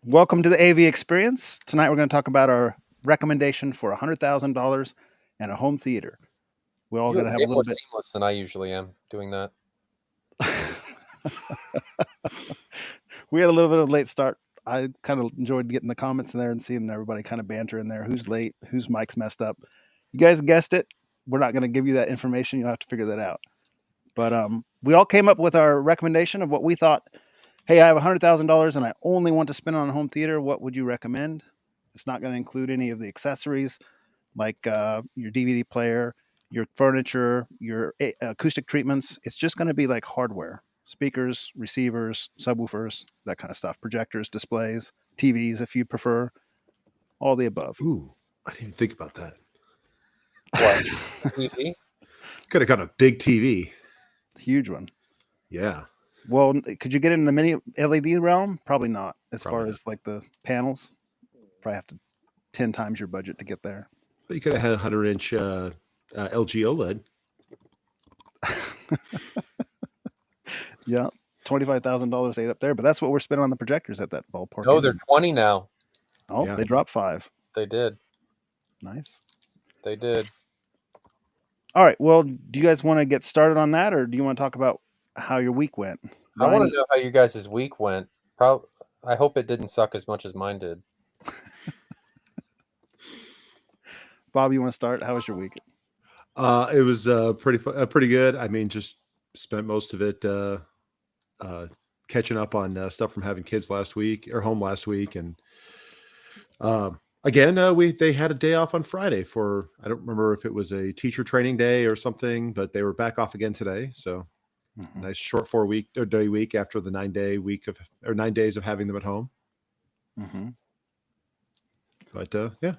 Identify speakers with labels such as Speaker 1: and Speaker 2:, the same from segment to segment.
Speaker 1: Welcome to the AV Experience. Tonight we're going to talk about our recommendation for $100,000 and a home theater. We're all
Speaker 2: You're
Speaker 1: going to have
Speaker 2: way
Speaker 1: a little
Speaker 2: more
Speaker 1: bit.
Speaker 2: seamless than I usually am doing that.
Speaker 1: We had a little bit of a late start. I kind of enjoyed getting the comments in there and seeing everybody kind of banter in there. Who's late? Whose mic's messed up? You guys guessed it. We're not going to give you that information. You'll have to figure that out. But we all came up with our recommendation of what we thought. Hey, I have $100,000 and I only want to spend on a home theater. What would you recommend? It's not going to include any of the accessories like your DVD player, your furniture, your acoustic treatments. It's just going to be like hardware, speakers, receivers, subwoofers, that kind of stuff, projectors, displays, TVs if you prefer, all the above.
Speaker 3: Ooh, I didn't even think about that.
Speaker 2: What? TV?
Speaker 3: Could have got a big TV.
Speaker 1: Huge one.
Speaker 3: Yeah.
Speaker 1: Well, could you get it in the mini LED realm? Probably not. As
Speaker 3: Probably
Speaker 1: far
Speaker 3: not.
Speaker 1: as like the panels, probably have to 10 times your budget to get there.
Speaker 3: But you could have had a 100-inch LG OLED.
Speaker 1: Yeah, $25,000 ate up there, but that's what we're spending on the projectors at that ballpark.
Speaker 2: No, they're 20 now.
Speaker 1: Oh,
Speaker 3: Yeah.
Speaker 1: they dropped 5.
Speaker 2: They did.
Speaker 1: Nice.
Speaker 2: They did.
Speaker 1: All right. Well, do you guys want to get started on that, or do you want to talk about how your week went?
Speaker 2: I want
Speaker 1: Ryan,
Speaker 2: to know how you guys' week went. I hope it didn't suck as much as mine did.
Speaker 1: Bob, you want to start? How was your week?
Speaker 3: It was pretty good. I mean, just spent most of it catching up on stuff from having kids last week or home last week, and again, they had a day off on Friday for, I don't remember if it was a teacher training day or something, but they were back off again today. So nice short 4-day week after the 9 days of having them at home.
Speaker 1: Mm-hmm.
Speaker 3: But yeah,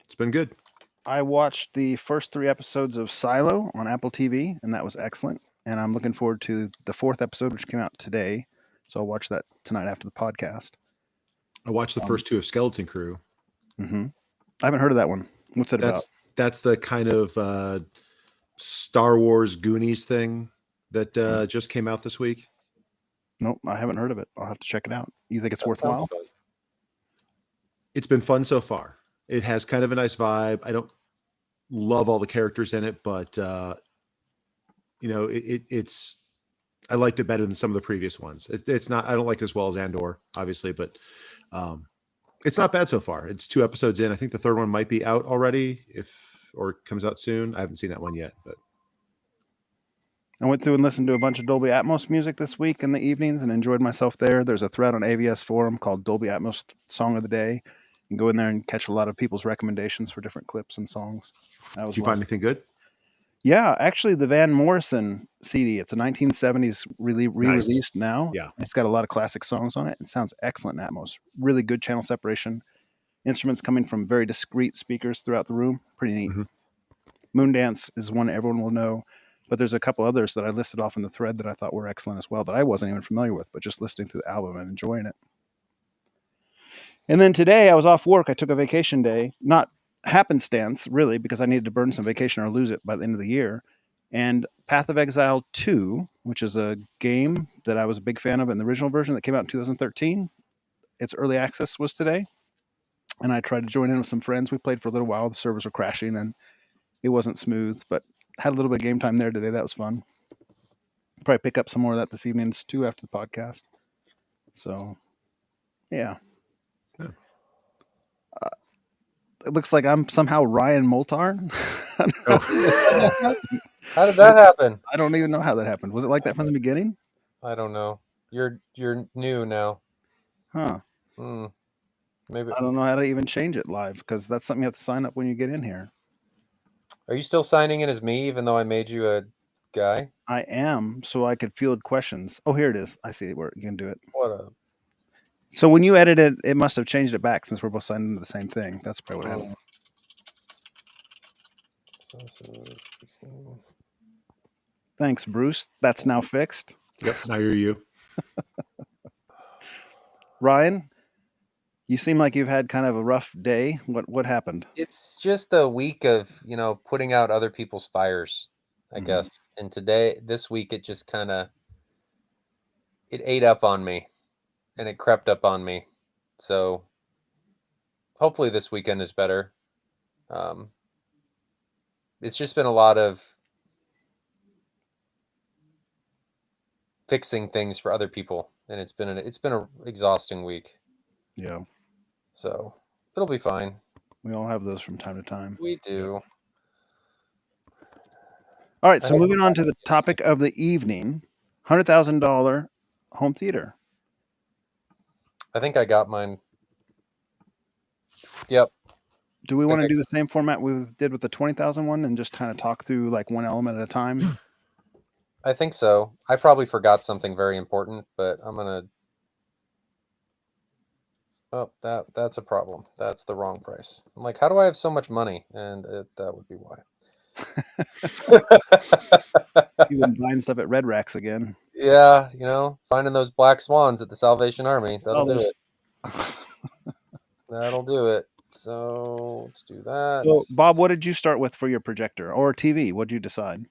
Speaker 3: it's been good.
Speaker 1: I watched the first 3 episodes of Silo on Apple TV, and that was excellent. And I'm looking forward to the 4th episode, which came out today. So I'll watch that tonight after the podcast.
Speaker 3: I watched the first 2 of Skeleton Crew.
Speaker 1: Mm-hmm. I haven't heard of that one. What's it about?
Speaker 3: That's the kind of Star Wars Goonies thing that just came out this week.
Speaker 1: Nope, I haven't heard of it. I'll have to check it out. You think it's
Speaker 2: That
Speaker 1: worthwhile?
Speaker 2: sounds fun.
Speaker 3: It's been fun so far. It has kind of a nice vibe. I don't love all the characters in it, but it's I liked it better than some of the previous ones. It's not, I don't like it as well as Andor, obviously, but it's not bad so far. It's 2 episodes in. I think the 3rd one might be out already, or it comes out soon. I haven't seen that one yet, but
Speaker 1: I went through and listened to a bunch of Dolby Atmos music this week in the evenings and enjoyed myself there. There's a thread on AVS forum called Dolby Atmos Song of the Day. You can go in there and catch a lot of people's recommendations for different clips and songs.
Speaker 3: Did you find anything good?
Speaker 1: Yeah, actually, the Van Morrison CD. It's a 1970s re-released now.
Speaker 3: Yeah.
Speaker 1: It's got a lot of classic songs on it. It sounds excellent in Atmos. Really good channel separation. Instruments coming from very discrete speakers throughout the room. Pretty neat.
Speaker 3: Mm-hmm.
Speaker 1: Moondance is one everyone will know. But there's a couple others that I listed off in the thread that I thought were excellent as well that I wasn't even familiar with, but just listening to the album and enjoying it. And then today I was off work. I took a vacation day, not happenstance really, because I needed to burn some vacation or lose it by the end of the year. And Path of Exile 2, which is a game that I was a big fan of in the original version that came out in 2013. Its early access was today. And I tried to join in with some friends. We played for a little while. The servers were crashing and it wasn't smooth, but had a little bit of game time there today. That was fun. Probably pick up some more of that this evening too after the podcast. So, yeah. It looks like I'm somehow Ryan Moltar.
Speaker 2: How did that happen?
Speaker 1: I don't even know how that happened. Was it like that from the beginning?
Speaker 2: I don't know. You're new now.
Speaker 1: Huh.
Speaker 2: Maybe.
Speaker 1: I don't know how to even change it live because that's something you have to sign up when you get in here.
Speaker 2: Are you still signing in as me, even though I made you a guy?
Speaker 1: I am, so I could field questions. Oh, here it is. I see where you can do it.
Speaker 2: What up?
Speaker 1: So when you edit it, it must have changed it back since we're both signed into the same thing. That's probably what happened. Thanks, Bruce. That's now fixed.
Speaker 3: Yep, now you're you.
Speaker 1: Ryan, you seem like you've had kind of a rough day. What happened?
Speaker 2: It's just a week of, putting out other people's fires, I guess. And this week, it just kind of, it ate up on me and it crept up on me. So hopefully this weekend is better. It's just been a lot of fixing things for other people, and it's been a exhausting week.
Speaker 1: Yeah,
Speaker 2: So it'll be fine.
Speaker 1: we all have those from time to time.
Speaker 2: We do.
Speaker 1: All right, so moving on to the topic of the evening, $100,000 home theater.
Speaker 2: I think I got mine. Yep.
Speaker 1: Do we want to do the same format we did with the 20,000 one and just kind of talk through like one element at a time?
Speaker 2: I think so. I probably forgot something very important, but I'm gonna. Oh, that's a problem. That's the wrong price. I'm like, how do I have so much money? And that would be why.
Speaker 1: You've been buying stuff at Red Racks again.
Speaker 2: Yeah, finding those black swans at the Salvation Army. That'll do it. That'll do it. So let's do that.
Speaker 1: So, Bob, what did you start with for your projector or TV? What did you decide?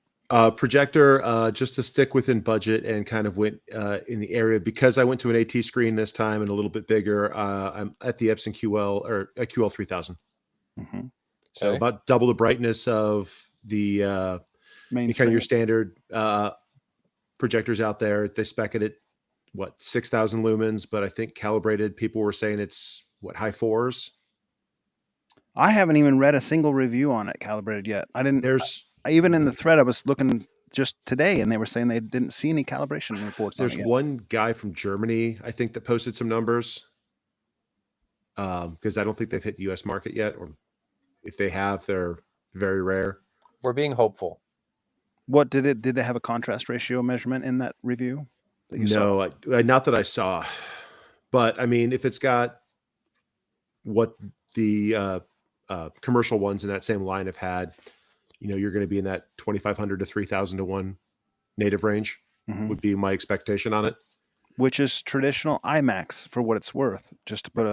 Speaker 3: Projector, just to stick within budget, and kind of went in the area because I went to an AT screen this time and a little bit bigger. I'm at the Epson QL or QL 3000.
Speaker 1: Mm-hmm.
Speaker 3: So about double the brightness of the
Speaker 1: main
Speaker 3: kind of your standard projectors out there. They spec it at 6,000 lumens, but I think calibrated people were saying it's high fours.
Speaker 1: I haven't even read a single review on it calibrated yet. I didn't. Even in the thread I was looking just today, and they were saying they didn't see any calibration reports.
Speaker 3: There's one guy from Germany, I think, that posted some numbers. Because I don't think they've hit the U.S. market yet, or if they have, they're very rare.
Speaker 2: We're being hopeful.
Speaker 1: What did it have a contrast ratio measurement in that review? That you
Speaker 3: saw? Not that I saw. But I mean, if it's got what the commercial ones in that same line have had, you're going to be in that 2,500 to 3,000 to 1 native range. Mm-hmm. Would be my expectation on it.
Speaker 1: Which is traditional IMAX for what it's worth, just to put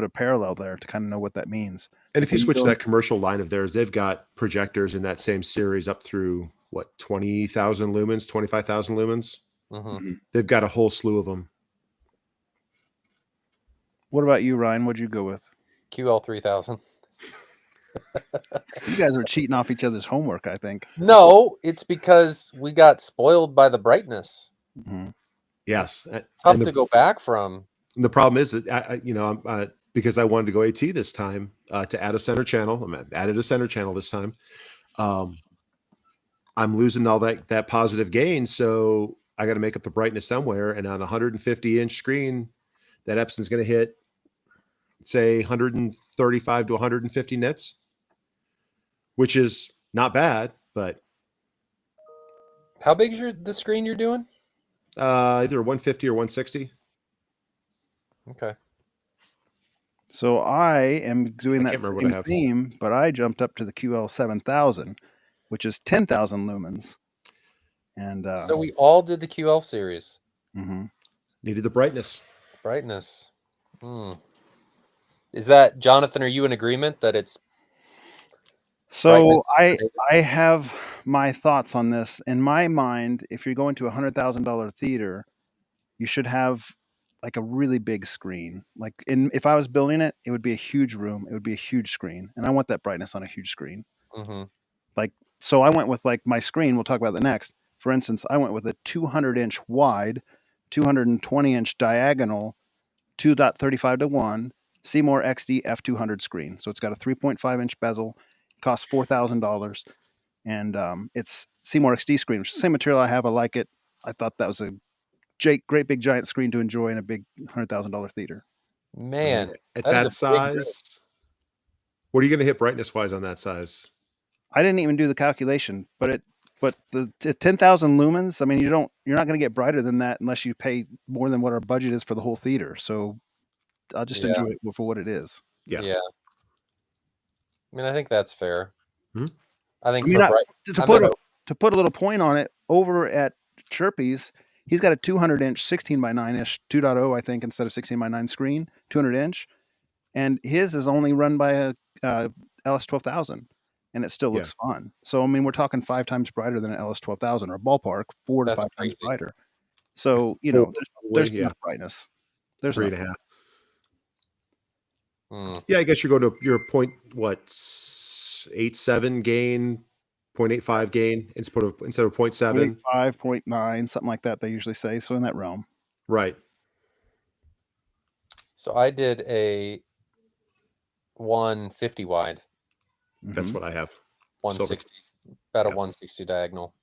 Speaker 1: a parallel there to kind of know what that means.
Speaker 3: And if you switch to that commercial line of theirs, they've got projectors in that same series up through 20,000 lumens, 25,000 lumens.
Speaker 2: Mm-hmm.
Speaker 3: They've got a whole slew of them.
Speaker 1: What about you, Ryan? What'd you go with?
Speaker 2: QL 3000.
Speaker 1: You guys are cheating off each other's homework, I think.
Speaker 2: No, it's because we got spoiled by the brightness.
Speaker 1: Mm-hmm.
Speaker 3: Yes.
Speaker 2: Tough to go back from.
Speaker 3: The problem is that, because I wanted to go AT this time to add a center channel. I added a center channel this time. I'm losing all that positive gain. So I got to make up the brightness somewhere. And on a 150-inch screen, that Epson's going to hit, say, 135 to 150 nits, which is not bad, but.
Speaker 2: How big is the screen you're doing?
Speaker 3: Either 150 or 160.
Speaker 2: Okay.
Speaker 1: So I am doing that same theme, but I jumped up to the QL 7000, which is 10,000 lumens. And
Speaker 2: so we all did the QL series.
Speaker 1: Mm-hmm.
Speaker 3: Needed the brightness.
Speaker 2: Brightness. Is that, Jonathan, are you in agreement that it's...
Speaker 1: So I have my thoughts on this. In my mind, if you're going to $100,000 theater, you should have like a really big screen. Like if I was building it, it would be a huge room. It would be a huge screen. And I want that brightness on a huge screen.
Speaker 2: Mm-hmm.
Speaker 1: So I went with my screen. We'll talk about that next. For instance, I went with a 200-inch wide, 220-inch diagonal, 2.35 to 1 Seymour XD F200 screen. So it's got a 3.5-inch bezel. Costs $4,000, and it's Seymour XD screen, which is the same material I have. I like it. I thought that was a great big giant screen to enjoy in a big $100,000 theater.
Speaker 2: Man,
Speaker 3: at that size, what are you going to hit brightness wise on that size?
Speaker 1: I didn't even do the calculation, but the 10,000 lumens. I mean, you're not going to get brighter than that unless you pay more than what our budget is for the whole theater. So I'll just enjoy it for what it is.
Speaker 2: Yeah. I mean, I think that's fair.
Speaker 3: Hmm?
Speaker 2: I think
Speaker 1: to put a little point on it, over at Chirpy's, he's got a 200-inch 16:9-ish 2.0, I think, instead of 16:9 screen, 200-inch, and his is only run by a LS12000, and it still looks fun. So I mean, we're talking 5 times brighter than an LS12000, or a ballpark 4 to 5 times brighter. So there's enough brightness. There's
Speaker 3: 3.5. Yeah, I guess you go to your point, what, 0.87 gain, 0.85 gain instead of 0.7.
Speaker 1: 0.85, 0.9, something like that, they usually say. So in that realm.
Speaker 3: Right.
Speaker 2: So I did a 150 wide,
Speaker 3: That's what I have.
Speaker 2: 160, about a
Speaker 3: Yeah.
Speaker 2: 160 diagonal.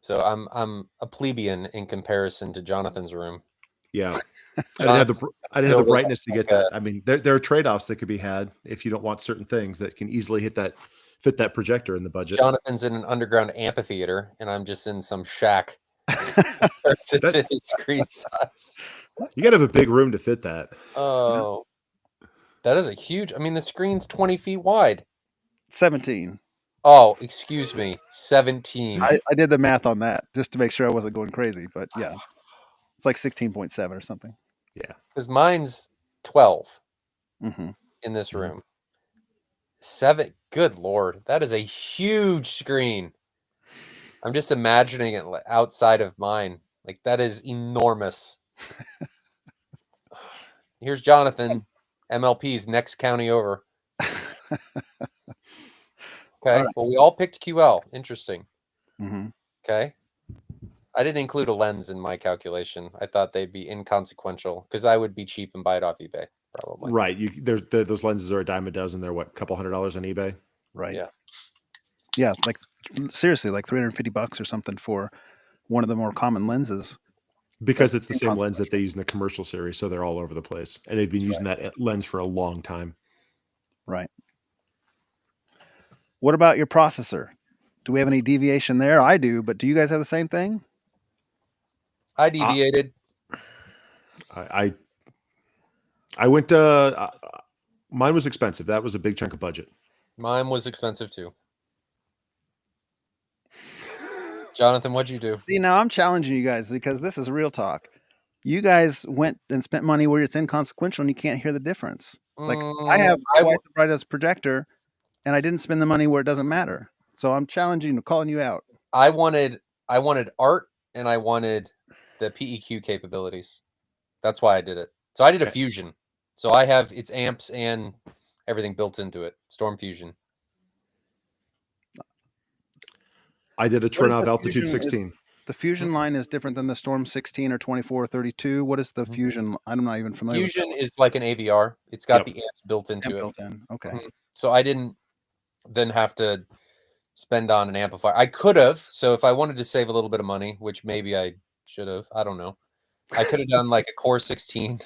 Speaker 2: So I'm a plebeian in comparison to Jonathan's room.
Speaker 3: Yeah. I didn't have the brightness to get that. I mean, there are trade-offs that could be had if you don't want certain things that can easily fit that projector in the budget.
Speaker 2: Jonathan's in an underground amphitheater, and I'm just in some shack. To his screen size.
Speaker 3: You got to have a big room to fit that.
Speaker 2: Oh, that is a huge. I mean, the screen's 20 feet wide.
Speaker 1: 17.
Speaker 2: Oh, excuse me, 17.
Speaker 1: I did the math on that just to make sure I wasn't going crazy, but yeah, it's like 16.7 or something.
Speaker 3: Yeah,
Speaker 2: because mine's 12 in this
Speaker 3: Mhm.
Speaker 2: room. 7. Good Lord, that is a huge screen. I'm just imagining it outside of mine. Like, that is enormous. Here's Jonathan, MLP's next county over. Okay,
Speaker 1: All right.
Speaker 2: well, we all picked QL. Interesting.
Speaker 1: Mm-hmm.
Speaker 2: Okay. I didn't include a lens in my calculation. I thought they'd be inconsequential because I would be cheap and buy it off eBay, probably.
Speaker 3: Right. Those lenses are a dime a dozen. They're what, a couple $100 on eBay?
Speaker 1: Right.
Speaker 2: Yeah.
Speaker 1: Yeah, like seriously, like $350 or something for one of the more common lenses.
Speaker 3: Because it's the same lens that they use in the commercial series, so they're all over the place. And they've been using that lens for a long time.
Speaker 1: Right. What about your processor? Do we have any deviation there? I do, but do you guys have the same thing?
Speaker 2: I deviated.
Speaker 3: I went to mine was expensive. That was a big chunk of budget.
Speaker 2: Mine was expensive too. Jonathan, what'd you do?
Speaker 1: See, now I'm challenging you guys because this is real talk. You guys went and spent money where it's inconsequential and you can't hear the difference. Like I have twice as bright as projector and I didn't spend the money where it doesn't matter. So I'm challenging you, calling you out.
Speaker 2: I wanted art and I wanted the PEQ capabilities. That's why I did it. So I did a fusion. So I have its amps and everything built into it. Storm Fusion.
Speaker 3: I did a Trinov Altitude 16.
Speaker 1: The Fusion line is different than the Storm 16 or 24 or 32. What is the Fusion? I'm not even familiar
Speaker 2: Fusion
Speaker 1: with
Speaker 2: is like an AVR. It's got the amps built into it.
Speaker 1: built in. Okay.
Speaker 2: So I didn't then have to spend on an amplifier. I could have. So if I wanted to save a little bit of money, which maybe I should have, I don't know. I could have done like a Core 16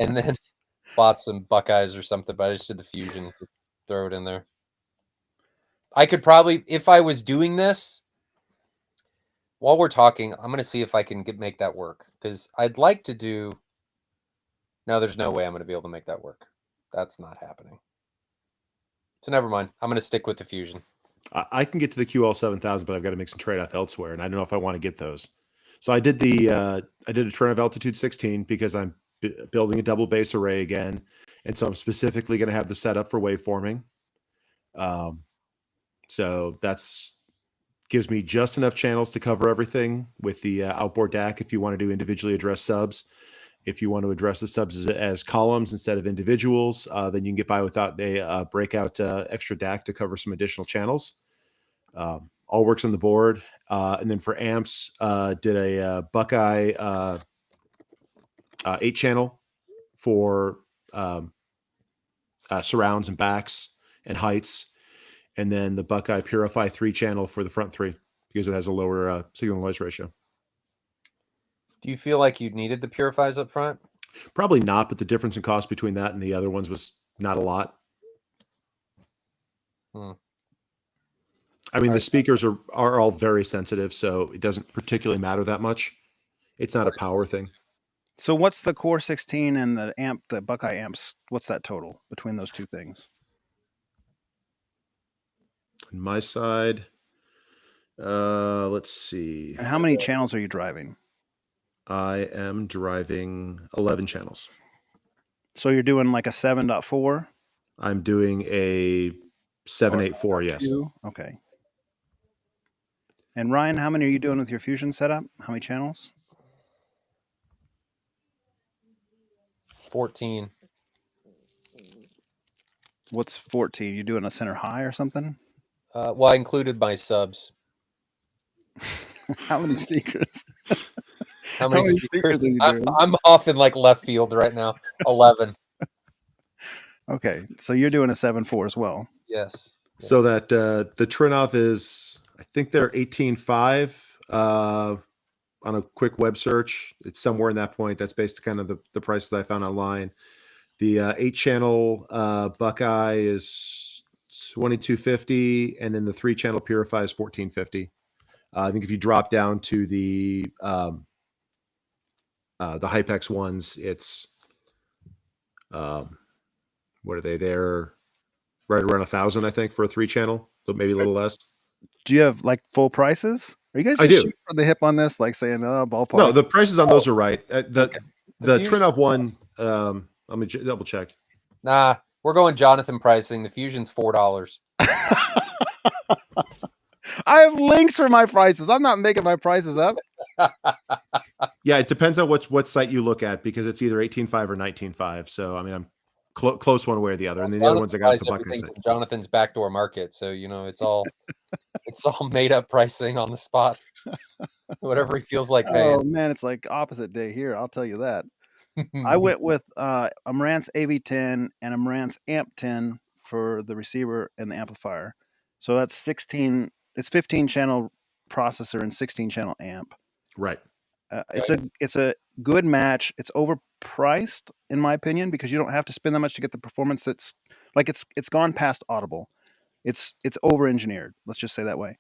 Speaker 2: and then bought some Buckeyes or something, but I just did the Fusion, throw it in there. I could probably, if I was doing this, while we're talking, I'm going to see if I can make that work. Because I'd like to do... No, there's no way I'm going to be able to make that work. That's not happening. So never mind. I'm going to stick with the Fusion.
Speaker 3: I can get to the QL 7000, but I've got to make some trade-off elsewhere, and I don't know if I want to get those. So I did a Trinov Altitude 16 because I'm building a double bass array again, and so I'm specifically going to have the setup for waveforming. So that's gives me just enough channels to cover everything with the outboard DAC if you want to do individually addressed subs. If you want to address the subs as columns instead of individuals, then you can get by without a breakout extra DAC to cover some additional channels. All works on the board. And then for amps, did a Buckeye 8-channel for surrounds and backs and heights. And then the Buckeye Purify 3-channel for the front 3 because it has a lower signal noise ratio.
Speaker 2: Do you feel like you needed the purifiers up front?
Speaker 3: Probably not, but the difference in cost between that and the other ones was not a lot. I mean, the speakers are all very sensitive, so it doesn't particularly matter that much. It's not a power thing.
Speaker 1: So what's the Core 16 and the Buckeye amps? What's that total between those two things?
Speaker 3: On my side, let's see.
Speaker 1: And how many channels are you driving?
Speaker 3: I am driving 11 channels.
Speaker 1: So you're doing like a 7.4?
Speaker 3: I'm doing a 7.84, yes.
Speaker 1: Okay. And Ryan, how many are you doing with your Fusion setup? How many channels?
Speaker 2: 14.
Speaker 1: What's 14? You doing a center high or something?
Speaker 2: Well, I included my subs.
Speaker 1: How many speakers?
Speaker 2: How many speakers?
Speaker 1: are you doing?
Speaker 2: I'm off in like left field right now. 11.
Speaker 1: Okay, so you're doing a 7.4 as well.
Speaker 2: Yes.
Speaker 3: So that the Trinov is, I think they're 18.5 on a quick web search. It's somewhere in that point. That's based kind of the price that I found online. The 8-channel Buckeye is 2250, and then the 3-channel Purify is 1450. I think if you drop down to the Hypex ones, it's what are they? They're right around 1,000, I think, for a 3-channel, so maybe a little less.
Speaker 1: Do you have like full prices? Are you guys
Speaker 3: I
Speaker 1: just
Speaker 3: do.
Speaker 1: shooting from the hip on this, like saying, "Oh, ballpark"?
Speaker 3: No, the prices on those are right. The
Speaker 2: Fusion-
Speaker 3: Trinov one, let me double check.
Speaker 2: Nah, we're going Jonathan pricing. The Fusion's $4.
Speaker 1: I have links for my prices. I'm not making my prices up.
Speaker 3: Yeah, it depends on what site you look at, because it's either 18.5 or 19.5. So I mean, I'm close one way or the other, and then the other ones I got at the Buckeye
Speaker 2: everything
Speaker 3: site.
Speaker 2: from Jonathan's backdoor market, so it's all it's all made up pricing on the spot. Whatever he feels like
Speaker 1: Oh
Speaker 2: paying.
Speaker 1: man, it's like opposite day here. I'll tell you that. I went with a Marantz AV10 and a Marantz AMP10 for the receiver and the amplifier. So that's 16. It's 15-channel processor and 16-channel amp.
Speaker 3: Right.
Speaker 1: It's a good match. It's overpriced in my opinion, because you don't have to spend that much to get the performance. That's like it's gone past audible. It's over engineered. Let's just say that way.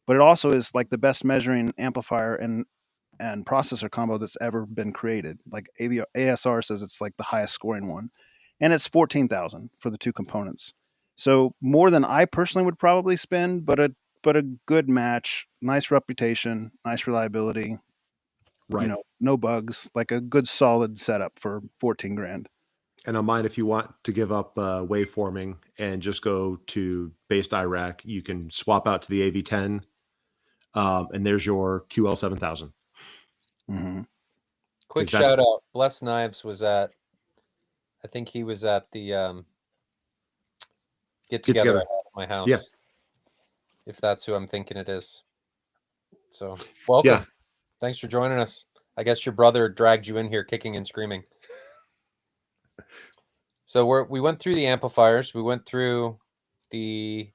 Speaker 1: But it also is like the best measuring amplifier and processor combo that's ever been created. Like ASR says it's like the highest scoring one, and it's 14,000 for the two components. So more than I personally would probably spend, but a good match, nice reputation, nice reliability.
Speaker 3: Right.
Speaker 1: No bugs, like a good solid setup for 14 grand.
Speaker 3: And on mine, if you want to give up waveforming and just go to based IRAC, you can swap out to the AV10, and there's your QL 7000.
Speaker 1: Mm-hmm.
Speaker 2: Quick shout out. Bless Knives was at, I think he was at the get together at my house.
Speaker 3: Yeah.
Speaker 2: If that's who I'm thinking it is. So welcome.
Speaker 3: Yeah.
Speaker 2: Thanks for joining us. I guess your brother dragged you in here kicking and screaming. So we went through the amplifiers. We went through the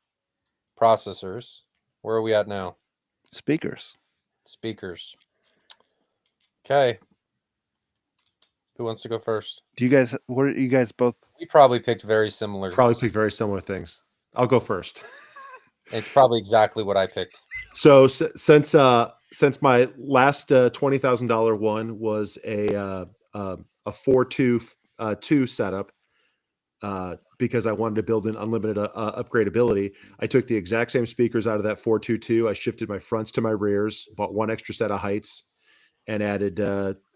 Speaker 2: processors. Where are we at now?
Speaker 1: Speakers.
Speaker 2: Okay. Who wants to go first?
Speaker 1: What are you guys both?
Speaker 2: We probably picked very similar.
Speaker 3: Things. I'll go first.
Speaker 2: It's probably exactly what I picked.
Speaker 3: So since my last $20,000 one was a 4.2 setup, because I wanted to build in unlimited upgradability, I took the exact same speakers out of that 4.2.2. I shifted my fronts to my rears, bought one extra set of heights, and added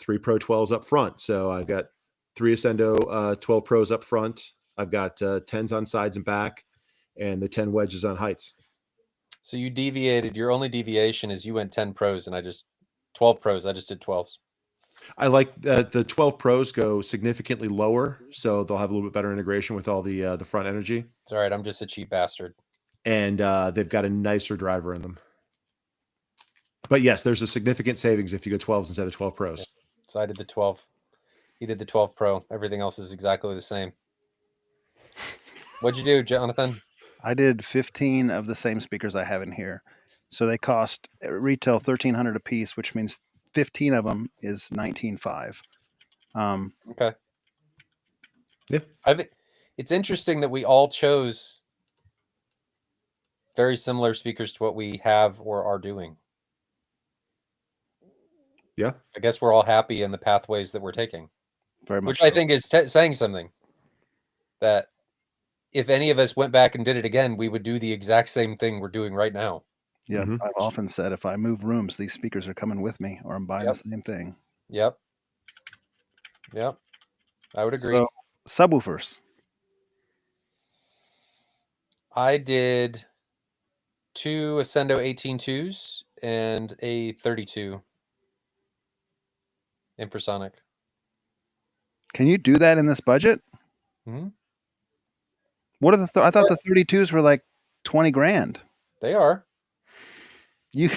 Speaker 3: 3 Pro 12s up front. So I've got 3 Ascendo 12 Pros up front. I've got 10s on sides and back, and the 10 wedges on heights.
Speaker 2: So you deviated. Your only deviation is you went 10 Pros, and 12 Pros. I just did 12s.
Speaker 3: I like the 12 Pros go significantly lower, so they'll have a little bit better integration with all the front energy.
Speaker 2: It's all right. I'm just a cheap bastard.
Speaker 3: And they've got a nicer driver in them. But yes, there's a significant savings if you go 12s instead of 12 Pros.
Speaker 2: So I did the 12. He did the 12 Pro. Everything else is exactly the same. What'd you do, Jonathan?
Speaker 1: I did 15 of the same speakers I have in here. So they cost retail $1,300 a piece, which means 15 of them is $19,500.
Speaker 2: Okay.
Speaker 3: Yeah.
Speaker 2: It's interesting that we all chose very similar speakers to what we have or are doing.
Speaker 3: Yeah.
Speaker 2: I guess we're all happy in the pathways that we're taking.
Speaker 1: Very much.
Speaker 2: Which
Speaker 1: so.
Speaker 2: I think is saying something. That if any of us went back and did it again, we would do the exact same thing we're doing right now.
Speaker 1: Yeah,
Speaker 3: Mm-hmm.
Speaker 1: I've often said if I move rooms, these speakers are coming with me, or I'm buying the same thing.
Speaker 2: Yep. I would agree.
Speaker 1: So, subwoofers.
Speaker 2: I did 2 Ascendo 18.2s and a 32 infrasonic.
Speaker 1: Can you do that in this budget?
Speaker 2: Mm-hmm.
Speaker 1: What are the? I thought the 32s were like 20 grand.
Speaker 2: They are.
Speaker 1: You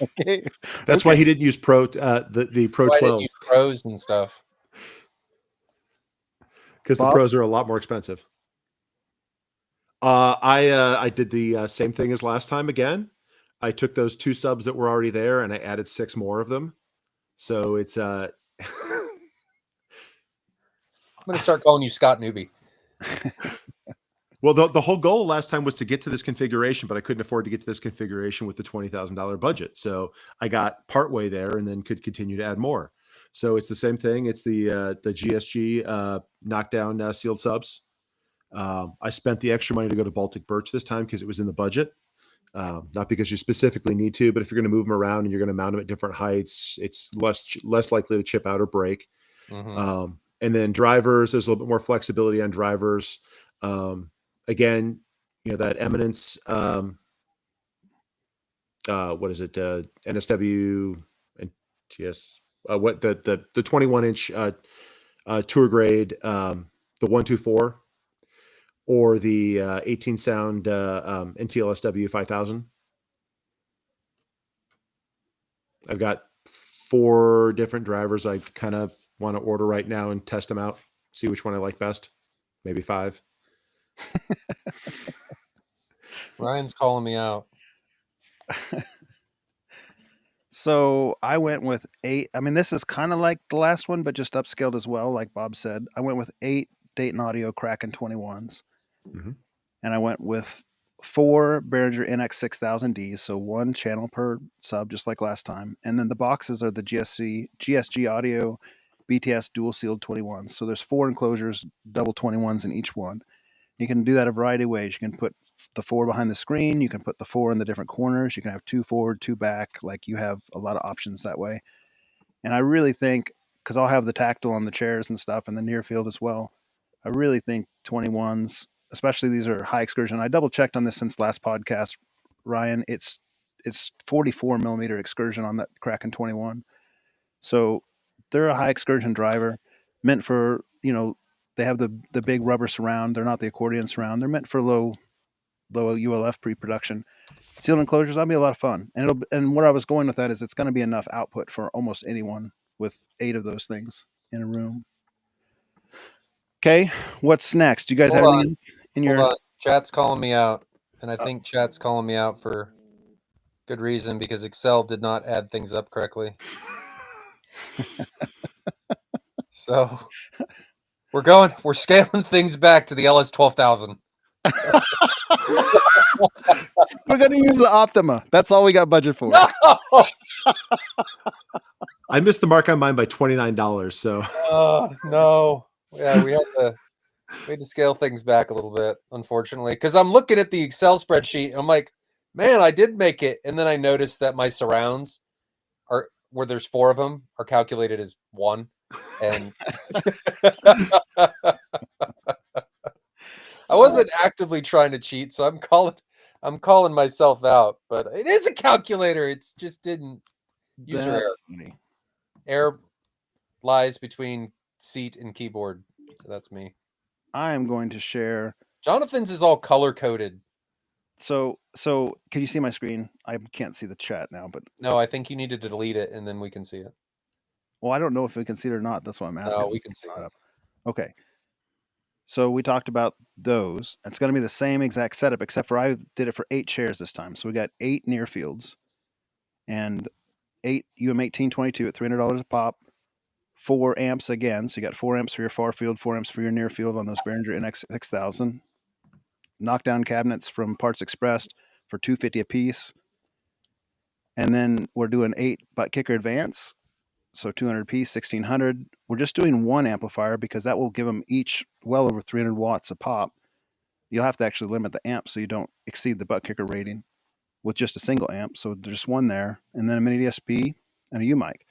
Speaker 1: okay?
Speaker 3: That's why he didn't use Pro the Pro
Speaker 2: Why didn't
Speaker 3: 12s
Speaker 2: use pros and stuff?
Speaker 3: because the
Speaker 1: Bob?
Speaker 3: Pros are a lot more expensive. I did the same thing as last time again. I took those 2 subs that were already there and I added 6 more of them. So it's
Speaker 2: I'm gonna start calling you Scott Newby.
Speaker 3: well, the whole goal last time was to get to this configuration, but I couldn't afford to get to this configuration with the $20,000 budget. So I got partway there and then could continue to add more. So it's the same thing. It's the GSG knockdown sealed subs. I spent the extra money to go to Baltic Birch this time because it was in the budget. Not because you specifically need to, but if you're going to move them around and you're going to mount them at different heights, it's less likely to chip out or break.
Speaker 2: Mm-hmm.
Speaker 3: And then drivers, there's a little bit more flexibility on drivers. Again, that Eminence, what is it? NSW and TS, what the 21-inch tour grade, the 124, or the 18 sound NTLSW 5000. I've got 4 different drivers I kind of want to order right now and test them out, see which one I like best. Maybe 5.
Speaker 2: Ryan's calling me out.
Speaker 1: So I went with 8. I mean, this is kind of like the last one, but just upscaled as well, like Bob said. I went with 8 Dayton Audio Kraken 21s.
Speaker 3: Mhm.
Speaker 1: And I went with 4 Behringer NX6000Ds, so 1 channel per sub, just like last time. And then the boxes are the GSG Audio BTS dual sealed 21s. So there's 4 enclosures, double 21s in each one. You can do that a variety of ways. You can put the 4 behind the screen. You can put the 4 in the different corners. You can have 2 forward, 2 back. Like, you have a lot of options that way. And I really think, because I'll have the tactile on the chairs and stuff and the near field as well, I really think 21s, especially these are high excursion. I double checked on this since last podcast, Ryan. It's 44 millimeter excursion on that Kraken 21. So they're a high excursion driver, meant for, they have the big rubber surround. They're not the accordion surround. They're meant for low ULF pre-production. Sealed enclosures, that'll be a lot of fun. And where I was going with that is it's going to be enough output for almost anyone with 8 of those things in a room. Okay, what's next? Do you guys have anything else in your?
Speaker 2: Hold on. Chat's calling me out, and I think chat's calling me out for good reason because Excel did not add things up correctly. So we're scaling things back to the LS 12,000.
Speaker 1: We're going to use the Optima. That's all we got budget for.
Speaker 2: No!
Speaker 3: I missed the mark on mine by $29. So
Speaker 2: No. Yeah, we had to scale things back a little bit, unfortunately, because I'm looking at the Excel spreadsheet and I'm like, man, I did make it. And then I noticed that my surrounds are, where there's 4 of them, are calculated as 1. And I wasn't actively trying to cheat, so I'm calling myself out. But it is a calculator. It's just didn't user error.
Speaker 1: Funny.
Speaker 2: Error lies between seat and keyboard. So that's me.
Speaker 1: I am going to share.
Speaker 2: Jonathan's is all color coded.
Speaker 1: So can you see my screen? I can't see the chat now, but
Speaker 2: no, I think you needed to delete it and then we can see it.
Speaker 1: Well, I don't know if we can see it or not. That's why I'm asking.
Speaker 2: No, we can see it.
Speaker 1: Okay. So we talked about those. It's going to be the same exact setup, except for I did it for 8 chairs this time. So we got 8 near fields and 8 UM1822 at $300 a pop. 4 amps again. So you got 4 amps for your far field, 4 amps for your near field on those Behringer NX6000. Knockdown cabinets from Parts Express for $250 a piece. And then we're doing 8 butt kicker advance. So 200 a piece, 1600. We're just doing 1 amplifier because that will give them each well over 300 watts a pop. You'll have to actually limit the amp so you don't exceed the butt kicker rating with just a single amp. So there's just 1 there, and then a mini DSP and a U mic.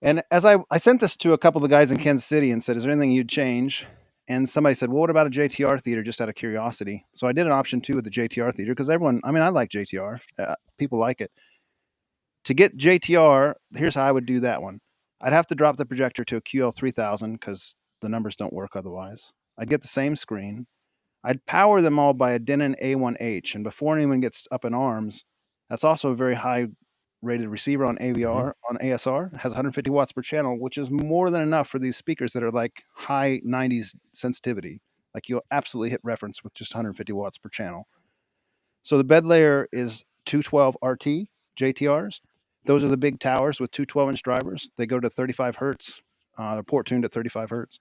Speaker 1: And as I sent this to a couple of the guys in Kansas City and said, is there anything you'd change? And somebody said, well, what about a JTR theater, just out of curiosity? So I did an option 2 with the JTR theater because I like JTR. People like it. To get JTR, here's how I would do that one. I'd have to drop the projector to a QL3000 because the numbers don't work otherwise. I'd get the same screen. I'd power them all by a Denon A1H, and before anyone gets up in arms, that's also a very high rated receiver on AVR, on ASR. It has 150 watts per channel, which is more than enough for these speakers that are like high 90s sensitivity. Like you'll absolutely hit reference with just 150 watts per channel. So the bed layer is 212 RT JTRs. Those are the big towers with two 12-inch drivers. They go to 35 hertz. They're port tuned at 35 hertz.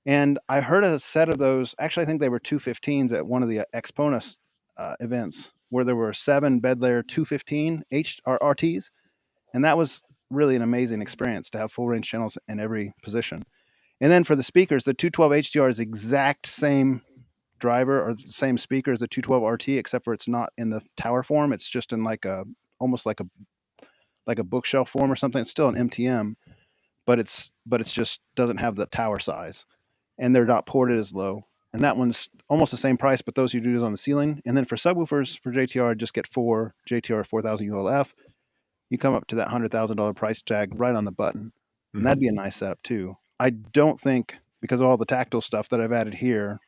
Speaker 1: And I heard a set of those. Actually, I think they were 215s at one of the Exponus events where there were 7 bed layer 215 RTs. And that was really an amazing experience to have full range channels in every position. And then for the speakers, the 212 HDR is the exact same driver or the same speaker as the 212 RT, except for it's not in the tower form. It's just in like a almost like a bookshelf form or something. It's still an MTM, but it's just doesn't have the tower size, and they're not ported as low. And that one's almost the same price, but those you do is on the ceiling. And then for subwoofers for JTR, just get 4 JTR 4000 ULF. You come up to that $100,000 price tag right on the button, and that'd be a nice setup too. I don't think, because of all the tactile stuff that I've added here,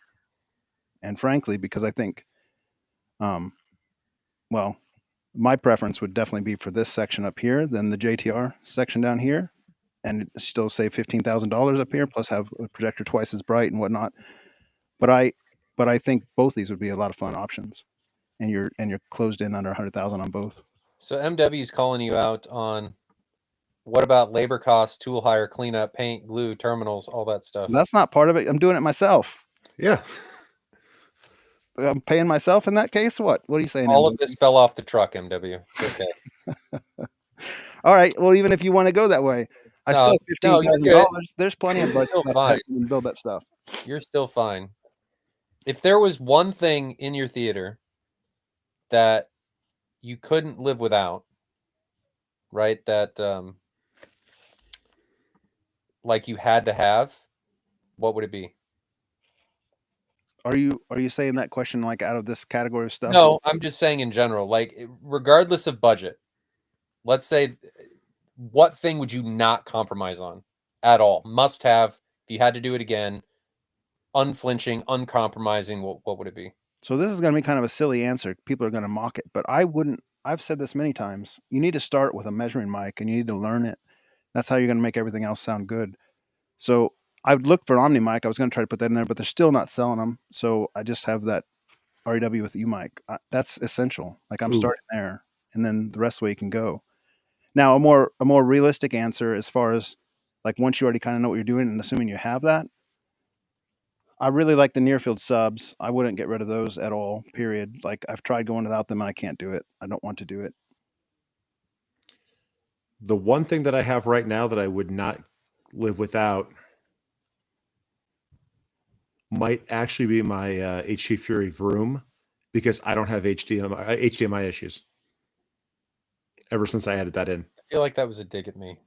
Speaker 1: and frankly, because I think, well, my preference would definitely be for this section up here than the JTR section down here, and still save $15,000 up here, plus have a projector twice as bright and whatnot. But I think both these would be a lot of fun options, and you're closed in under 100,000 on both.
Speaker 2: So MW's calling you out on what about labor costs, tool hire, cleanup, paint, glue, terminals, all that stuff.
Speaker 1: That's not part of it. I'm doing it myself.
Speaker 3: Yeah.
Speaker 1: I'm paying myself in that case. What are you saying?
Speaker 2: All
Speaker 1: MW?
Speaker 2: of this fell off the truck, MW. Okay.
Speaker 1: All right. Well, even if you want to go that way, I still have $15,000. There's plenty of budget to build that stuff.
Speaker 2: You're still fine. If there was one thing in your theater that you couldn't live without, right? That like you had to have, what would it be?
Speaker 1: Are you saying that question like out of this category of stuff?
Speaker 2: No, I'm just saying in general, like regardless of budget, let's say, what thing would you not compromise on at all? Must have, if you had to do it again, unflinching, uncompromising, what would it be?
Speaker 1: So this is going to be kind of a silly answer. People are going to mock it, but I wouldn't. I've said this many times. You need to start with a measuring mic and you need to learn it. That's how you're going to make everything else sound good. So I would look for an Omni mic. I was going to try to put that in there, but they're still not selling them. So I just have that REW with U mic. That's essential. Like I'm starting there, and then the rest of the way you can go. Now, a more realistic answer, as far as like once you already kind of know what you're doing, and assuming you have that, I really like the near field subs. I wouldn't get rid of those at all. Period. Like I've tried going without them, and I can't do it. I don't want to do it.
Speaker 3: The one thing that I have right now that I would not live without might actually be my HT Fury Vroom, because I don't have HDMI issues ever since I added that in.
Speaker 2: I feel like that was a dig at me.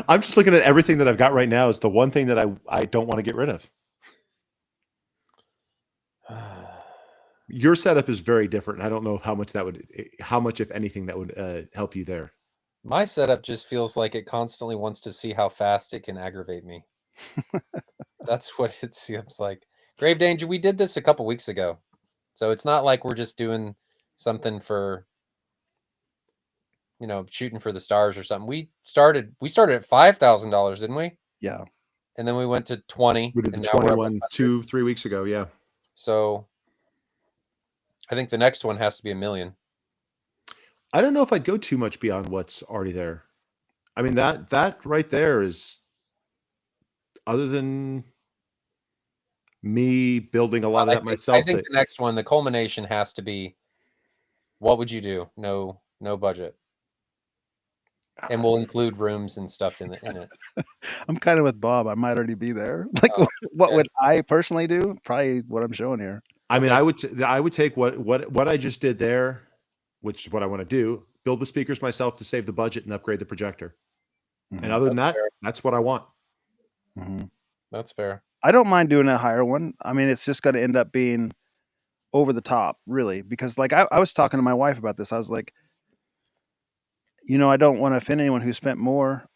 Speaker 3: I'm just looking at everything that I've got right now. It's the one thing that I don't want to get rid of. Your setup is very different. I don't know how much, if anything, that would help you there.
Speaker 2: My setup just feels like it constantly wants to see how fast it can aggravate me. That's what it seems like. Grave Danger, we did this a couple weeks ago. So it's not like we're just doing something for, shooting for the stars or something. We started at $5,000, didn't we?
Speaker 1: Yeah.
Speaker 2: And then we went to 20.
Speaker 3: We did the 21 2-3 weeks ago. Yeah.
Speaker 2: So I think the next one has to be $1 million.
Speaker 3: I don't know if I'd go too much beyond what's already there. I mean, that right there is, other than me building a lot of that myself.
Speaker 2: I think the next one, the culmination has to be, what would you do? No budget. And we'll include rooms and stuff in it.
Speaker 1: I'm kind of with Bob. I might already be there. Like, what would I personally do? Probably what I'm showing here.
Speaker 3: I mean, I would take what I just did there, which is what I want to do, build the speakers myself to save the budget and upgrade the projector. Mm-hmm. And other than that, that's what I want.
Speaker 1: Mm-hmm.
Speaker 2: That's fair. I
Speaker 1: don't mind doing a higher one. I mean, it's just going to end up being over the top, really, because like I was talking to my wife about this. I was like, I don't want to offend anyone who spent more.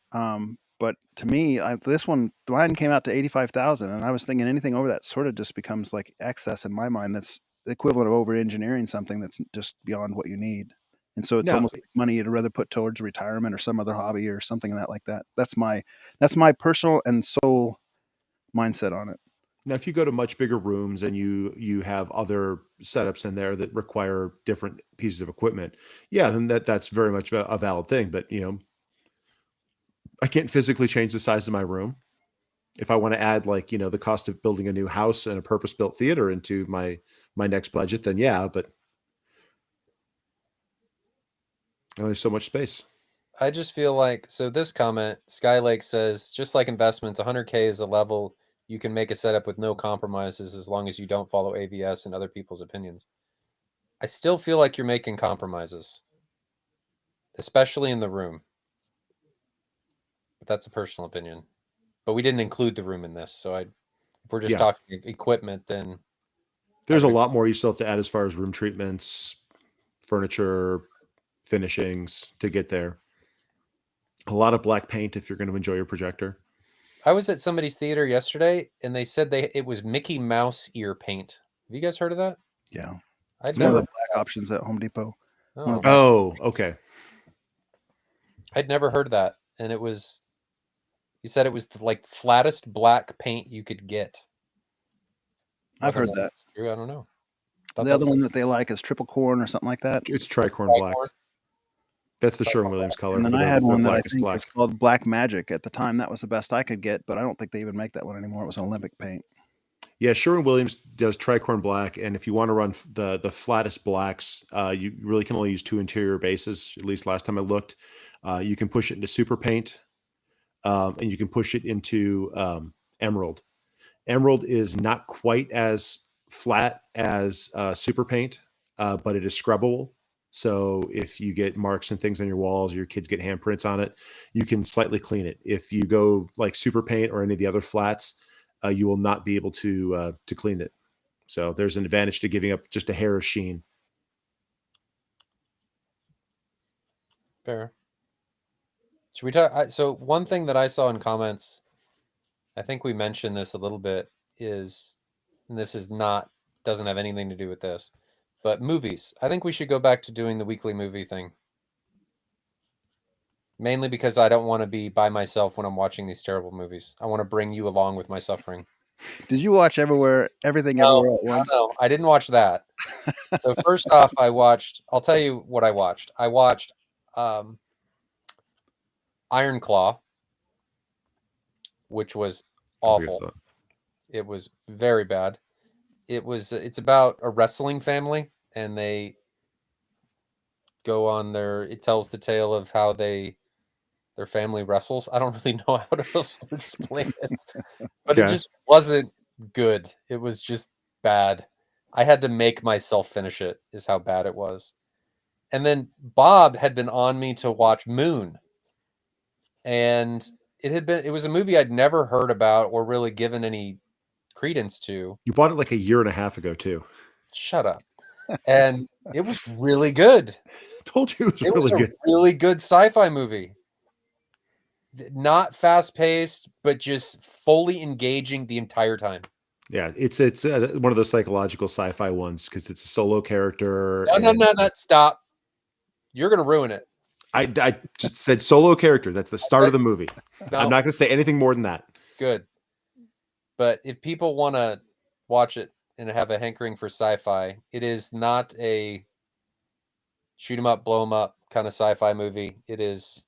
Speaker 1: But to me, mine came out to 85,000, and I was thinking anything over that sort of just becomes like excess in my mind. That's the equivalent of over engineering something that's just beyond what you need. And so it's
Speaker 3: Now,
Speaker 1: almost money you'd rather put towards retirement or some other hobby or something like that. That's my personal and sole mindset on it.
Speaker 3: now, if you go to much bigger rooms and you have other setups in there that require different pieces of equipment, yeah, then that's very much a valid thing. But I can't physically change the size of my room. If I want to add the cost of building a new house and a purpose-built theater into my next budget, then yeah, but there's so much space.
Speaker 2: I just feel like, so this comment, Skylake says, just like investments, 100K is a level you can make a setup with no compromises as long as you don't follow AVS and other people's opinions. I still feel like you're making compromises, especially in the room. But that's a personal opinion. But we didn't include the room in this, so if we're just talking equipment, then
Speaker 3: there's a lot more you still have to add as far as room treatments, furniture, finishings to get there. A lot of black paint if you're going to enjoy your projector.
Speaker 2: I was at somebody's theater yesterday, and they said it was Mickey Mouse ear paint. Have you guys heard of that?
Speaker 1: Yeah.
Speaker 2: I'd
Speaker 1: It's one of
Speaker 2: never
Speaker 1: the black options at Home Depot.
Speaker 2: Oh,
Speaker 3: okay.
Speaker 2: I'd never heard that. And he said it was the flattest black paint you could get.
Speaker 1: I've heard that.
Speaker 2: True, I don't know.
Speaker 1: The other one that they like is triple corn or something like that.
Speaker 3: It's tricorn black. That's the Sherwin-Williams color.
Speaker 1: And then I had one that I think is called Black Magic. At the time, that was the best I could get, but I don't think they even make that one anymore. It was an Olympic paint.
Speaker 3: Yeah, Sherwin-Williams does tricorn black, and if you want to run the flattest blacks, you really can only use 2 interior bases. At least last time I looked, you can push it into super paint, and you can push it into emerald. Emerald is not quite as flat as super paint, but it is scrubbable. So if you get marks and things on your walls, your kids get handprints on it, you can slightly clean it. If you go like super paint or any of the other flats, you will not be able to clean it. So there's an advantage to giving up just a hair of sheen.
Speaker 2: Fair. Should we talk? So one thing that I saw in comments, I think we mentioned this a little bit, is, and this doesn't have anything to do with this, but movies. I think we should go back to doing the weekly movie thing. Mainly because I don't want to be by myself when I'm watching these terrible movies. I want to bring you along with my suffering.
Speaker 1: Did you watch Everywhere Everywhere at Once?
Speaker 2: No, I didn't watch that. So first off, I'll tell you what I watched. I watched Iron Claw, which was awful. It was very bad. It's about a wrestling family, and they go on it tells the tale of how their family wrestles. I don't really know how to explain it, but It just wasn't good. It was just bad. I had to make myself finish it, is how bad it was. And then Bob had been on me to watch Moon, and it was a movie I'd never heard about or really given any credence to.
Speaker 3: You bought it like a year and a half ago too.
Speaker 2: Shut up. And it was really good.
Speaker 3: I told you it was really good.
Speaker 2: Really good sci-fi movie. Not fast-paced, but just fully engaging the entire time.
Speaker 3: Yeah, it's one of those psychological sci-fi ones because it's a solo character.
Speaker 2: No, stop. You're going to ruin it.
Speaker 3: I just said solo character. That's the start of the movie.
Speaker 2: No.
Speaker 3: I'm not going to say anything more than that.
Speaker 2: Good. But if people want to watch it and have a hankering for sci-fi, it is not a shoot 'em up, blow 'em up kind of sci-fi movie. It's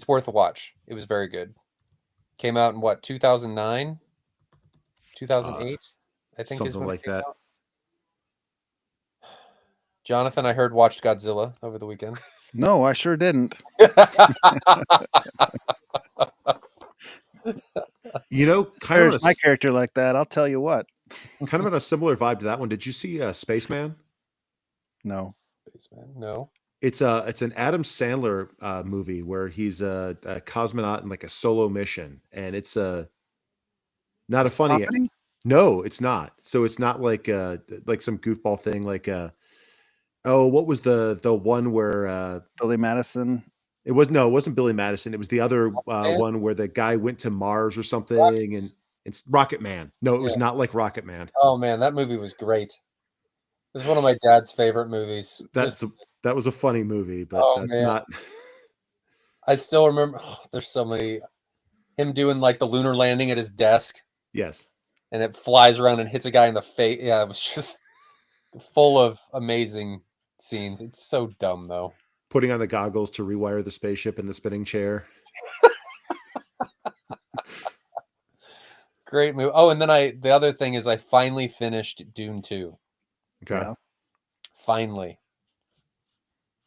Speaker 2: worth a watch. It was very good. Came out in 2009, 2008, I think,
Speaker 3: something like that.
Speaker 2: Out. Jonathan, I heard, watched Godzilla over the weekend.
Speaker 1: No, I sure didn't.
Speaker 3: Kind of
Speaker 1: my character like that. I'll tell you what.
Speaker 3: Kind of on a similar vibe to that one. Did you see Spaceman?
Speaker 1: No.
Speaker 2: Spaceman, no.
Speaker 3: It's an Adam Sandler movie where he's a cosmonaut in like a solo mission, and it's not a funny. No, it's not. So it's not like some goofball thing like what was the one where
Speaker 1: Billy Madison?
Speaker 3: It wasn't Billy Madison. It was the other
Speaker 2: Man?
Speaker 3: one where the guy went to Mars or something, and it's Rocket Man. No, it was not like Rocket Man.
Speaker 2: Oh man, that movie was great. It was one of my dad's favorite movies.
Speaker 3: That was a funny movie, but
Speaker 2: Oh
Speaker 3: that's
Speaker 2: man,
Speaker 3: not.
Speaker 2: I still remember. Oh, there's so many. Him doing like the lunar landing at his desk,
Speaker 3: Yes.
Speaker 2: and it flies around and hits a guy in the face. Yeah, it was just full of amazing scenes. It's so dumb though.
Speaker 3: Putting on the goggles to rewire the spaceship in the spinning chair.
Speaker 2: Great movie. Oh, and then the other thing is I finally finished Dune 2.
Speaker 3: Okay.
Speaker 1: Yeah.
Speaker 2: Finally.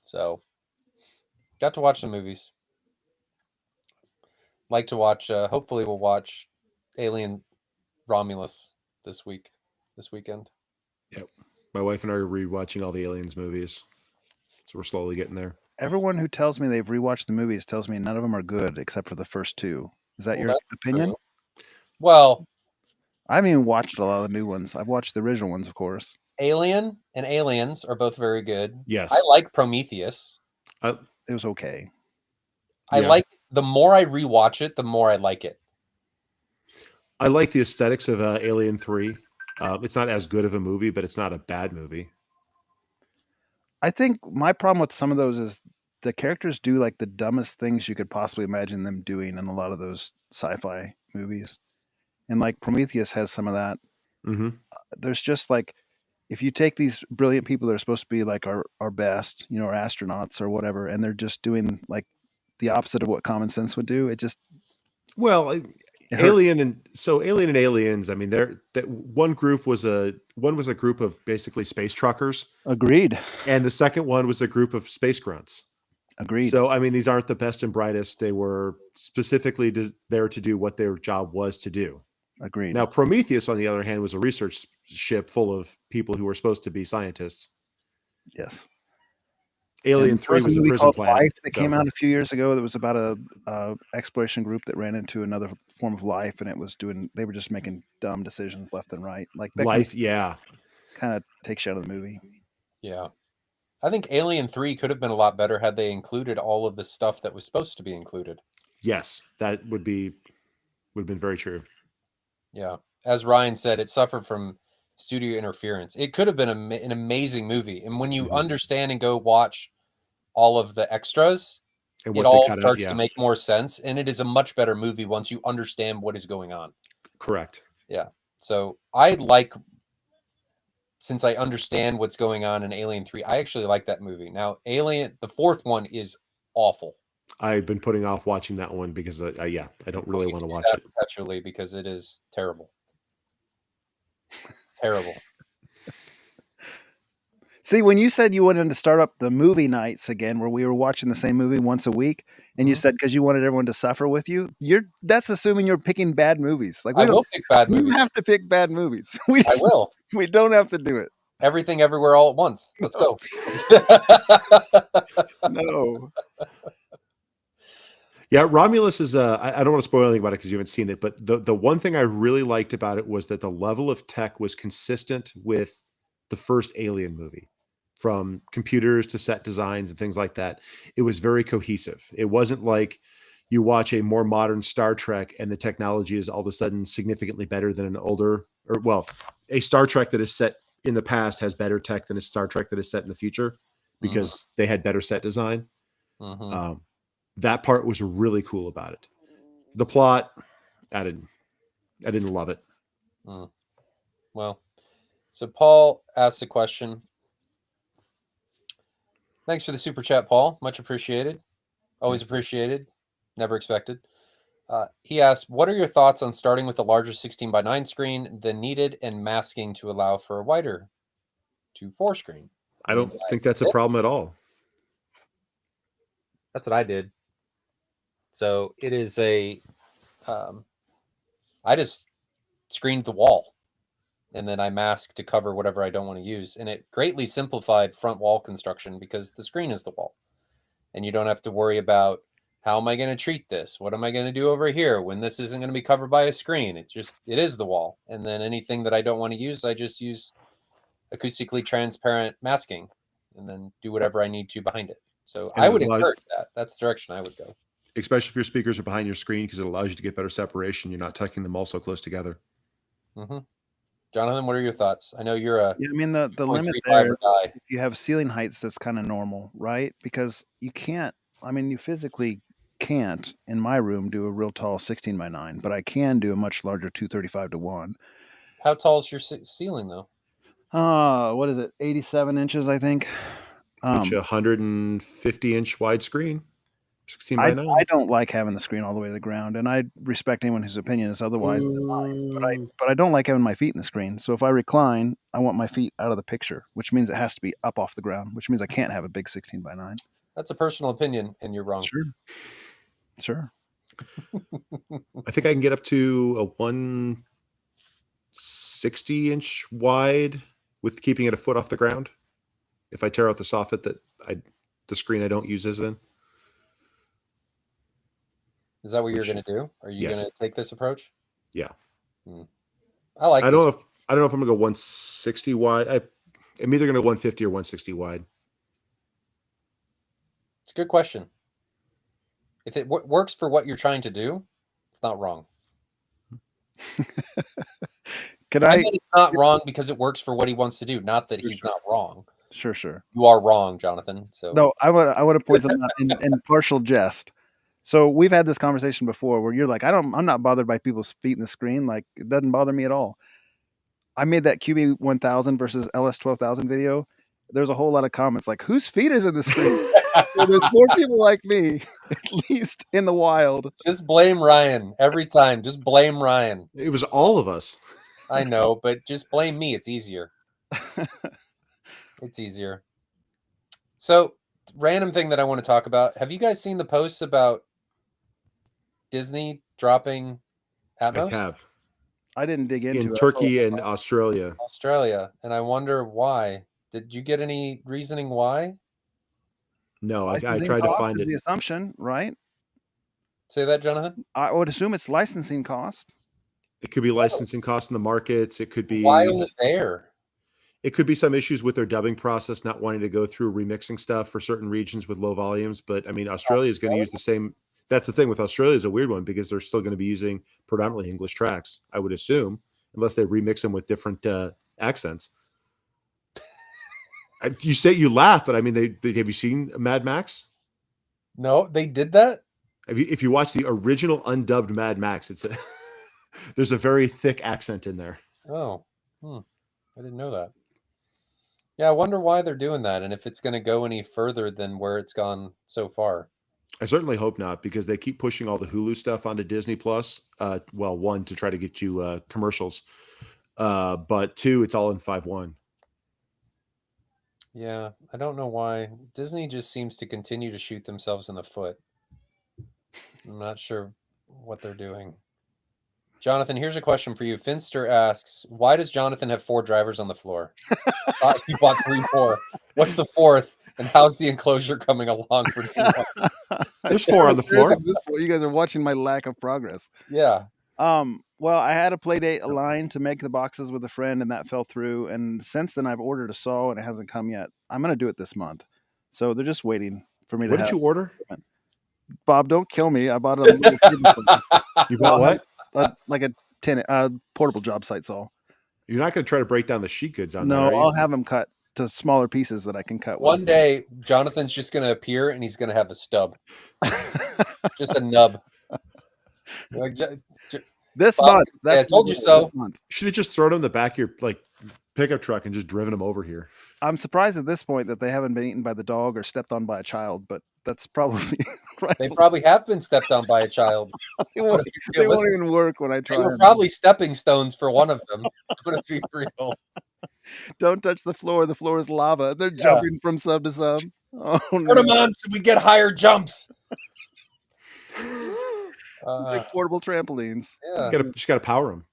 Speaker 2: So got to watch some movies. Like to watch hopefully we'll watch Alien Romulus this weekend.
Speaker 3: Yep. My wife and I are rewatching all the Aliens movies. So we're slowly getting there.
Speaker 1: Everyone who tells me they've rewatched the movies tells me none of them are good except for the first two. Is that
Speaker 2: Well,
Speaker 1: your opinion?
Speaker 2: true. Well,
Speaker 1: I haven't even watched a lot of the new ones. I've watched the original ones, of course.
Speaker 2: Alien and Aliens are both very good.
Speaker 3: Yes.
Speaker 2: I like Prometheus.
Speaker 1: It was okay.
Speaker 2: I like the more I rewatch it, the more I like it.
Speaker 3: I like the aesthetics of Alien 3. It's not as good of a movie, but it's not a bad movie.
Speaker 1: I think my problem with some of those is the characters do like the dumbest things you could possibly imagine them doing in a lot of those sci-fi movies. And like Prometheus has some of that.
Speaker 3: Mm-hmm.
Speaker 1: There's just like, if you take these brilliant people that are supposed to be like our best, you know, our astronauts or whatever, and they're just doing like the opposite of what common sense would do, it just
Speaker 3: Alien and Aliens. I mean, one was a group of basically space truckers.
Speaker 1: Agreed.
Speaker 3: And the second one was a group of space grunts.
Speaker 1: Agreed.
Speaker 3: So I mean, these aren't the best and brightest. They were specifically there to do what their job was to do.
Speaker 1: Agreed.
Speaker 3: Now, Prometheus, on the other hand, was a research ship full of people who were supposed to be scientists.
Speaker 1: Yes.
Speaker 3: Alien 3 was a prison planet
Speaker 1: Life that came out a few years ago. That was about a exploration group that ran into another form of life, and they were just making dumb decisions left and right. Like that
Speaker 3: Life,
Speaker 1: kind of takes you out of the movie.
Speaker 2: Yeah. I think Alien 3 could have been a lot better had they included all of the stuff that was supposed to be included.
Speaker 3: Yes, that would have been very true.
Speaker 2: Yeah. As Ryan said, it suffered from studio interference. It could have been an amazing movie. And when you understand and go watch all of the extras,
Speaker 3: and
Speaker 2: it all starts to make more sense. And it is a much better movie once you understand what is going on.
Speaker 3: Correct.
Speaker 2: Yeah. So since I understand what's going on in Alien 3, I actually like that movie. Now, Alien, the fourth one is awful.
Speaker 3: I've been putting off watching that one because I don't really want to watch it
Speaker 2: perpetually because it is terrible. Terrible.
Speaker 1: See, when you said you wanted to start up the movie nights again, where we were watching the same movie once a week, and you said because you wanted everyone to suffer with you, that's assuming you're picking bad movies. Like
Speaker 2: I will pick bad movies.
Speaker 1: You have to pick bad movies.
Speaker 2: I will.
Speaker 1: We don't have to do it.
Speaker 2: Everything, everywhere, all at once. Let's go.
Speaker 1: No.
Speaker 3: Yeah, Romulus is. I don't want to spoil anything about it because you haven't seen it, but the one thing I really liked about it was that the level of tech was consistent with the first Alien movie, from computers to set designs and things like that. It was very cohesive. It wasn't like you watch a more modern Star Trek and the technology is all of a sudden significantly better than a Star Trek that is set in the past has better tech than a Star Trek that is set in the future because they had better set design. That part was really cool about it. The plot, I didn't love it.
Speaker 2: Well, so Paul asked a question. Thanks for the super chat, Paul. Much appreciated. Always appreciated. Never expected. He asked, what are your thoughts on starting with a larger 16:9 screen than needed and masking to allow for a wider 2:4 screen?
Speaker 3: I don't think that's a problem at all.
Speaker 2: That's what I did. So it is I just screened the wall and then I masked to cover whatever I don't want to use. And it greatly simplified front wall construction because the screen is the wall. And you don't have to worry about how am I going to treat this? What am I going to do over here when this isn't going to be covered by a screen? It is the wall. And then anything that I don't want to use, I just use acoustically transparent masking and then do whatever I need to behind it. So
Speaker 3: And
Speaker 2: I
Speaker 3: it
Speaker 2: would
Speaker 3: allows-
Speaker 2: encourage that. That's the direction I would go.
Speaker 3: Especially if your speakers are behind your screen, because it allows you to get better separation. You're not tucking them all so close together.
Speaker 2: Mm-hmm. Jonathan, what are your thoughts? I know you're a
Speaker 1: Yeah, I mean the limit
Speaker 2: 2.35
Speaker 1: there,
Speaker 2: guy.
Speaker 1: if you have ceiling heights, that's kind of normal, right? Because you can't. I mean, you physically can't in my room do a real tall 16 by 9, but I can do a much larger 235 to 1.
Speaker 2: How tall is your ceiling though?
Speaker 1: What is it? 87 inches, I think.
Speaker 3: Which 150-inch widescreen, 16
Speaker 1: I
Speaker 3: by 9.
Speaker 1: I don't like having the screen all the way to the ground, and I respect anyone whose opinion is otherwise than mine. But I don't like having my feet in the screen. So if I recline, I want my feet out of the picture, which means it has to be up off the ground, which means I can't have a big 16 by 9.
Speaker 2: That's a personal opinion, and you're wrong.
Speaker 1: Sure.
Speaker 3: I think I can get up to a 160-inch wide with keeping it a foot off the ground. If I tear out the soffit that the screen I don't use is in.
Speaker 2: Is that what you're going to do? Are you
Speaker 3: Yes.
Speaker 2: going to take this approach?
Speaker 3: Yeah.
Speaker 2: I like.
Speaker 3: I don't know if I'm going to go 160 wide. I'm either going to go 150 or 160 wide.
Speaker 2: It's a good question. If it works for what you're trying to do, it's not wrong. I mean, it's not wrong because it works for what he wants to do, not that he's not wrong.
Speaker 1: Sure.
Speaker 2: You are wrong, Jonathan. So
Speaker 1: no, I want to point something out in partial jest. So we've had this conversation before where you're like, I'm not bothered by people's feet in the screen. Like, it doesn't bother me at all. I made that QB 1000 versus LS 12,000 video. There's a whole lot of comments like, whose feet is in the screen? So there's more people like me, at least in the wild.
Speaker 2: Just blame Ryan every time. Just blame Ryan.
Speaker 3: It was all of us.
Speaker 2: I know, but just blame me. It's easier. It's easier. So, random thing that I want to talk about. Have you guys seen the posts about Disney dropping Atmos?
Speaker 3: I have.
Speaker 1: I didn't dig into it.
Speaker 3: In Turkey and Australia.
Speaker 2: And I wonder why. Did you get any reasoning why?
Speaker 3: No, I tried to find it.
Speaker 1: The assumption, right?
Speaker 2: Say that, Jonathan.
Speaker 1: I would assume it's licensing cost.
Speaker 3: It could be licensing costs in the markets. It could be
Speaker 2: why was there.
Speaker 3: It could be some issues with their dubbing process, not wanting to go through remixing stuff for certain regions with low volumes. But I mean, Australia is going to use the same. That's the thing with Australia is a weird one because they're still going to be using predominantly English tracks, I would assume, unless they remix them with different accents. You say you laugh, but I mean, have you seen Mad Max?
Speaker 2: No, they did that.
Speaker 3: If you watch the original undubbed Mad Max, there's a very thick accent in there.
Speaker 2: Oh, I didn't know that. Yeah, I wonder why they're doing that, and if it's going to go any further than where it's gone so far.
Speaker 3: I certainly hope not, because they keep pushing all the Hulu stuff onto Disney Plus. Well, one, to try to get you commercials, but two, it's all in 5.1.
Speaker 2: Yeah, I don't know why. Disney just seems to continue to shoot themselves in the foot. I'm not sure what they're doing. Jonathan, here's a question for you. Finster asks, why does Jonathan have 4 drivers on the floor? He bought 3 more. What's the 4th? And how's the enclosure coming along for
Speaker 3: There's 4 on the floor.
Speaker 1: You guys are watching my lack of progress.
Speaker 2: Yeah.
Speaker 1: Well, I had a Playdate Align to make the boxes with a friend, and that fell through. And since then, I've ordered a saw, and it hasn't come yet. I'm going to do it this month. So they're just waiting for me to.
Speaker 3: What did you order?
Speaker 1: Bob, don't kill me. I bought a little
Speaker 3: You bought what?
Speaker 1: Like a portable job site saw.
Speaker 3: You're not going to try to break down the sheet goods on
Speaker 1: No,
Speaker 3: that,
Speaker 1: I'll have them cut to smaller pieces that I can cut.
Speaker 2: One day, Jonathan's just going to appear, and he's going to have a stub. Just a nub. Like,
Speaker 1: this month.
Speaker 2: I told you so.
Speaker 3: Should have just thrown them in the back of your pickup truck and just driven them over here.
Speaker 1: I'm surprised at this point that they haven't been eaten by the dog or stepped on by a child, but that's probably right.
Speaker 2: They probably have been stepped on by a child.
Speaker 1: They won't even work when I try.
Speaker 2: They were probably stepping stones for one of them. I'm to be real.
Speaker 1: Don't touch the floor. The floor is lava. They're jumping from sub to sub. Oh,
Speaker 2: Put them on so we get higher jumps.
Speaker 1: Like portable trampolines.
Speaker 2: Yeah.
Speaker 3: Just got to power them.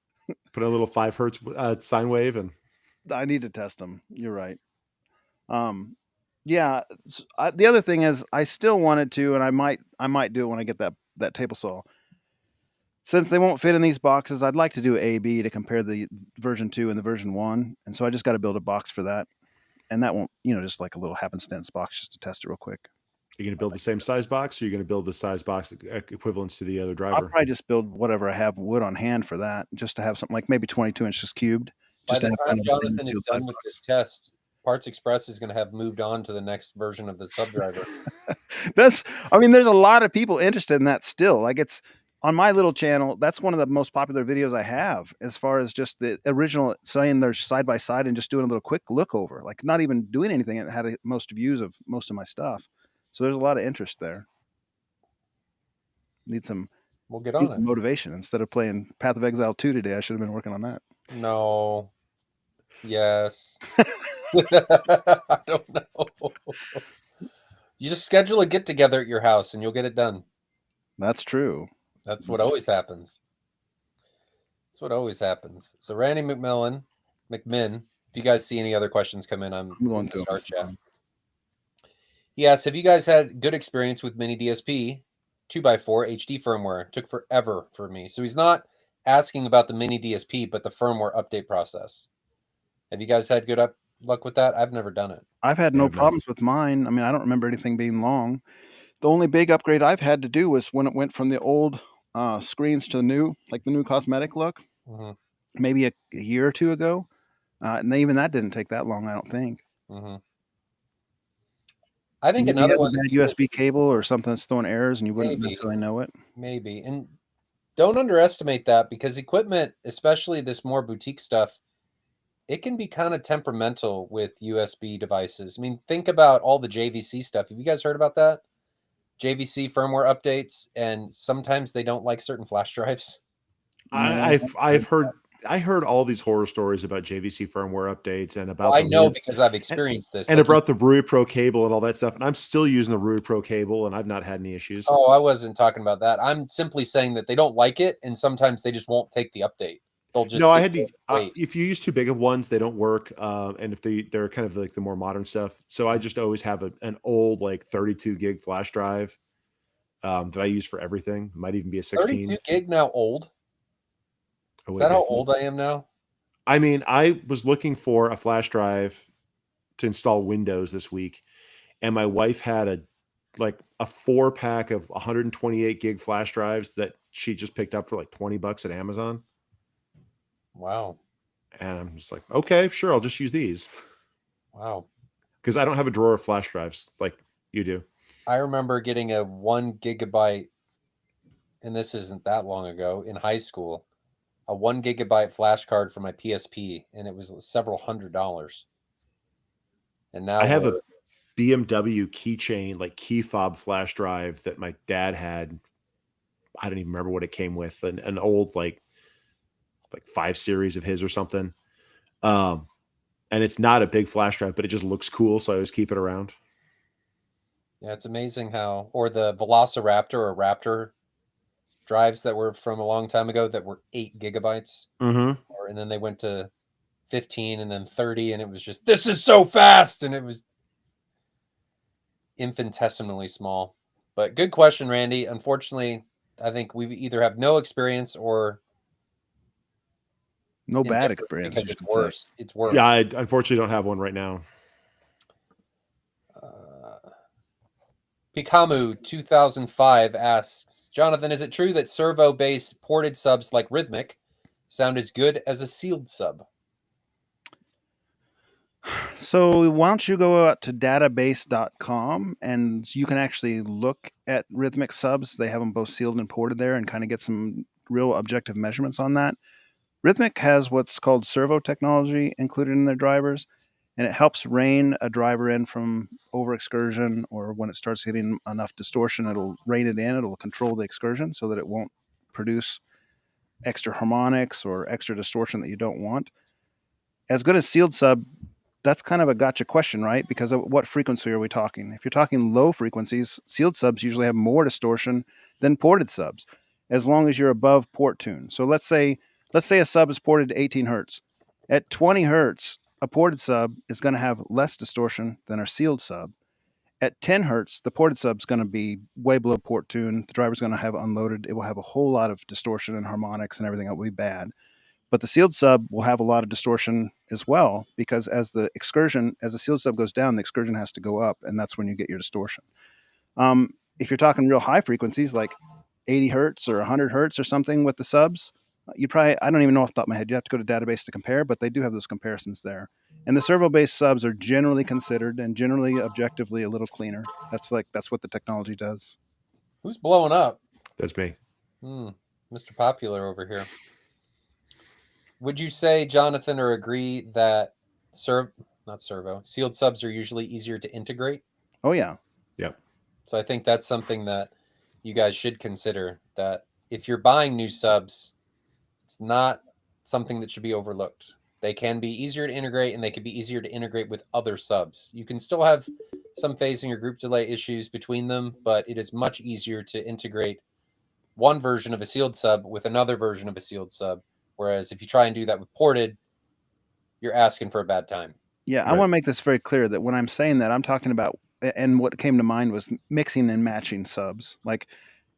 Speaker 3: Put a little 5 hertz sine wave, and
Speaker 1: I need to test them. You're right. Yeah. The other thing is, I still wanted to, and I might do it when I get that table saw. Since they won't fit in these boxes, I'd like to do A/B to compare the version 2 and the version 1, and so I just got to build a box for that, and that won't, just like a little happenstance box just to test it real quick.
Speaker 3: You're going to build the same size box, or you're going to build the size box equivalents to the other
Speaker 1: I'll
Speaker 3: driver?
Speaker 1: probably just build whatever I have wood on hand for that, just to have something like maybe 22 inches cubed.
Speaker 2: By
Speaker 1: Just
Speaker 2: the
Speaker 1: to have
Speaker 2: time
Speaker 1: kind of a
Speaker 2: Jonathan
Speaker 1: stainless
Speaker 2: is
Speaker 1: steel
Speaker 2: done
Speaker 1: side
Speaker 2: with
Speaker 1: box.
Speaker 2: this test, Parts Express is going to have moved on to the next version of the subdriver.
Speaker 1: There's a lot of people interested in that still. Like, it's on my little channel. That's one of the most popular videos I have, as far as just the original saying they're side by side and just doing a little quick look over, like not even doing anything. It had most views of most of my stuff. So there's a lot of interest there. Need some
Speaker 2: We'll get on it.
Speaker 1: motivation. Instead of playing Path of Exile 2 today, I should have been working on that.
Speaker 2: No. Yes. I don't know. You just schedule a get together at your house and you'll get it done.
Speaker 1: That's true.
Speaker 2: That's what always happens. That's what always happens. So Randy McMinn, if you guys see any other questions come in, I'm
Speaker 1: going to
Speaker 2: start chat. Yes, have you guys had good experience with mini DSP 2x4 HD firmware? Took forever for me. So he's not asking about the mini DSP, but the firmware update process. Have you guys had good luck with that? I've never done it.
Speaker 1: I've had no problems with mine. I mean, I don't remember anything being long. The only big upgrade I've had to do was when it went from the old screens to the new, like the new cosmetic look, maybe a year or two ago. And even that didn't take that long, I don't think.
Speaker 2: I think
Speaker 1: maybe
Speaker 2: another
Speaker 1: has
Speaker 2: one,
Speaker 1: a bad USB cable or something that's throwing errors and you wouldn't necessarily know it.
Speaker 2: Maybe. And don't underestimate that, because equipment, especially this more boutique stuff, it can be kind of temperamental with USB devices. I mean, think about all the JVC stuff. Have you guys heard about that? JVC firmware updates, and sometimes they don't like certain flash drives.
Speaker 3: I've heard all these horror stories about JVC firmware updates and about.
Speaker 2: I know because I've experienced this.
Speaker 3: And about the Rui Pro cable and all that stuff. And I'm still using the Rui Pro cable, and I've not had any issues.
Speaker 2: Oh, I wasn't talking about that. I'm simply saying that they don't like it, and sometimes they just won't take the update. They'll just
Speaker 3: I had to wait. If you use too big of ones, they don't work. And if they're kind of like the more modern stuff, so I just always have an old like 32 gig flash drive that I use for everything. It might even be a 16.
Speaker 2: 32 gig now old. Is that how old I am now?
Speaker 3: I mean, I was looking for a flash drive to install Windows this week, and my wife had a 4-pack of 128 gig flash drives that she just picked up for like $20 at Amazon.
Speaker 2: Wow.
Speaker 3: And I'm just like, okay, sure, I'll just use these.
Speaker 2: Wow.
Speaker 3: Because I don't have a drawer of flash drives like you do.
Speaker 2: I remember getting a 1 gigabyte, and this isn't that long ago, in high school, a 1 gigabyte flash card for my PSP, and it was several $100s. And now
Speaker 3: I have a BMW keychain, like key fob flash drive that my dad had. I don't even remember what it came with, an old like 5 series of his or something. And it's not a big flash drive, but it just looks cool, so I always keep it around.
Speaker 2: Yeah, it's amazing how, or the Velociraptor or Raptor drives that were from a long time ago that were 8 gigabytes. And then they went to 15 and then 30, and it was just, this is so fast, and it was infinitesimally small. But good question, Randy. Unfortunately, I think we either have no experience or
Speaker 1: no bad experience.
Speaker 2: Because it's worse. It's worse.
Speaker 3: Yeah, I unfortunately don't have one right now.
Speaker 2: Pikamu 2005 asks, Jonathan, is it true that servo-based ported subs like Rhythmic sound as good as a sealed sub?
Speaker 1: So why don't you go out to database.com and you can actually look at Rhythmic subs. They have them both sealed and ported there and kind of get some real objective measurements on that. Rhythmic has what's called servo technology included in their drivers, and it helps rein a driver in from over excursion, or when it starts getting enough distortion, it'll rein it in. It'll control the excursion so that it won't produce extra harmonics or extra distortion that you don't want. As good as sealed sub, that's kind of a gotcha question, right? Because of what frequency are we talking? If you're talking low frequencies, sealed subs usually have more distortion than ported subs, as long as you're above port tune. So let's say a sub is ported to 18 hertz. At 20 hertz, a ported sub is going to have less distortion than a sealed sub. At 10 hertz, the ported sub is going to be way below port tune. The driver's going to have unloaded. It will have a whole lot of distortion and harmonics and everything that will be bad. But the sealed sub will have a lot of distortion as well, because as the sealed sub goes down, the excursion has to go up, and that's when you get your distortion. If you're talking real high frequencies like 80 hertz or 100 hertz or something with the subs, you probably, I don't even know off the top of my head. You have to go to database to compare, but they do have those comparisons there. And the servo-based subs are generally considered and generally objectively a little cleaner. That's what the technology does.
Speaker 2: Who's blowing up?
Speaker 3: That's me.
Speaker 2: Mr. Popular over here. Would you say, Jonathan, or agree that sealed subs are usually easier to integrate?
Speaker 1: Oh yeah.
Speaker 3: Yep.
Speaker 2: So I think that's something that you guys should consider, that if you're buying new subs, it's not something that should be overlooked. They can be easier to integrate, and they can be easier to integrate with other subs. You can still have some phasing or group delay issues between them, but it is much easier to integrate one version of a sealed sub with another version of a sealed sub. Whereas if you try and do that with ported, you're asking for a bad time.
Speaker 1: Yeah, I
Speaker 3: Right.
Speaker 1: want to make this very clear that when I'm saying that, I'm talking about, and what came to mind was mixing and matching subs. Like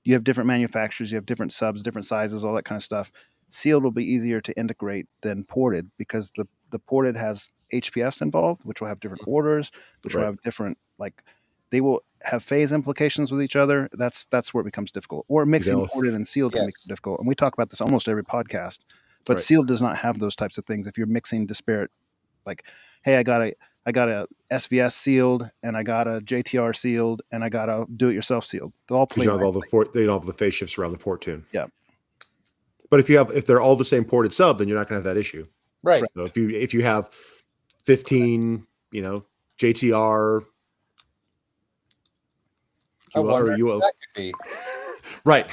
Speaker 1: you have different manufacturers, you have different subs, different sizes, all that kind of stuff. Sealed will be easier to integrate than ported because the ported has HPFs involved, which will have different orders, which will
Speaker 3: Right.
Speaker 1: have different, like they will have phase implications with each other. That's where it becomes difficult. Or mixing
Speaker 3: know-
Speaker 1: ported and sealed can
Speaker 2: Yes.
Speaker 1: become difficult. And we talk about this almost every podcast. But
Speaker 3: Right.
Speaker 1: sealed does not have those types of things. If you're mixing disparate, like, hey, I got a SVS sealed and I got a JTR sealed and I got a do-it-yourself sealed. They'll all play.
Speaker 3: Because you don't have all they don't have the phase shifts around the port tune.
Speaker 1: Yeah.
Speaker 3: But if they're all the same ported sub, then you're not going to have that issue.
Speaker 2: Right.
Speaker 3: So if you have 15, JTR,
Speaker 2: I wonder
Speaker 3: UL,
Speaker 2: who that could be.
Speaker 3: right.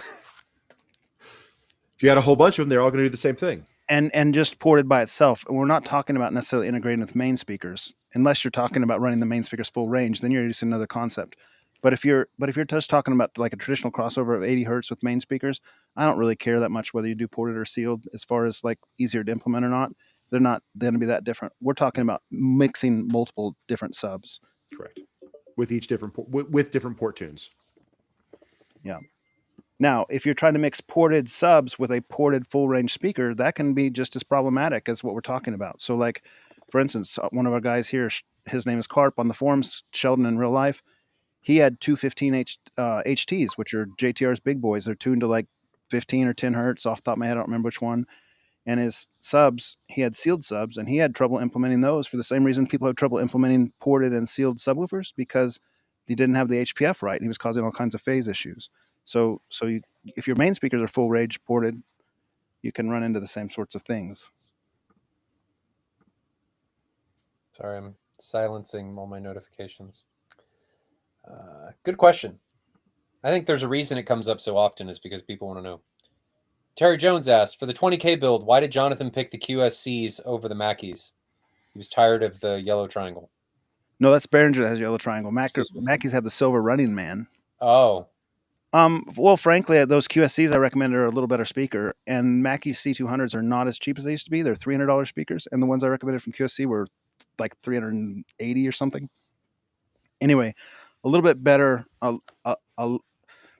Speaker 3: If you had a whole bunch of them, they're all going to do the same thing.
Speaker 1: And just ported by itself. And we're not talking about necessarily integrating with main speakers, unless you're talking about running the main speakers full range. Then you're using another concept. But if you're just talking about like a traditional crossover of 80 hertz with main speakers, I don't really care that much whether you do ported or sealed as far as like easier to implement or not. They're not going to be that different. We're talking about mixing multiple different subs.
Speaker 3: Correct. With each different with different port tunes.
Speaker 1: Yeah. Now, if you're trying to mix ported subs with a ported full range speaker, that can be just as problematic as what we're talking about. So, like, for instance, one of our guys here, his name is Carp on the forums, Sheldon in real life. He had two 15H HTs, which are JTR's big boys. They're tuned to like 15 or 10 hertz off the top of my head. I don't remember which one. And his subs, he had sealed subs, and he had trouble implementing those for the same reason people have trouble implementing ported and sealed subwoofers, because he didn't have the HPF right. And he was causing all kinds of phase issues. So if your main speakers are full range ported, you can run into the same sorts of things.
Speaker 2: Sorry, I'm silencing all my notifications. Good question. I think there's a reason it comes up so often is because people want to know. Terry Jones asked, for the 20K build, why did Jonathan pick the QSCs over the Mackeys? He was tired of the yellow triangle.
Speaker 1: No, that's Behringer that has yellow triangle. Mackeys have the silver running man.
Speaker 2: Oh.
Speaker 1: Well, frankly, those QSCs I recommend are a little better speaker, and Mackie C200s are not as cheap as they used to be. They're $300 speakers, and the ones I recommended from QSC were like $380 or something. Anyway, a little bit better,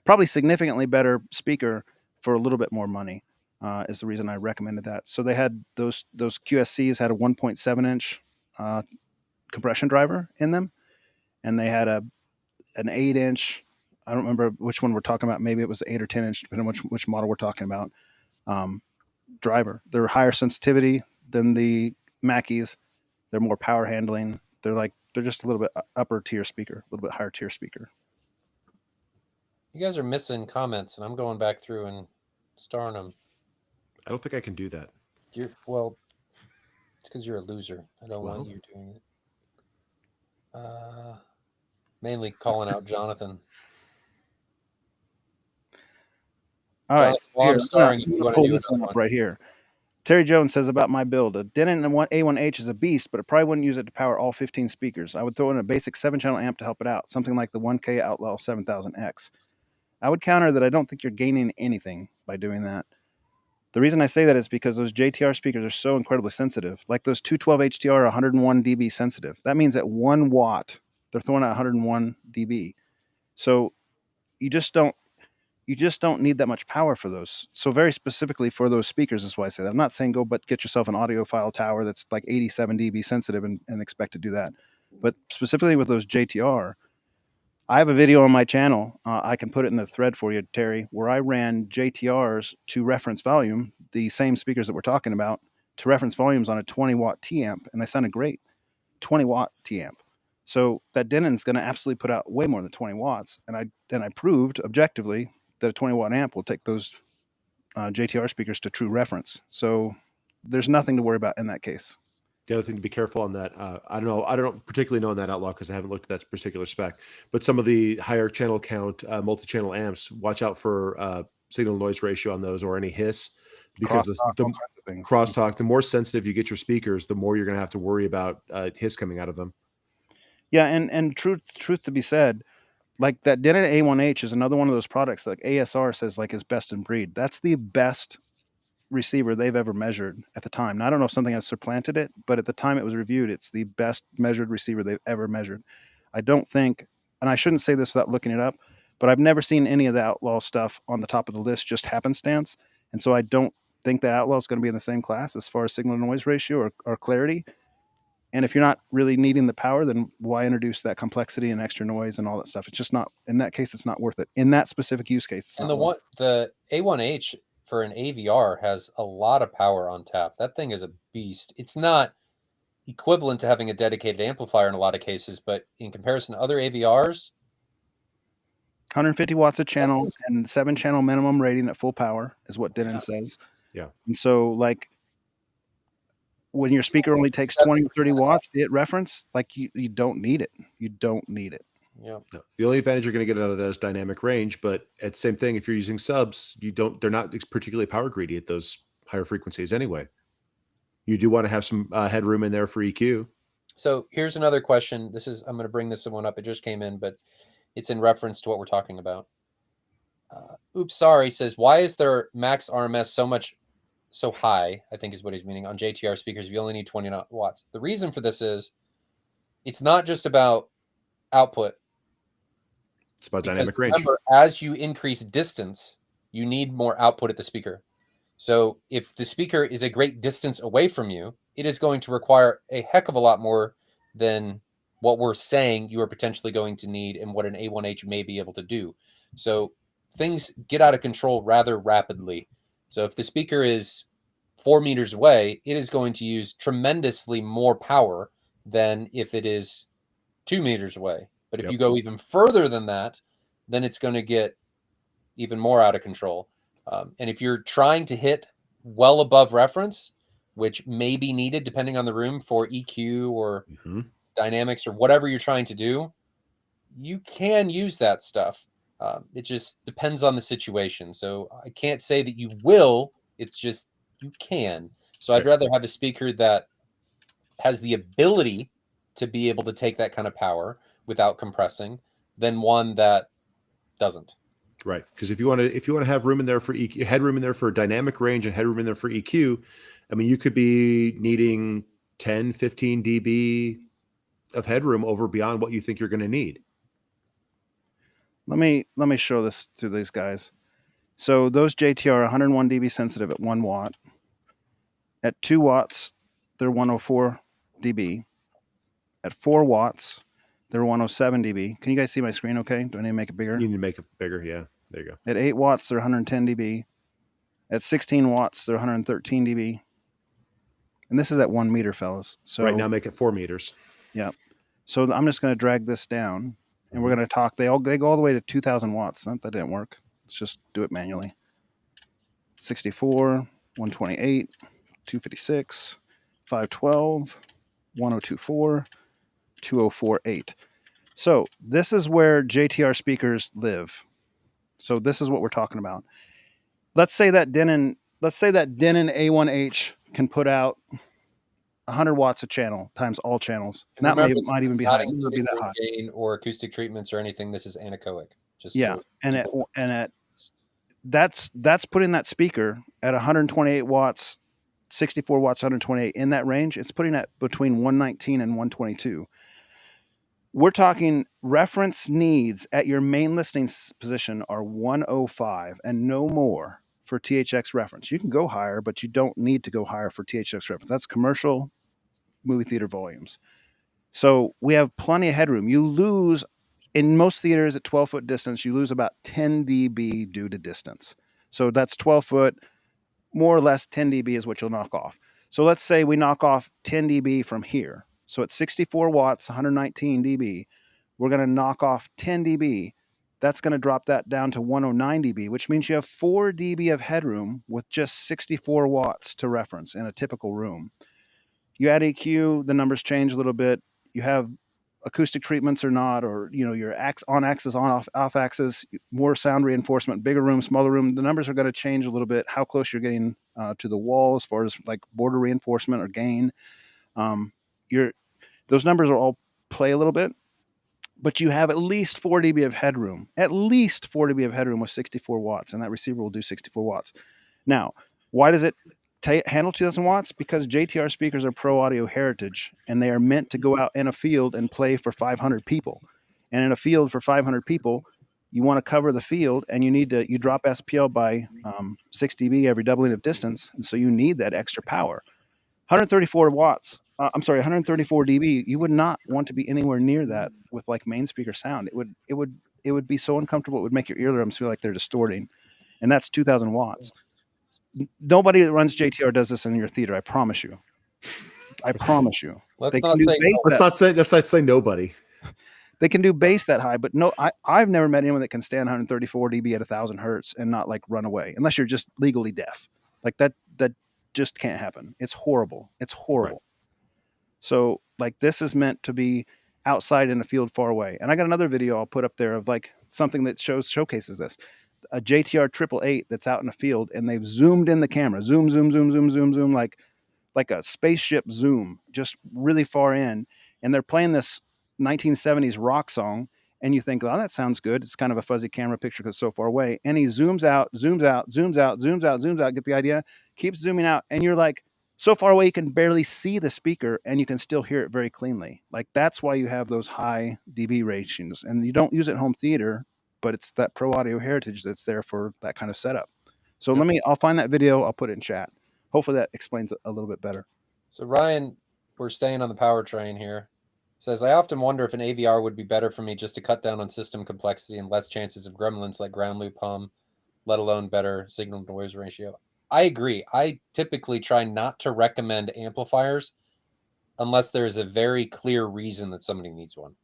Speaker 1: probably significantly better speaker for a little bit more money is the reason I recommended that. So they had those QSCs had a 1.7 inch compression driver in them, and they had an 8 inch. I don't remember which one we're talking about. Maybe it was 8 or 10 inch, depending on which model we're talking about. Driver. They're higher sensitivity than the Mackeys. They're more power handling. They're just a little bit upper tier speaker, a little bit higher tier speaker.
Speaker 2: You guys are missing comments, and I'm going back through and starring them.
Speaker 3: I don't think I can do that.
Speaker 2: It's because you're a loser. I don't want you doing it. Mainly calling out Jonathan.
Speaker 1: All right.
Speaker 2: Well, I'm starring.
Speaker 1: I'm going to pull this one up right here. Terry Jones says about my build, a Denon A1H is a beast, but I probably wouldn't use it to power all 15 speakers. I would throw in a basic 7-channel amp to help it out, something like the 1K Outlaw 7000X. I would counter that I don't think you're gaining anything by doing that. The reason I say that is because those JTR speakers are so incredibly sensitive. Like those 212 HTR are 101 dB sensitive. That means at 1 watt, they're throwing out 101 dB. So you just don't need that much power for those. So very specifically for those speakers is why I say that. I'm not saying go but get yourself an audiophile tower that's like 87 dB sensitive and expect to do that. But specifically with those JTR, I have a video on my channel. I can put it in the thread for you, Terry, where I ran JTRs to reference volume, the same speakers that we're talking about, to reference volumes on a 20-watt T-amp, and they sounded great. 20-watt T-amp. So that Denon's going to absolutely put out way more than 20 watts, and I proved objectively that a 20-watt amp will take those JTR speakers to true reference. So there's nothing to worry about in that case.
Speaker 3: The other thing to be careful on that, I don't particularly know on that Outlaw because I haven't looked at that particular spec, but some of the higher channel count multi-channel amps, watch out for signal noise ratio on those or any hiss, because
Speaker 1: Crosstalk, all kinds of things.
Speaker 3: Crosstalk, the more sensitive you get your speakers, the more you're going to have to worry about hiss coming out of them.
Speaker 1: Yeah, and truth to be said, like that Denon A1H is another one of those products that like ASR says like is best in breed. That's the best receiver they've ever measured at the time. Now, I don't know if something has supplanted it, but at the time it was reviewed, it's the best measured receiver they've ever measured. I don't think, and I shouldn't say this without looking it up, but I've never seen any of the Outlaw stuff on the top of the list just happenstance. And so I don't think the Outlaw is going to be in the same class as far as signal to noise ratio or clarity. And if you're not really needing the power, then why introduce that complexity and extra noise and all that stuff? It's just not, in that case, it's not worth it. In that specific use case, it's
Speaker 2: And
Speaker 1: not
Speaker 2: the A1H for an AVR has a lot of power on tap. That thing is a beast. It's not equivalent to having a dedicated amplifier in a lot of cases, but in comparison to other AVRs,
Speaker 1: 150 watts a channel and 7-channel minimum rating at full power is what Denon says.
Speaker 3: Yeah.
Speaker 1: And so, like, when your speaker only takes 20 or 30 watts to hit reference, like, you don't need it. You don't need it.
Speaker 2: yeah.
Speaker 3: No. The only advantage you're going to get out of that is dynamic range, but at the same thing, if you're using subs, they're not particularly power greedy at those higher frequencies anyway. You do want to have some headroom in there for EQ.
Speaker 2: So here's another question. I'm going to bring this one up. It just came in, but it's in reference to what we're talking about. Oops, sorry, says, why is their max RMS so high, I think is what he's meaning, on JTR speakers if you only need 20 watts? The reason for this is it's not just about output.
Speaker 3: It's about dynamic range.
Speaker 2: Remember, as you increase distance, you need more output at the speaker. So if the speaker is a great distance away from you, it is going to require a heck of a lot more than what we're saying you are potentially going to need and what an A1H may be able to do. So things get out of control rather rapidly. So if the speaker is 4 meters away, it is going to use tremendously more power than if it is 2 meters away. But if you go even further than that, then it's going to get even more out of control. And if you're trying to hit well above reference, which may be needed depending on the room for EQ or dynamics or whatever you're trying to do, you can use that stuff. It just depends on the situation. So I can't say that you will. It's just you can. So I'd rather have a speaker that has the ability to be able to take that kind of power without compressing than one that doesn't.
Speaker 3: Right, because if you want to have room in there for EQ, headroom in there for dynamic range and headroom in there for EQ, I mean, you could be needing 10, 15 dB of headroom over beyond what you think you're going to need.
Speaker 1: Let me show this to these guys. So those JTR are 101 dB sensitive at 1 watt. At 2 watts, they're 104 dB. At 4 watts, they're 107 dB. Can you guys see my screen okay? Do I need to make it bigger?
Speaker 3: You need to make it bigger, yeah. There you go.
Speaker 1: At 8 watts, they're 110 dB. At 16 watts, they're 113 dB. And this is at 1 meter, fellas. So
Speaker 3: right now, make it 4 meters.
Speaker 1: Yeah. So I'm just going to drag this down, and we're going to talk. They go all the way to 2,000 watts. That didn't work. Let's just do it manually. 64, 128, 256, 512, 1024, 2048. So this is where JTR speakers live. So this is what we're talking about. Let's say that Denon A1H can put out 100 watts a channel times all channels. And that might even be high. It would be that high.
Speaker 2: Gain or acoustic treatments or anything. This is anechoic.
Speaker 1: That's putting that speaker at 128 watts, 64 watts, 128 in that range. It's putting it between 119 and 122. We're talking reference needs at your main listening position are 105 and no more for THX reference. You can go higher, but you don't need to go higher for THX reference. That's commercial movie theater volumes. So we have plenty of headroom. You lose in most theaters at 12-foot distance, you lose about 10 dB due to distance. So that's 12 foot, more or less 10 dB is what you'll knock off. So let's say we knock off 10 dB from here. So at 64 watts, 119 dB, we're going to knock off 10 dB. That's going to drop that down to 109 dB, which means you have 4 dB of headroom with just 64 watts to reference in a typical room. You add EQ, the numbers change a little bit. You have acoustic treatments or not, or your on axis, on off axis, more sound reinforcement, bigger room, smaller room. The numbers are going to change a little bit. How close you're getting to the wall as far as like border reinforcement or gain. Those numbers will all play a little bit, but you have at least 4 dB of headroom, with 64 watts, and that receiver will do 64 watts. Now, why does it handle 2000 watts? Because JTR speakers are pro audio heritage, and they are meant to go out in a field and play for 500 people. And in a field for 500 people, you want to cover the field, and you drop SPL by 6 dB every doubling of distance, and so you need that extra power. 134 dB. You would not want to be anywhere near that with like main speaker sound. It would be so uncomfortable. It would make your eardrums feel like they're distorting, and that's 2000 watts. Nobody that runs JTR does this in your theater. I promise you.
Speaker 2: Let's not
Speaker 3: say nobody.
Speaker 1: They can do bass that high, but no, I've never met anyone that can stand 134 dB at 1000 hertz and not like run away, unless you're just legally deaf. Like that just can't happen. It's horrible. Right. So like this is meant to be outside in a field far away. And I got another video I'll put up there of like something that showcases this. A JTR 888 that's out in a field, and they've zoomed in the camera. Zoom, like a spaceship zoom, just really far in. And they're playing this 1970s rock song, and you think, oh, that sounds good. It's kind of a fuzzy camera picture because it's so far away. And he zooms out, get the idea? Keeps zooming out, and you're like, so far away you can barely see the speaker, and you can still hear it very cleanly. Like that's why you have those high dB ratios, and you don't use it home theater, but it's that pro audio heritage that's there for that kind of setup. So I'll find that video. I'll put it in chat. Hopefully that explains it a little bit better.
Speaker 2: So Ryan, we're staying on the power train here. Says, I often wonder if an AVR would be better for me just to cut down on system complexity and less chances of gremlins like ground loop hum, let alone better signal to noise ratio. I agree. I typically try not to recommend amplifiers unless there's a very clear reason that somebody needs one.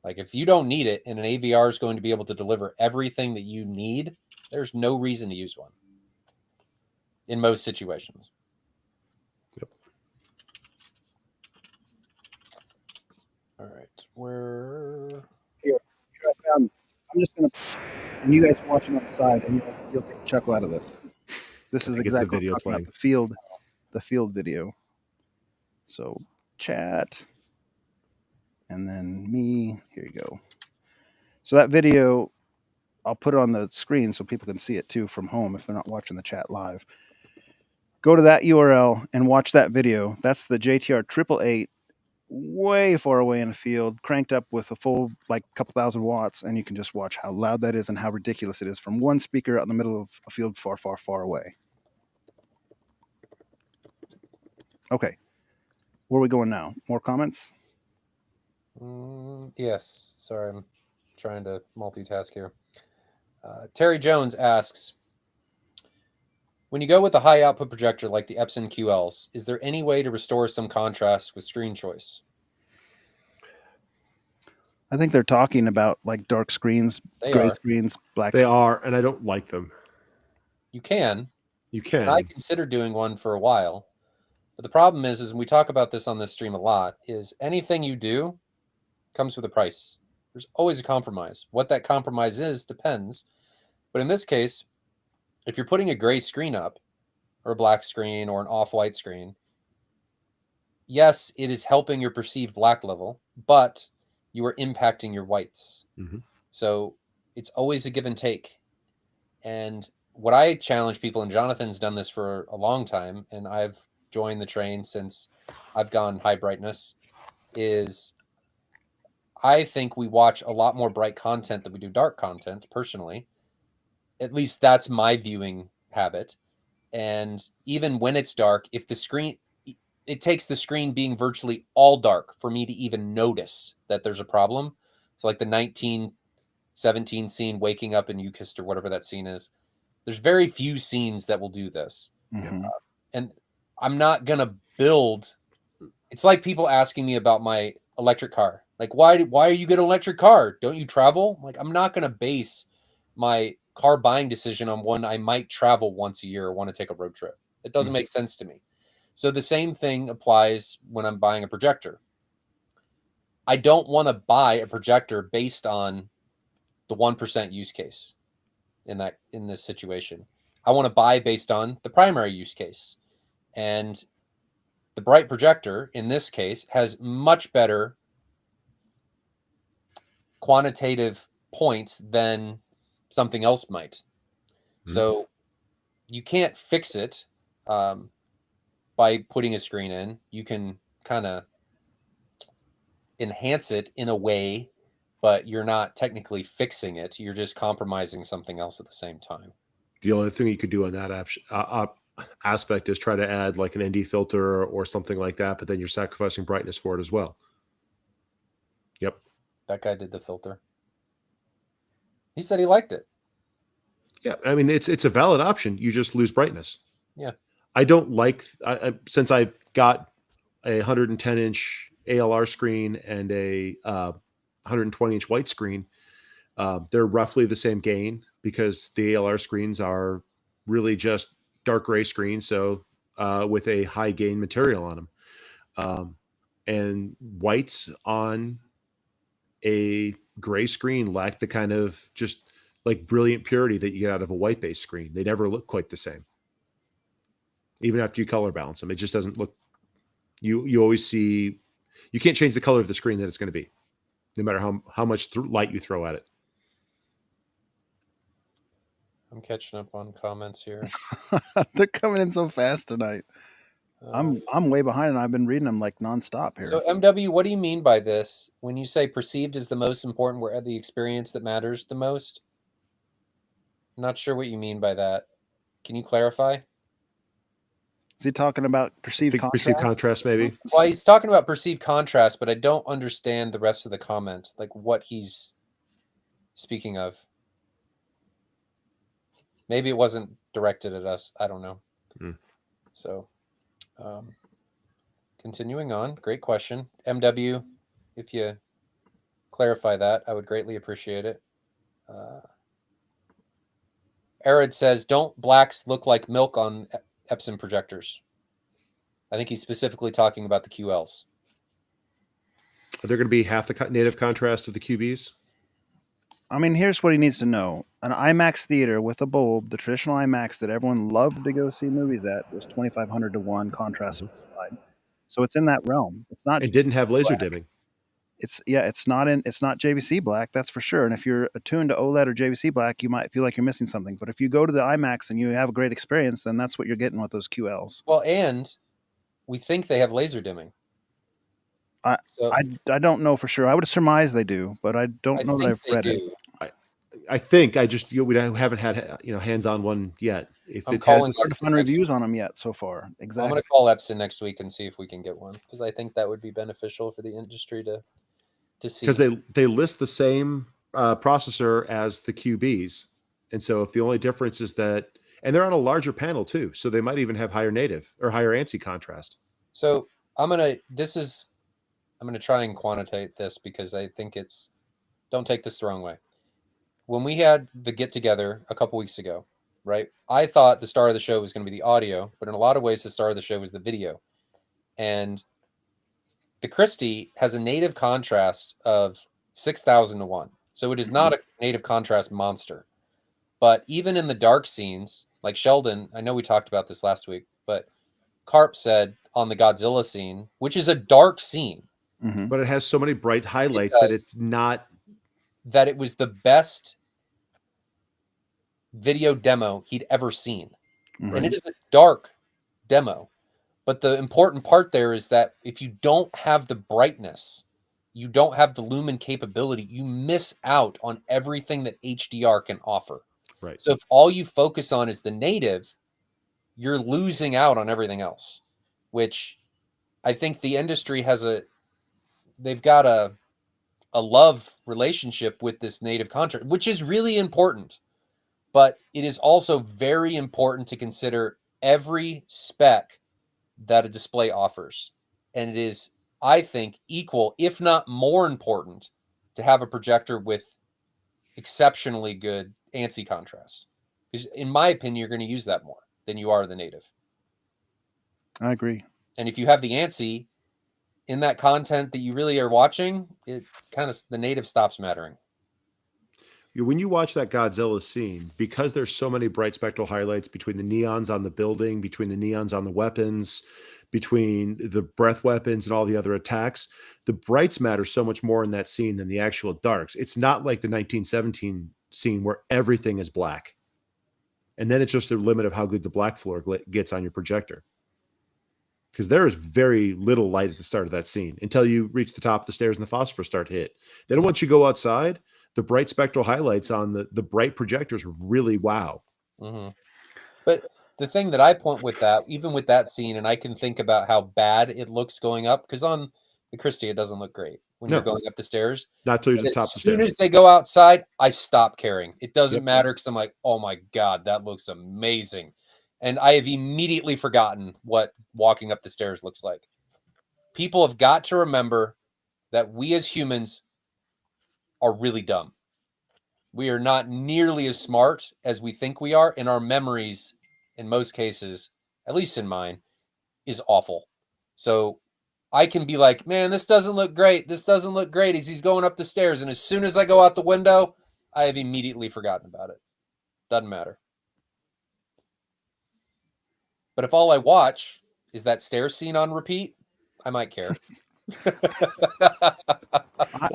Speaker 2: Like if you don't need it and an AVR is going to be able to deliver everything that you need, there's no reason to use one in most situations.
Speaker 3: Yep.
Speaker 2: All right. Where?
Speaker 1: Here I found this. I'm just going to, and you guys watching on the side, and you'll get a chuckle out of this. This is exactly the video playing. The field video. So chat. And then me, here you go. So that video, I'll put it on the screen so people can see it too from home if they're not watching the chat live. Go to that URL and watch that video. That's the JTR 888, way far away in the field, cranked up with a full like couple thousand watts, and you can just watch how loud that is and how ridiculous it is from one speaker out in the middle of a field far, far, far away. Okay, where are we going now? More comments?
Speaker 2: Yes. Sorry, I'm trying to multitask here. Terry Jones asks, when you go with a high output projector like the Epson QLs, is there any way to restore some contrast with screen choice?
Speaker 1: I think they're talking about like dark screens, gray screens, black screens.
Speaker 3: They are, and I don't like them.
Speaker 2: You can.
Speaker 3: You can.
Speaker 2: And I considered doing one for a while. But the problem is and we talk about this on this stream a lot, is anything you do comes with a price. There's always a compromise. What that compromise is depends. But in this case, if you're putting a gray screen up or a black screen or an off-white screen, yes, it is helping your perceived black level, but you are impacting your whites. Mm-hmm. So it's always a give and take. And what I challenge people, and Jonathan's done this for a long time, and I've joined the train since I've gone high brightness, is I think we watch a lot more bright content than we do dark content, personally. At least that's my viewing habit. And even when it's dark, if the screen, it takes the screen being virtually all dark for me to even notice that there's a problem. So like the 1917 scene, waking up in Eucharist or whatever that scene is. There's very few scenes that will do this.
Speaker 1: Mhm.
Speaker 2: And I'm not going to build. It's like people asking me about my electric car. Like, why are you get an electric car? Don't you travel? Like, I'm not going to base my car buying decision on one I might travel once a year or want to take a road trip. It doesn't make sense to me. So the same thing applies when I'm buying a projector. I don't want to buy a projector based on the 1% use case in this situation. I want to buy based on the primary use case. And the Bright projector, in this case, has much better quantitative points than something else might.
Speaker 3: Mhm.
Speaker 2: So you can't fix it by putting a screen in. You can kind of enhance it in a way, but you're not technically fixing it. You're just compromising something else at the same time.
Speaker 3: The only thing you could do on that aspect is try to add like an ND filter or something like that, but then you're sacrificing brightness for it as well. Yep.
Speaker 2: That guy did the filter. He said he liked it.
Speaker 3: Yeah, I mean it's a valid option. You just lose brightness.
Speaker 2: Yeah.
Speaker 3: I don't like since I've got a 110-inch ALR screen and a 120-inch white screen. They're roughly the same gain because the ALR screens are really just dark gray screens, so with a high gain material on them. And whites on a gray screen lack the kind of just like brilliant purity that you get out of a white based screen. They never look quite the same. Even after you color balance them, it just doesn't look. You always see. You can't change the color of the screen that it's going to be, no matter how much light you throw at it.
Speaker 2: I'm catching up on comments here.
Speaker 1: They're coming in so fast tonight. I'm way behind, and I've been reading them like nonstop here.
Speaker 2: So MW, what do you mean by this? When you say perceived is the most important, where the experience that matters the most? I'm not sure what you mean by that. Can you clarify?
Speaker 1: Is he talking about perceived contrast?
Speaker 3: Perceived contrast, maybe.
Speaker 2: Well, he's talking about perceived contrast, but I don't understand the rest of the comment, like what he's speaking of. Maybe it wasn't directed at us. I don't know. So, continuing on. Great question. MW, if you clarify that, I would greatly appreciate it. Arid says, don't blacks look like milk on Epson projectors? I think he's specifically talking about the QLs.
Speaker 3: Are there going to be half the native contrast of the QBs?
Speaker 1: I mean, here's what he needs to know. An IMAX theater with a bulb, the traditional IMAX that everyone loved to go see movies at, was 2,500 to 1 contrast. So it's in that realm. It's not.
Speaker 3: It didn't have laser
Speaker 1: black.
Speaker 3: dimming.
Speaker 1: It's not JVC black, that's for sure. And if you're attuned to OLED or JVC black, you might feel like you're missing something. But if you go to the IMAX and you have a great experience, then that's what you're getting with those QLs.
Speaker 2: Well, and we think they have laser dimming.
Speaker 1: I don't know for sure. I would surmise they do, but I don't know that I've read it.
Speaker 3: I think we haven't had hands-on one yet. If
Speaker 2: I'm
Speaker 3: it
Speaker 2: calling
Speaker 3: has
Speaker 1: hard to find reviews on them yet so far. Exactly.
Speaker 2: I'm going to call Epson next week and see if we can get one, because I think that would be beneficial for the industry to see.
Speaker 3: Because they list the same processor as the QBs, and so if the only difference is that, and they're on a larger panel too, so they might even have higher native or higher ANSI contrast.
Speaker 2: So I'm going to try and quantitate this, because I think don't take this the wrong way. When we had the get together a couple weeks ago, right? I thought the star of the show was going to be the audio, but in a lot of ways, the star of the show was the video. And the Christie has a native contrast of 6,000 to 1. So it is not a native contrast monster. But even in the dark scenes, like Sheldon, I know we talked about this last week, but Carp said on the Godzilla scene, which is a dark scene,
Speaker 3: but it has so many bright highlights that it's not.
Speaker 2: That it was the best video demo he'd ever seen.
Speaker 1: Mm-hmm.
Speaker 2: And it is a dark demo. But the important part there is that if you don't have the brightness, you don't have the lumen capability, you miss out on everything that HDR can offer.
Speaker 3: Right.
Speaker 2: So if all you focus on is the native, you're losing out on everything else, which I think the industry they've got to a love relationship with this native contrast, which is really important. But it is also very important to consider every spec that a display offers. And it is, I think, equal, if not more important, to have a projector with exceptionally good ANSI contrast. Because in my opinion, you're going to use that more than you are the native.
Speaker 1: I agree.
Speaker 2: And if you have the ANSI in that content that you really are watching, it kind of, the native stops mattering.
Speaker 3: When you watch that Godzilla scene, because there's so many bright spectral highlights between the neons on the building, between the neons on the weapons, between the breath weapons and all the other attacks, the brights matter so much more in that scene than the actual darks. It's not like the 1917 scene where everything is black. And then it's just the limit of how good the black floor gets on your projector. Because there is very little light at the start of that scene until you reach the top of the stairs and the phosphor start to hit. Then once you go outside, the bright spectral highlights on the bright projectors really wow.
Speaker 2: Mm-hmm. But the thing that I point with that, even with that scene, and I can think about how bad it looks going up, because on the Christie, it doesn't look great when you're going up the stairs.
Speaker 3: Not till you're at the top of the stairs.
Speaker 2: As soon as they go outside, I stop caring. It doesn't matter because I'm like, oh my God, that looks amazing. And I have immediately forgotten what walking up the stairs looks like. People have got to remember that we as humans are really dumb. We are not nearly as smart as we think we are, and our memories, in most cases, at least in mine, is awful. So I can be like, man, this doesn't look great. This doesn't look great as he's going up the stairs. And as soon as I go out the window, I have immediately forgotten about it. Doesn't matter. But if all I watch is that stairs scene on repeat, I might care.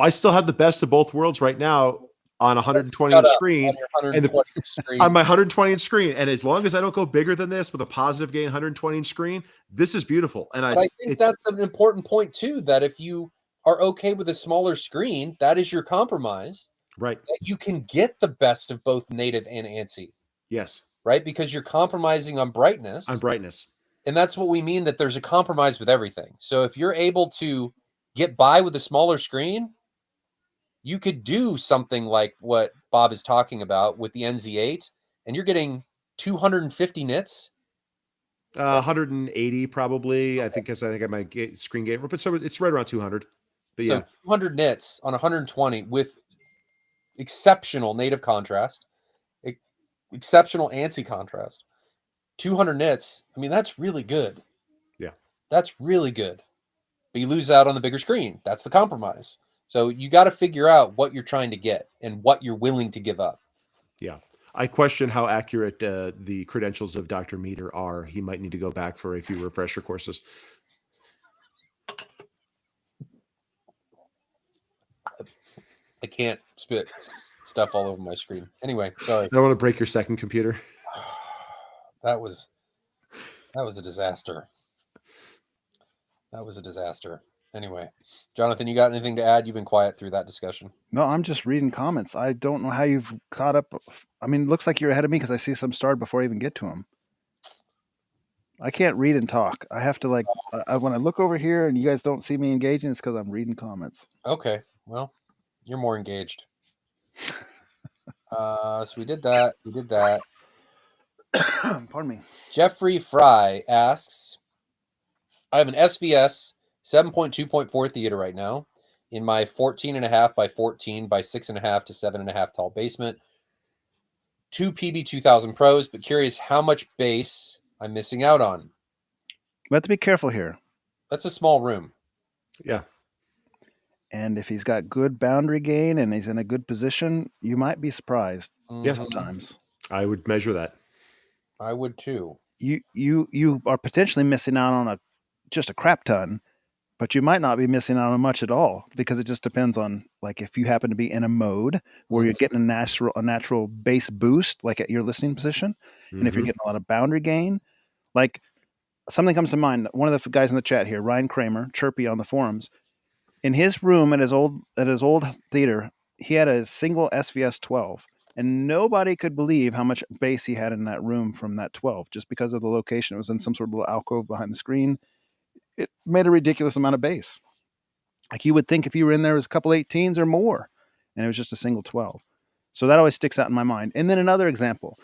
Speaker 3: I still have the best of both worlds right now on 120 inch screen, on my 120 inch screen. And as long as I don't go bigger than this with a positive gain 120 inch screen, this is beautiful. And
Speaker 2: I think that's an important point too, that if you are okay with a smaller screen, that is your compromise.
Speaker 3: Right.
Speaker 2: That you can get the best of both native and ANSI.
Speaker 3: Yes.
Speaker 2: Right? Because you're compromising on brightness.
Speaker 3: On brightness.
Speaker 2: And that's what we mean, that there's a compromise with everything. So if you're able to get by with a smaller screen, you could do something like what Bob is talking about with the NZ8, and you're getting 250 nits.
Speaker 3: 180 probably. Okay. I think I my screen gate, but so it's right around 200. But
Speaker 2: so 200 nits on 120 with exceptional native contrast, exceptional ANSI contrast. 200 nits. I mean, that's really good.
Speaker 3: Yeah,
Speaker 2: that's really good. But you lose out on the bigger screen. That's the compromise. So you got to figure out what you're trying to get and what you're willing to give up.
Speaker 3: Yeah. I question how accurate the credentials of Dr. Meter are. He might need to go back for a few refresher courses.
Speaker 2: I can't spit stuff all over my screen. Anyway, sorry.
Speaker 3: I don't want to break your second computer.
Speaker 2: That was a disaster. That was a disaster. Anyway, Jonathan, you got anything to add? You've been quiet through that discussion.
Speaker 1: No, I'm just reading comments. I don't know how you've caught up. I mean, it looks like you're ahead of me because I see some started before I even get to them. I can't read and talk. I have to when I look over here and you guys don't see me engaging, it's because I'm reading comments.
Speaker 2: Okay. Well, you're more engaged. So we did that.
Speaker 1: Pardon me.
Speaker 2: Jeffrey Fry asks, I have an SVS 7.2.4 theater right now in my 14.5 by 14 by 6.5 to 7.5 tall basement. 2 PB 2000 Pros, but curious how much bass I'm missing out on.
Speaker 1: We have to be careful here.
Speaker 2: That's a small room.
Speaker 3: Yeah.
Speaker 1: And if he's got good boundary gain and he's in a good position, you might be surprised.
Speaker 2: Mm-hmm.
Speaker 1: Sometimes.
Speaker 3: I would measure that.
Speaker 2: I would too.
Speaker 1: You are potentially missing out on just a crap ton, but you might not be missing out on much at all because it just depends on if you happen to be in a mode where you're getting a natural bass boost, like at your listening position. Mm-hmm. And if you're getting a lot of boundary gain, something comes to mind. One of the guys in the chat here, Ryan Kramer, Chirpy on the forums, in his room at his old theater, he had a single SVS 12. And nobody could believe how much bass he had in that room from that 12, just because of the location. It was in some sort of little alcove behind the screen. It made a ridiculous amount of bass. Like you would think if you were in there, it was a couple 18s or more, and it was just a single 12. So that always sticks out in my mind. And then another example,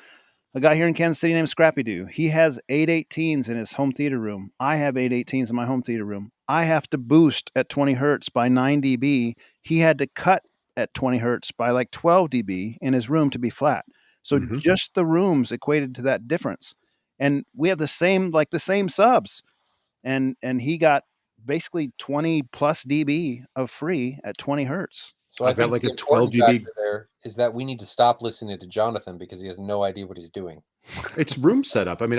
Speaker 1: a guy here in Kansas City named Scrappy Doo. He has 818s in his home theater room. I have 818s in my home theater room. I have to boost at 20 hertz by 9 dB. He had to cut at 20 hertz by like 12 dB in his room to be flat. So just the rooms equated to that difference. And we have the same subs. And he got basically 20 plus dB of free at 20 hertz.
Speaker 2: So
Speaker 3: I've
Speaker 2: I
Speaker 3: got
Speaker 2: think
Speaker 3: like
Speaker 2: the
Speaker 3: a 12
Speaker 2: important
Speaker 3: dB.
Speaker 2: factor there is that we need to stop listening to Jonathan because he has no idea what he's doing.
Speaker 3: It's room setup. I mean,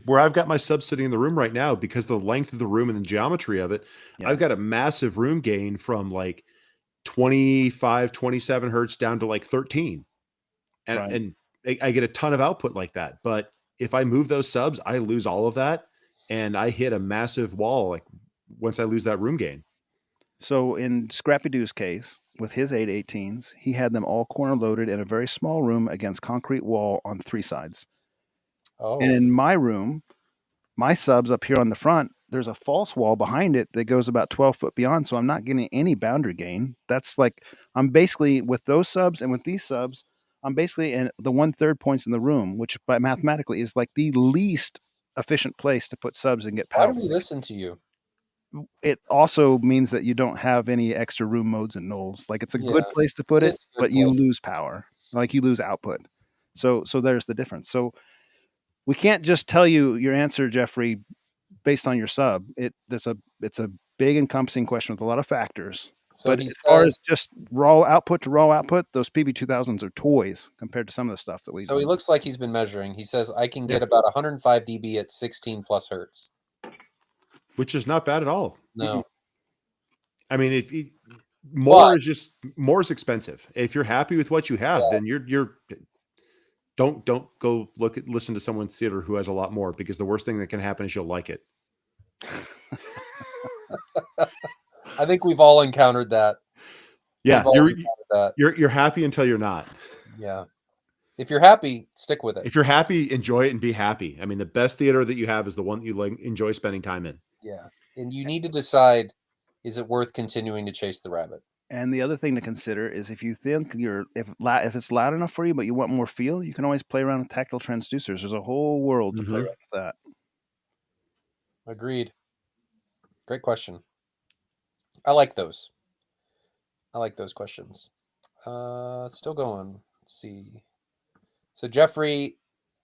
Speaker 3: where I've got my sub sitting in the room right now, because the length of the room and the geometry of it, I've got a massive room gain from like 25, 27 hertz down to like 13. And I get a ton of output like that. But if I move those subs, I lose all of that. And I hit a massive wall like once I lose that room gain.
Speaker 1: So in Scrappy Doo's case, with his 818s, he had them all corner loaded in a very small room against concrete wall on 3 sides.
Speaker 2: Oh.
Speaker 1: And in my room, my subs up here on the front, there's a false wall behind it that goes about 12 foot beyond. So I'm not getting any boundary gain. That's like, I'm basically with those subs and with these subs, I'm basically in the 1/3 points in the room, which by mathematically is like the least efficient place to put subs and get power.
Speaker 2: Why do we listen to you?
Speaker 1: It also means that you don't have any extra room modes and nulls. Like it's a good place to put it, but you lose power. Like you lose output. So there's the difference. So we can't just tell you your answer, Jeffrey, based on your sub. It's a big encompassing question with a lot of factors.
Speaker 2: So
Speaker 1: but as far as just raw output to raw output, those PB2000s are toys compared to some of the stuff that we.
Speaker 2: So he looks like he's been measuring. He says I can get about 105 dB at 16 plus hertz,
Speaker 3: which is not bad at all.
Speaker 2: No,
Speaker 3: I mean, more is expensive. If you're happy with what you have, then you're don't go listen to someone's theater who has a lot more, because the worst thing that can happen is you'll like it.
Speaker 2: I think we've all encountered that.
Speaker 3: Yeah, you're happy until you're not.
Speaker 2: Yeah. If you're happy, stick with it.
Speaker 3: If you're happy, enjoy it and be happy. I mean, the best theater that you have is the one that you enjoy spending time in.
Speaker 2: Yeah. And you need to decide, is it worth continuing to chase the rabbit?
Speaker 1: And the other thing to consider is if you think if it's loud enough for you, but you want more feel, you can always play around with tactile transducers. There's a whole world to play around with that.
Speaker 2: Agreed. Great question. I like those. I like those questions. Still going. Let's see. So Jeffrey,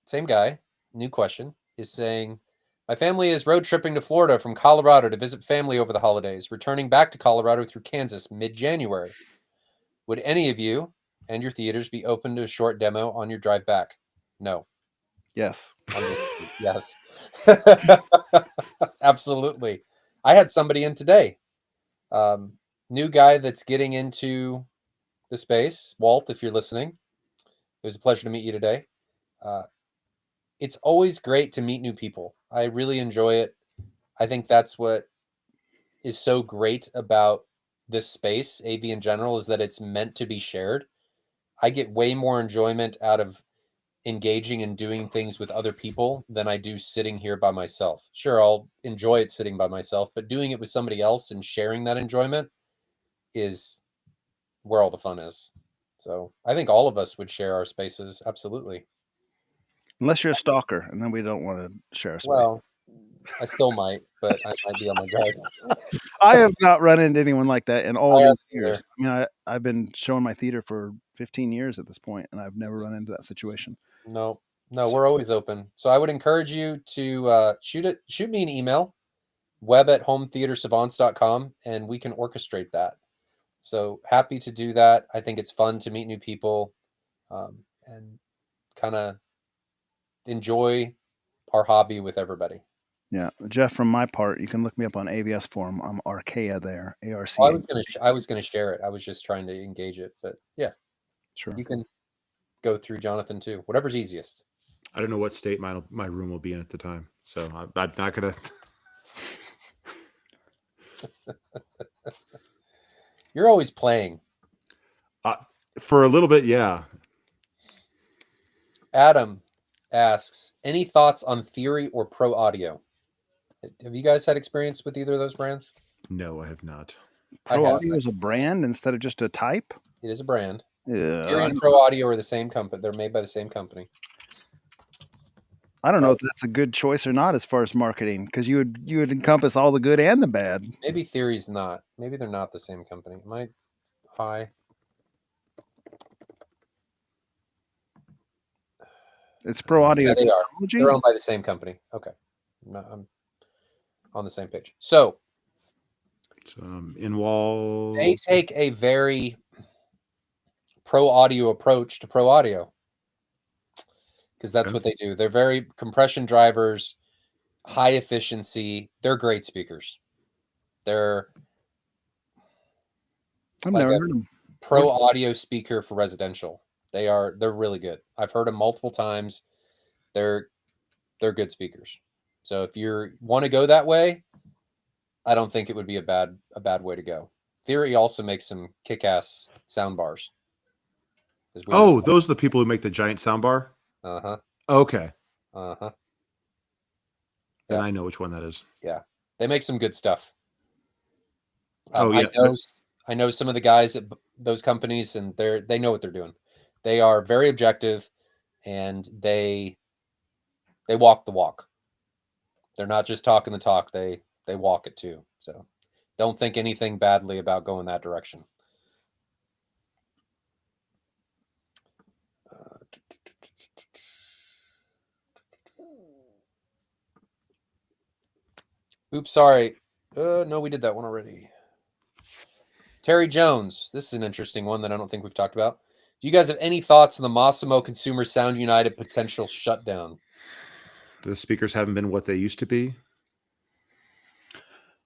Speaker 2: same guy, new question, is saying, my family is road tripping to Florida from Colorado to visit family over the holidays, returning back to Colorado through Kansas mid-January. Would any of you and your theaters be open to a short demo on your drive back? No.
Speaker 1: Yes.
Speaker 2: Yes. Absolutely. I had somebody in today. New guy that's getting into the space. Walt, if you're listening, it was a pleasure to meet you today. It's always great to meet new people. I really enjoy it. I think that's what is so great about this space, AV in general, is that it's meant to be shared. I get way more enjoyment out of engaging and doing things with other people than I do sitting here by myself. Sure, I'll enjoy it sitting by myself, but doing it with somebody else and sharing that enjoyment is where all the fun is. So I think all of us would share our spaces. Absolutely.
Speaker 1: Unless you're a stalker, and then we don't want to share a space.
Speaker 2: Well, I still might, but I might be on my drive.
Speaker 1: I have not run into anyone like that in all these years. I mean, I've been showing my theater for 15 years at this point, and I've never run into that situation.
Speaker 2: No, we're always open. So I would encourage you to shoot me an email, web@hometheatersavants.com, and we can orchestrate that. So happy to do that. I think it's fun to meet new people and kind of enjoy our hobby with everybody.
Speaker 1: Yeah, Jeff, from my part, you can look me up on AVS Forum. I'm Archaea there, ARC.
Speaker 2: Well, I was gonna share it. I was just trying to engage it, but yeah,
Speaker 1: sure.
Speaker 2: You can go through Jonathan too. Whatever's easiest.
Speaker 3: I don't know what state my room will be in at the time, so I'm not gonna.
Speaker 2: You're always playing.
Speaker 3: For a little bit, yeah.
Speaker 2: Adam asks, any thoughts on Theory or Pro Audio? Have you guys had experience with either of those brands?
Speaker 3: No, I have not.
Speaker 1: Pro
Speaker 2: have.
Speaker 1: Audio is a brand instead of just a type?
Speaker 2: It is a brand.
Speaker 1: Yeah.
Speaker 2: Theory and Pro Audio are the same company. They're made by the same company.
Speaker 1: I don't know if that's a good choice or not as far as marketing, because you would encompass all the good and the bad.
Speaker 2: Maybe Theory's not. Maybe they're not the same company. Am I high?
Speaker 1: It's Pro Audio.
Speaker 2: Yeah, they are.
Speaker 1: Technology?
Speaker 2: They're owned by the same company. Okay. I'm on the same page. So
Speaker 3: in-wall.
Speaker 2: they take a very pro audio approach to pro audio, because that's what they do. They're very compression drivers, high efficiency. They're great speakers. They're
Speaker 1: I've
Speaker 2: like
Speaker 1: never
Speaker 2: a
Speaker 1: heard them.
Speaker 2: pro audio speaker for residential. They're really good. I've heard them multiple times. They're good speakers. So if you want to go that way, I don't think it would be a bad way to go. Theory also makes some kick-ass sound bars.
Speaker 3: Oh, those are the people who make the giant sound bar?
Speaker 2: Uh-huh.
Speaker 3: Okay.
Speaker 2: Uh-huh.
Speaker 3: Then
Speaker 2: Yeah.
Speaker 3: I know which one that is.
Speaker 2: Yeah. They make some good stuff.
Speaker 3: Yeah.
Speaker 2: I know some of the guys at those companies, and they know what they're doing. They are very objective, and they walk the walk. They're not just talking the talk. They walk it too. So don't think anything badly about going that direction. Oops, sorry. No, we did that one already. Terry Jones. This is an interesting one that I don't think we've talked about. Do you guys have any thoughts on the Massimo Consumer Sound United potential shutdown?
Speaker 3: The speakers haven't been what they used to be.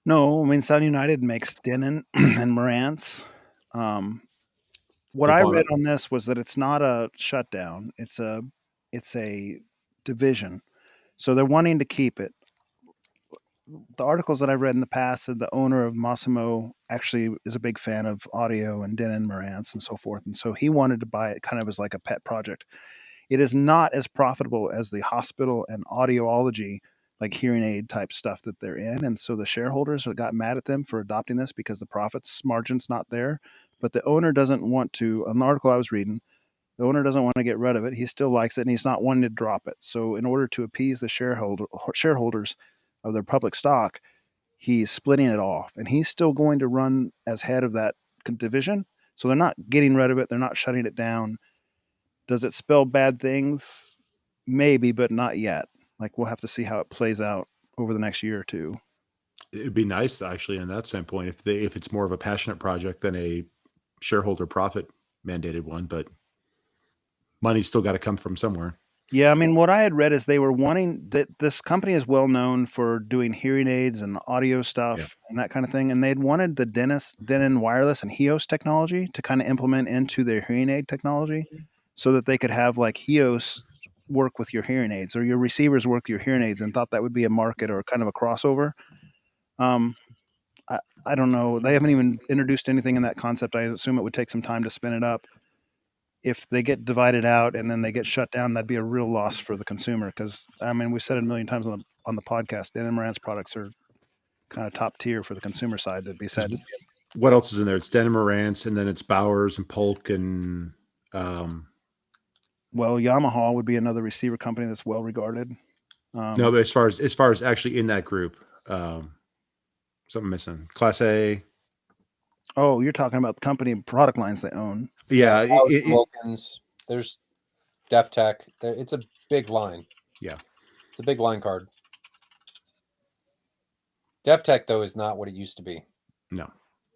Speaker 1: No, I mean Sound United makes Denon and Marantz. What I read on this was that it's not a shutdown; it's a division. So they're wanting to keep it. The articles that I've read in the past said the owner of Massimo actually is a big fan of audio and Denon Marantz and so forth, and so he wanted to buy it kind of as like a pet project. It is not as profitable as the hospital and audiology, like hearing aid type stuff that they're in. And so the shareholders got mad at them for adopting this because the profits margin's not there. But the owner doesn't want to, an article I was reading, the owner doesn't want to get rid of it. He still likes it and he's not wanting to drop it. So in order to appease the shareholders of their public stock, he's splitting it off. And he's still going to run as head of that division. So they're not getting rid of it. They're not shutting it down. Does it spell bad things? Maybe, but not yet. Like we'll have to see how it plays out over the next year or two.
Speaker 3: It'd be nice, actually, in that standpoint, if it's more of a passionate project than a shareholder profit mandated one. But money's still got to come from somewhere.
Speaker 1: Yeah, I mean, what I had read is they were wanting that this company is well known for doing hearing aids and audio stuff and that kind of thing, and they'd wanted the Denon wireless and HEOS technology to kind of implement into their hearing aid technology, so that they could have like HEOS work with your hearing aids or your receivers work with your hearing aids, and thought that would be a market or kind of a crossover. I don't know. They haven't even introduced anything in that concept. I assume it would take some time to spin it up. If they get divided out and then they get shut down, that'd be a real loss for the consumer. Because I mean, we've said it a million times on the podcast. Denon Marantz products are kind of top tier for the consumer side. That'd be sad to see.
Speaker 3: What else is in there? It's Denon Marantz, and then it's Bowers and Polk and.
Speaker 1: Well, Yamaha would be another receiver company that's well regarded.
Speaker 3: No, but as far as actually in that group, something missing. Class A.
Speaker 1: Oh, you're talking about the company product lines they own.
Speaker 3: Yeah,
Speaker 2: Wilkins. There's Def Tech. It's a big line.
Speaker 3: Yeah,
Speaker 2: it's a big line card. Def Tech though is not what it used to be.
Speaker 3: No.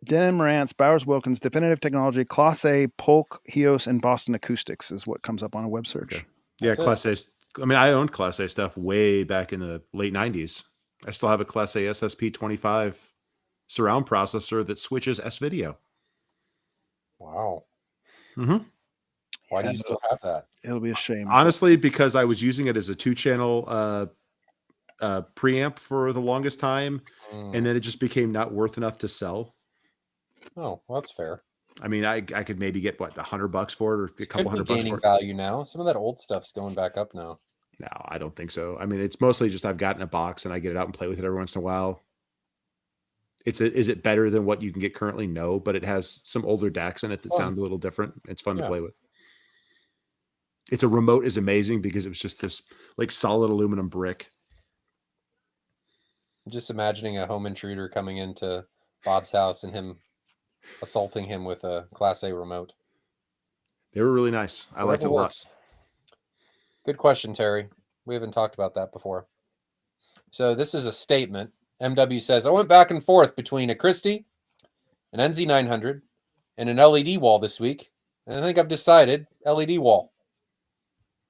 Speaker 1: Denon Marantz, Bowers Wilkins, Definitive Technology, Class A, Polk, HEOS, and Boston Acoustics is what comes up on a web search.
Speaker 3: Okay. Yeah, Class A. I mean, I owned Class A stuff way back in the late 90s. I still have a Class A SSP25 surround processor that switches S-Video.
Speaker 2: Wow.
Speaker 3: Mm-hmm.
Speaker 2: Why do you still have that?
Speaker 1: It'll be a shame.
Speaker 3: Honestly, because I was using it as a 2-channel preamp for the longest time, and then it just became not worth enough to sell.
Speaker 2: Oh, well, that's fair.
Speaker 3: I mean, I could maybe get what $100 for it, or a couple $100
Speaker 2: gaining
Speaker 3: for it.
Speaker 2: Value now. Some of that old stuff's going back up now.
Speaker 3: No, I don't think so. I mean, it's mostly just I've gotten a box and I get it out and play with it every once in a while. Is it better than what you can get currently? No, but it has some older DACs in it that
Speaker 2: Fun.
Speaker 3: sound a little different. It's fun to
Speaker 2: Yeah.
Speaker 3: play with. Its a remote is amazing because it was just this like solid aluminum brick.
Speaker 2: I'm just imagining a home intruder coming into Bob's house and him assaulting him with a Class A remote.
Speaker 3: They were really nice. I liked it a
Speaker 2: Whatever
Speaker 3: lot.
Speaker 2: works. Good question, Terry. We haven't talked about that before. So this is a statement. MW says, I went back and forth between a Christie, an NZ900, and an LED wall this week. And I think I've decided LED wall.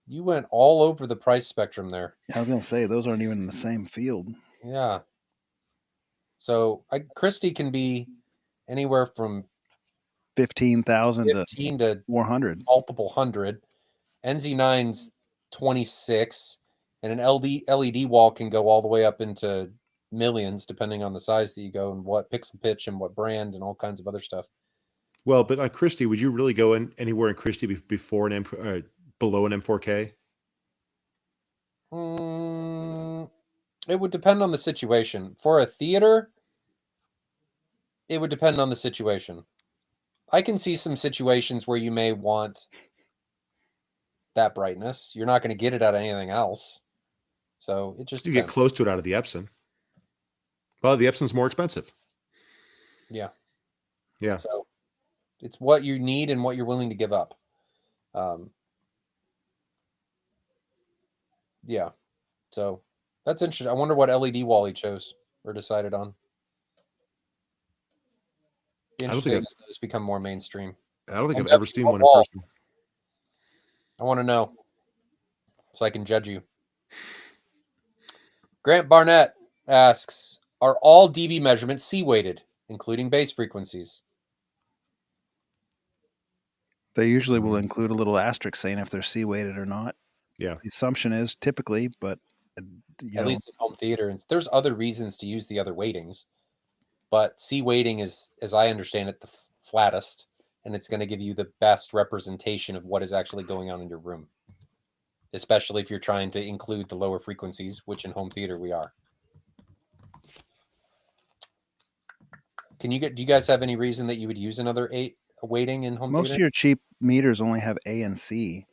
Speaker 2: You went all over the price spectrum there.
Speaker 1: I was going to say, those aren't even in the same field.
Speaker 2: Yeah. So Christie can be anywhere from
Speaker 1: 15,000 to
Speaker 2: 15 to
Speaker 1: 400.
Speaker 2: multiple hundred. NZ9's 26, and an LED wall can go all the way up into millions, depending on the size that you go and what pixel pitch and what brand and all kinds of other stuff.
Speaker 3: Well, but on Christie, would you really go in anywhere in Christie before below an M4K?
Speaker 2: It would depend on the situation. For a theater, it would depend on the situation. I can see some situations where you may want that brightness. You're not going to get it out of anything else. So it just
Speaker 3: You
Speaker 2: depends.
Speaker 3: get close to it out of the Epson. Well, the Epson's more expensive.
Speaker 2: Yeah.
Speaker 3: Yeah.
Speaker 2: So it's what you need and what you're willing to give up. Yeah. So that's interesting. I wonder what LED wall he chose or decided on. Be interesting as those become more mainstream.
Speaker 3: I don't think I've ever seen one in person.
Speaker 2: I want to know so I can judge you. Grant Barnett asks, are all dB measurements C-weighted, including bass frequencies?
Speaker 1: They usually will include a little asterisk saying if they're C-weighted or not.
Speaker 3: Yeah.
Speaker 1: The assumption is typically, but
Speaker 2: at least in home theater. And there's other reasons to use the other weightings. But C weighting is, as I understand it, the flattest, and it's going to give you the best representation of what is actually going on in your room, especially if you're trying to include the lower frequencies, which in home theater we are. Do you guys have any reason that you would use another weighting in home theater?
Speaker 1: Most of your cheap meters only have A and C.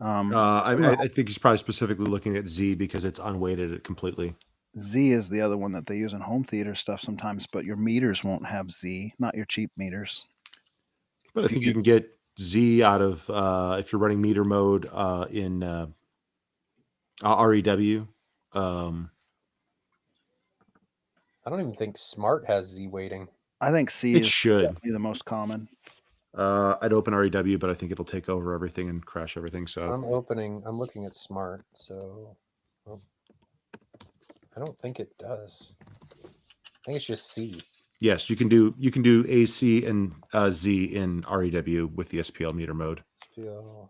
Speaker 3: I think he's probably specifically looking at Z because it's unweighted completely.
Speaker 1: Z is the other one that they use in home theater stuff sometimes, but your meters won't have Z, not your cheap meters.
Speaker 3: But I think you can get Z out of if you're running meter mode in REW.
Speaker 2: I don't even think Smart has Z weighting.
Speaker 1: I think C is definitely the most common.
Speaker 3: I'd open REW, but I think it'll take over everything and crash everything. So
Speaker 2: I'm looking at Smart. So I don't think it does. I think it's just C.
Speaker 3: Yes, you can do AC and Z in REW with the SPL meter mode.
Speaker 2: SPL.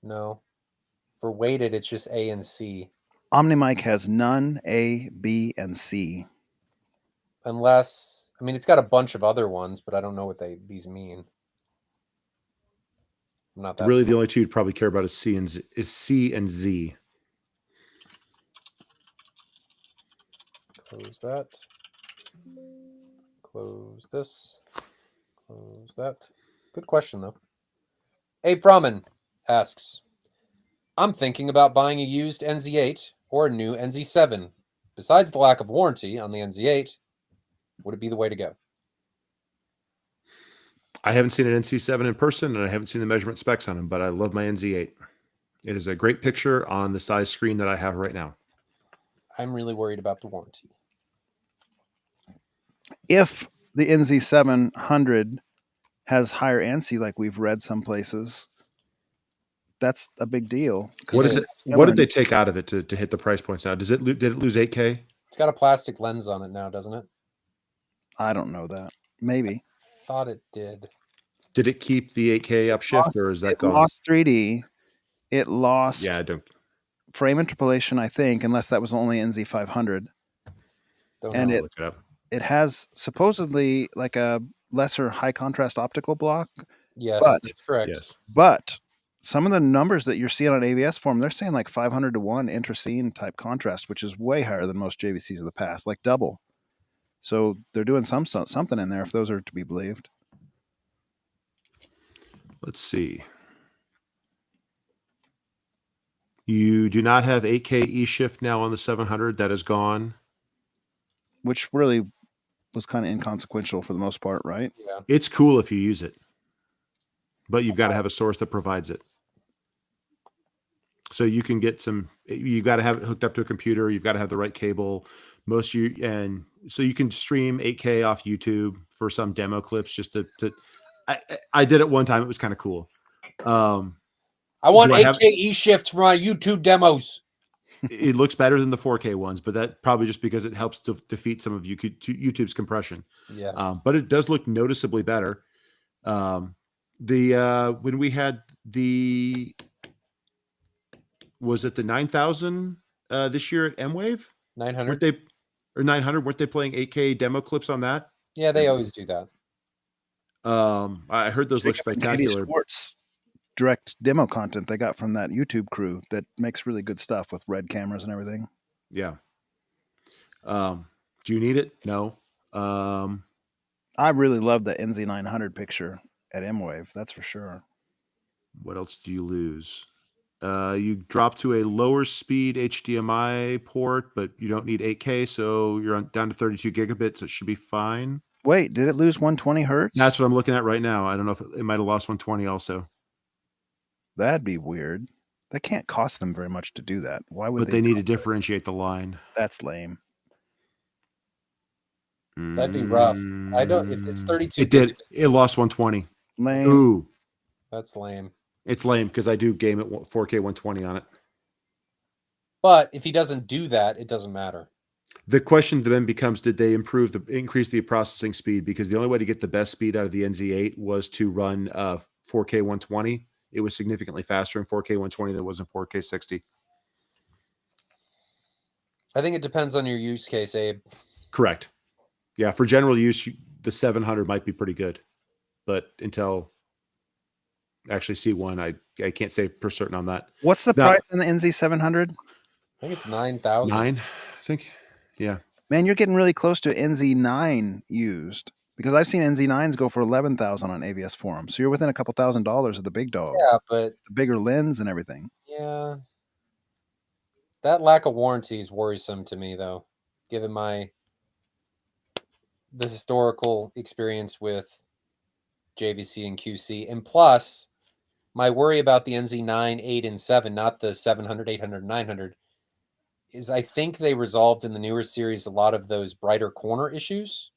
Speaker 2: No. For weighted, it's just A and C.
Speaker 1: OmniMic has none, A, B, and C.
Speaker 2: Unless, I mean, it's got a bunch of other ones, but I don't know what these mean. I'm not that
Speaker 3: really
Speaker 2: smart.
Speaker 3: The only two you'd probably care about is C and Z.
Speaker 2: Close that. Close this. Close that. Good question, though. Abe Brahman asks, I'm thinking about buying a used NZ8 or a new NZ7. Besides the lack of warranty on the NZ8, would it be the way to go?
Speaker 3: I haven't seen an NC7 in person, and I haven't seen the measurement specs on them, but I love my NZ8. It is a great picture on the size screen that I have right now.
Speaker 2: I'm really worried about the warranty.
Speaker 1: If the NZ700 has higher ANSI, like we've read some places, that's a big deal.
Speaker 3: What is it? What did they take out of it to hit the price points now? Did it lose 8K?
Speaker 2: It's got a plastic lens on it now, doesn't it?
Speaker 1: I don't know that. Maybe.
Speaker 2: Thought it did.
Speaker 3: Did it keep the 8K upshift, or is that gone?
Speaker 1: It lost 3D. It lost frame interpolation, I think, unless that was only NZ500.
Speaker 2: Look
Speaker 3: it up.
Speaker 1: It has supposedly like a lesser high contrast optical block.
Speaker 2: Yes, that's correct.
Speaker 3: Yes.
Speaker 1: But some of the numbers that you're seeing on AVS form, they're saying like 500 to 1 intra-scene type contrast, which is way higher than most JVCs of the past, like double. So they're doing something in there if those are to be believed.
Speaker 3: Let's see. You do not have 8K E-Shift now on the 700. That is gone.
Speaker 1: Which really was kind of inconsequential for the most part, right?
Speaker 2: Yeah.
Speaker 3: It's cool if you use it, but you've got to have a source that provides it. So you can get you've got to have it hooked up to a computer. You've got to have the right cable. And so you can stream 8K off YouTube for some demo clips just I did it one time. It was kind of cool.
Speaker 2: I want 8K E-Shift for my YouTube demos.
Speaker 3: It looks better than the 4K ones, but that probably just because it helps to defeat some of YouTube's compression.
Speaker 2: Yeah.
Speaker 3: But it does look noticeably better. When we had was it the 9000 this year at M-Wave?
Speaker 2: 900?
Speaker 3: Or 900? Weren't they playing 8K demo clips on that?
Speaker 2: Yeah, they always do that.
Speaker 3: I heard those look spectacular.
Speaker 1: Sports direct demo content they got from that YouTube crew that makes really good stuff with red cameras and everything.
Speaker 3: Yeah. Do you need it? No.
Speaker 1: I really love the NZ900 picture at M-Wave. That's for sure.
Speaker 3: What else do you lose? You drop to a lower speed HDMI port, but you don't need 8K, so you're down to 32 gigabits. It should be fine.
Speaker 1: Wait, did it lose 120 hertz?
Speaker 3: That's what I'm looking at right now. I don't know if it might have lost 120 also.
Speaker 1: That'd be weird. That can't cost them very much to do that. Why would
Speaker 3: But they need to differentiate the line.
Speaker 1: That's lame.
Speaker 2: That'd be rough. I don't. If it's 32,
Speaker 3: it did. It lost 120.
Speaker 1: Lame.
Speaker 3: Ooh,
Speaker 2: that's lame.
Speaker 3: It's lame because I do game at 4K 120 on it.
Speaker 2: But if he doesn't do that, it doesn't matter.
Speaker 3: The question then becomes: did they increase the processing speed? Because the only way to get the best speed out of the NZ8 was to run 4K 120. It was significantly faster in 4K 120 than it was in 4K 60.
Speaker 2: I think it depends on your use case, Abe.
Speaker 3: Correct. Yeah, for general use, the 700 might be pretty good, but until actually see one, I can't say for certain on that.
Speaker 1: What's the price on the NZ700?
Speaker 2: I think it's 9,000.
Speaker 3: 9, I think. Yeah.
Speaker 1: Man, you're getting really close to NZ9 used because I've seen NZ9s go for 11,000 on AVS forum. So you're within a couple $1,000s of the big dog.
Speaker 2: Yeah, but
Speaker 1: the bigger lens and everything.
Speaker 2: Yeah. That lack of warranty is worrisome to me, though, given the historical experience with JVC and QC. And plus, my worry about the NZ9, 8, and 7, not the 700, 800, 900, is I think they resolved in the newer series a lot of those brighter corner issues.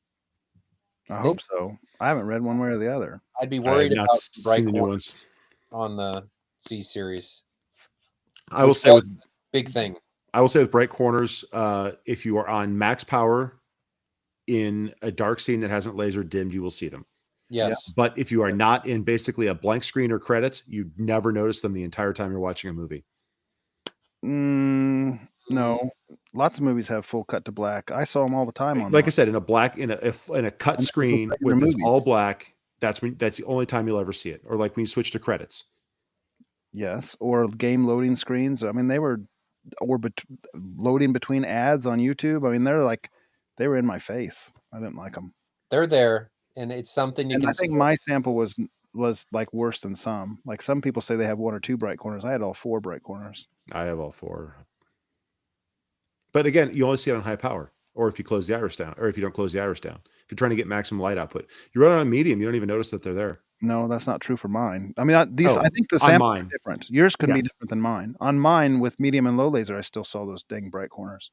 Speaker 1: I hope so. I haven't read one way or the other.
Speaker 2: I'd be worried about
Speaker 3: bright the new ones
Speaker 2: on the C series.
Speaker 3: I will say with
Speaker 2: big thing.
Speaker 3: I will say with bright corners, if you are on max power in a dark scene that hasn't laser dimmed, you will see them.
Speaker 2: Yes.
Speaker 3: But if you are not in basically a blank screen or credits, you never notice them the entire time you're watching a movie.
Speaker 1: No, lots of movies have full cut to black. I saw them all the time on.
Speaker 3: Like I said, in a cut screen with it's all black. That's the only time you'll ever see it. Or like when you switch to credits.
Speaker 1: Yes, or game loading screens. I mean, loading between ads on YouTube. I mean, they were in my face. I didn't like them.
Speaker 2: They're there, and it's something you can.
Speaker 1: I think my sample was like worse than some. Like some people say they have 1 or 2 bright corners. I had all 4 bright corners.
Speaker 3: I have all 4. But again, you only see it on high power, or if you close the iris down, or if you don't close the iris down. If you're trying to get maximum light output, you run on medium, you don't even notice that they're there.
Speaker 1: No, that's not true for mine. I mean, I think the samples are different. Yours could be different than mine. On mine with medium and low laser, I still saw those dang bright corners.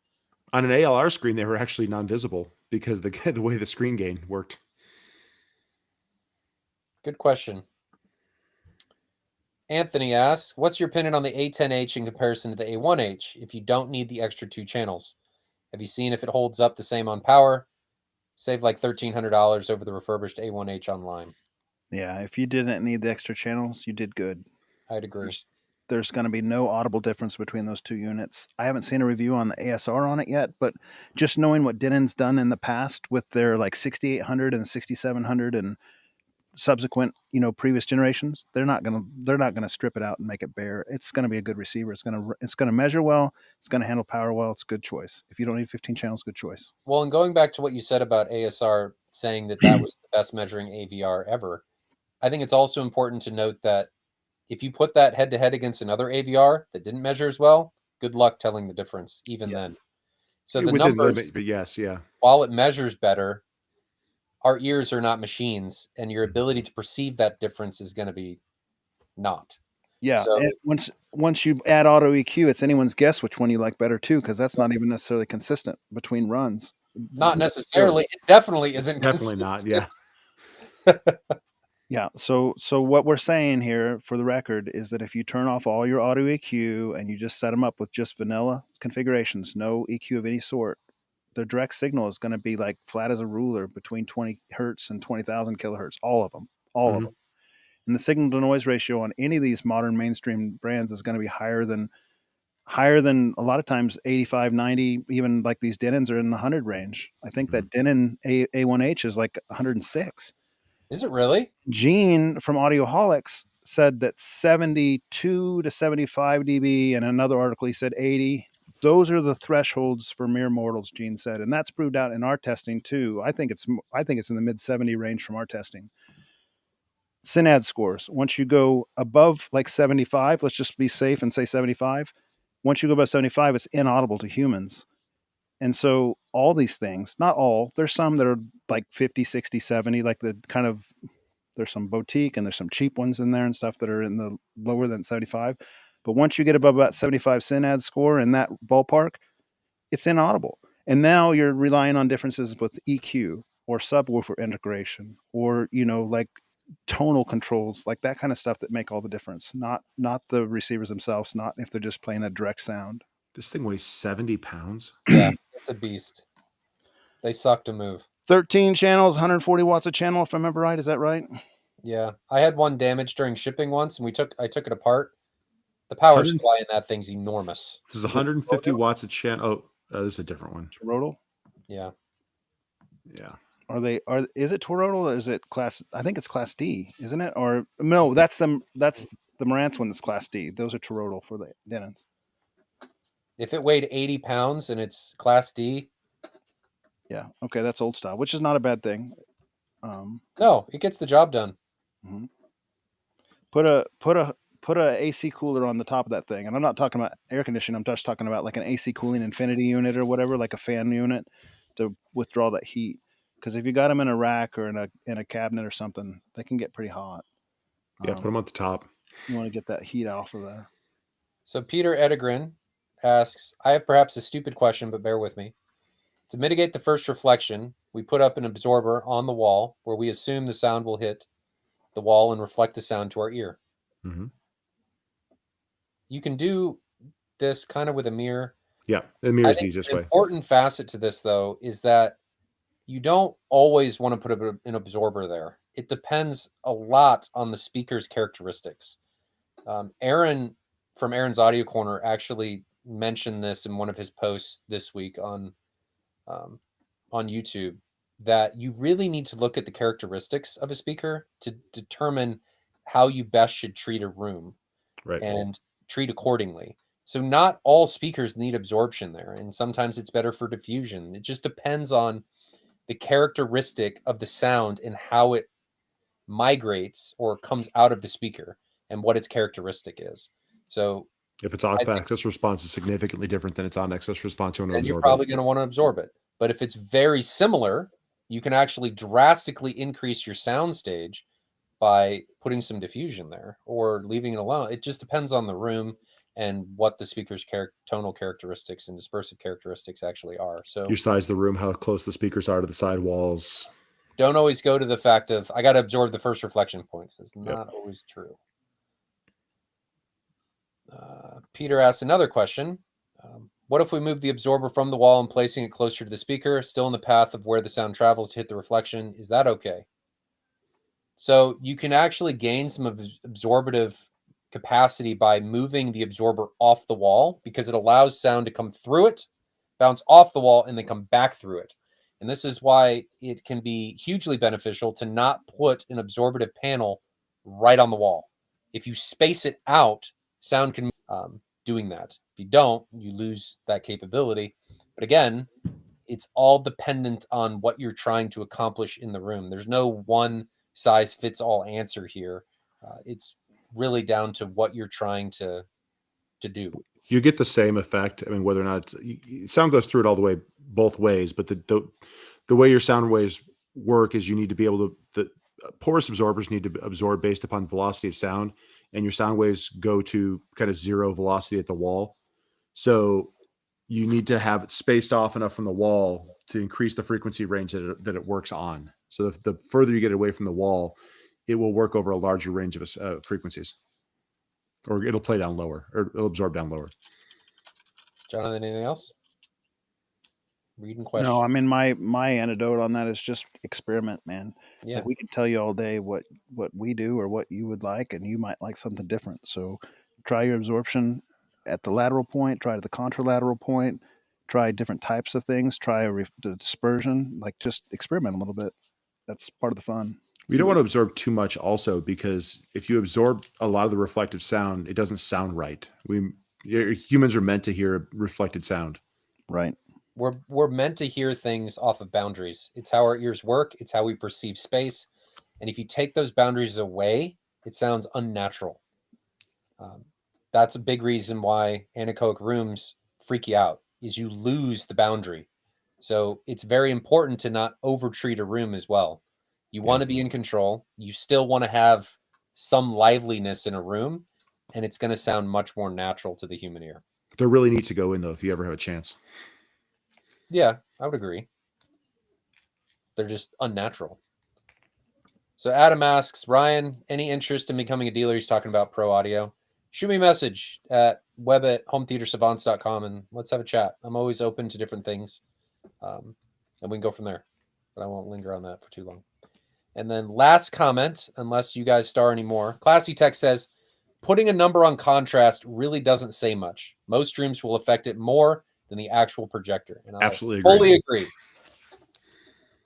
Speaker 3: On an ALR screen, they were actually non-visible because the way the screen gain worked.
Speaker 2: Good question. Anthony asks, what's your opinion on the A10H in comparison to the A1H if you don't need the extra 2 channels? Have you seen if it holds up the same on power? Save like $1,300 over the refurbished A1H online.
Speaker 1: Yeah, if you didn't need the extra channels, you did good.
Speaker 2: I'd agree.
Speaker 1: There's going to be no audible difference between those 2 units. I haven't seen a review on the ASR on it yet, but just knowing what Denon's done in the past with their like 6800 and 6700 and subsequent, previous generations, they're not gonna strip it out and make it bare. It's gonna be a good receiver. It's gonna measure well. It's gonna handle power well. It's a good choice. If you don't need 15 channels, good choice.
Speaker 2: Well, and going back to what you said about ASR saying that was the best measuring AVR ever, I think it's also important to note that if you put that head to head against another AVR that didn't measure as well, good luck telling the difference even then. So the
Speaker 3: Within
Speaker 2: numbers,
Speaker 3: limit, but yes, yeah.
Speaker 2: while it measures better, our ears are not machines, and your ability to perceive that difference is going to be not.
Speaker 1: Yeah,
Speaker 2: So,
Speaker 1: and once you add auto EQ, it's anyone's guess which one you like better too, because that's not even necessarily consistent between runs.
Speaker 2: not necessarily. It definitely isn't.
Speaker 3: Definitely not. Yeah.
Speaker 1: Yeah. So what we're saying here, for the record, is that if you turn off all your auto EQ and you just set them up with just vanilla configurations, no EQ of any sort, the direct signal is going to be like flat as a ruler between 20 hertz and 20,000 kilohertz. All of them. All of them. And the signal to noise ratio on any of these modern mainstream brands is going to be higher than a lot of times 85, 90, even like these Denons are in the 100 range. I think that Denon A1H is like 106.
Speaker 2: Is it really?
Speaker 1: Gene from Audioholics said that 72 to 75 dB, and another article he said 80. Those are the thresholds for mere mortals, Gene said, and that's proved out in our testing too. I think it's in the mid 70 range from our testing. Synad scores. Once you go above like 75, let's just be safe and say 75. Once you go above 75, it's inaudible to humans. And so all these things, not all, there's some that are like 50, 60, 70, like the kind of, there's some boutique and there's some cheap ones in there and stuff that are in the lower than 75. But once you get above about 75 Synad score in that ballpark, it's inaudible. And now you're relying on differences with EQ or subwoofer integration or, like tonal controls, like that kind of stuff that make all the difference. Not the receivers themselves, not if they're just playing a direct sound.
Speaker 3: This thing weighs 70 pounds.
Speaker 2: Yeah, it's a beast. They suck to move.
Speaker 1: 13 channels, 140 watts a channel, if I remember right. Is that right?
Speaker 2: Yeah. I had one damaged during shipping once, and I took it apart. The power supply in that thing's enormous.
Speaker 3: This is 150 watts a channel. Oh, this is a different one.
Speaker 1: Toroidal?
Speaker 2: Yeah.
Speaker 3: Yeah.
Speaker 1: Is it toroidal or is it class? I think it's class D, isn't it? Or no, that's the Marantz one that's class D. Those are toroidal for the Denons.
Speaker 2: If it weighed 80 pounds and it's class D.
Speaker 1: Yeah. Okay. That's old style, which is not a bad thing.
Speaker 2: No, it gets the job done.
Speaker 1: Mm-hmm. Put a AC cooler on the top of that thing. And I'm not talking about air conditioning. I'm just talking about like an AC cooling infinity unit or whatever, like a fan unit to withdraw that heat. Because if you got them in a rack or in a cabinet or something, they can get pretty hot.
Speaker 3: Yeah, put them on the top.
Speaker 1: You want to get that heat off of there.
Speaker 2: So Peter Edegren asks, I have perhaps a stupid question, but bear with me. To mitigate the first reflection, we put up an absorber on the wall where we assume the sound will hit the wall and reflect the sound to our ear.
Speaker 3: Mm-hmm.
Speaker 2: You can do this kind of with a mirror.
Speaker 3: Yeah, the mirror is the easiest way.
Speaker 2: An important facet to this, though, is that you don't always want to put an absorber there. It depends a lot on the speaker's characteristics. Aaron from Aaron's Audio Corner actually mentioned this in one of his posts this week on YouTube, that you really need to look at the characteristics of a speaker to determine how you best should treat a room,
Speaker 3: right,
Speaker 2: and treat accordingly. So not all speakers need absorption there, and sometimes it's better for diffusion. It just depends on the characteristic of the sound and how it migrates or comes out of the speaker and what its characteristic is. So
Speaker 3: if its off-axis response is significantly different than its on-axis response,
Speaker 2: you're probably going to want to absorb it. But if it's very similar, you can actually drastically increase your sound stage by putting some diffusion there or leaving it alone. It just depends on the room and what the speaker's tonal characteristics and dispersive characteristics actually are. So
Speaker 3: your size of the room, how close the speakers are to the side walls.
Speaker 2: Don't always go to the fact of, I got to absorb the first reflection points. That's not always true. Peter asked another question. What if we move the absorber from the wall and placing it closer to the speaker, still in the path of where the sound travels to hit the reflection? Is that okay? So you can actually gain some absorbative capacity by moving the absorber off the wall, because it allows sound to come through it, bounce off the wall, and then come back through it. And this is why it can be hugely beneficial to not put an absorptive panel right on the wall. If you space it out, sound can doing that. If you don't, you lose that capability. But again, it's all dependent on what you're trying to accomplish in the room. There's no one size fits all answer here. It's really down to what you're trying to do.
Speaker 3: You get the same effect. I mean, whether or not sound goes through it all the way, both ways, but the way your sound waves work is you need to be able to, the porous absorbers need to absorb based upon velocity of sound, and your sound waves go to kind of zero velocity at the wall. So you need to have it spaced off enough from the wall to increase the frequency range that it works on. So the further you get away from the wall, it will work over a larger range of frequencies, or it'll play down lower, or it'll absorb down lower.
Speaker 2: Jonathan, anything else? Reading question.
Speaker 1: No, I mean my antidote on that is just experiment, man.
Speaker 2: Yeah.
Speaker 1: Like, we can tell you all day what we do or what you would like, and you might like something different. So try your absorption at the lateral point, try the contralateral point, try different types of things, try the dispersion, like just experiment a little bit. That's part of the fun.
Speaker 3: We don't want to absorb too much also, because if you absorb a lot of the reflective sound, it doesn't sound right. Humans are meant to hear reflected sound.
Speaker 1: Right.
Speaker 2: We're meant to hear things off of boundaries. It's how our ears work. It's how we perceive space. And if you take those boundaries away, it sounds unnatural. That's a big reason why anechoic rooms freak you out, is you lose the boundary. So it's very important to not overtreat a room as well. You want to be in control. You still want to have some liveliness in a room, and it's going to sound much more natural to the human ear.
Speaker 3: They're really neat to go in, though, if you ever have a chance.
Speaker 2: Yeah, I would agree. They're just unnatural. So Adam asks, Ryan, any interest in becoming a dealer? He's talking about pro audio. Shoot me a message at web@hometheatersavants.com and let's have a chat. I'm always open to different things. And we can go from there. But I won't linger on that for too long. And then last comment, unless you guys star anymore, Classy Tech says, putting a number on contrast really doesn't say much. Most rooms will affect it more than the actual projector. And I
Speaker 3: Absolutely
Speaker 2: fully agree.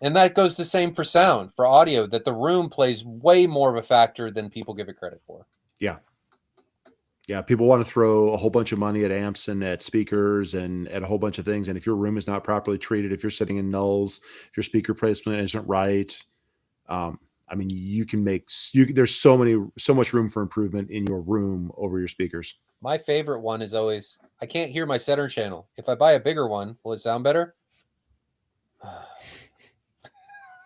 Speaker 2: And that goes the same for sound, for audio, that the room plays way more of a factor than people give it credit for.
Speaker 3: Yeah. Yeah, people want to throw a whole bunch of money at amps and at speakers and at a whole bunch of things. And if your room is not properly treated, if you're sitting in nulls, if your speaker placement isn't right, I mean, you can make there's so much room for improvement in your room over your speakers.
Speaker 2: My favorite one is always, I can't hear my center channel. If I buy a bigger one, will it sound better?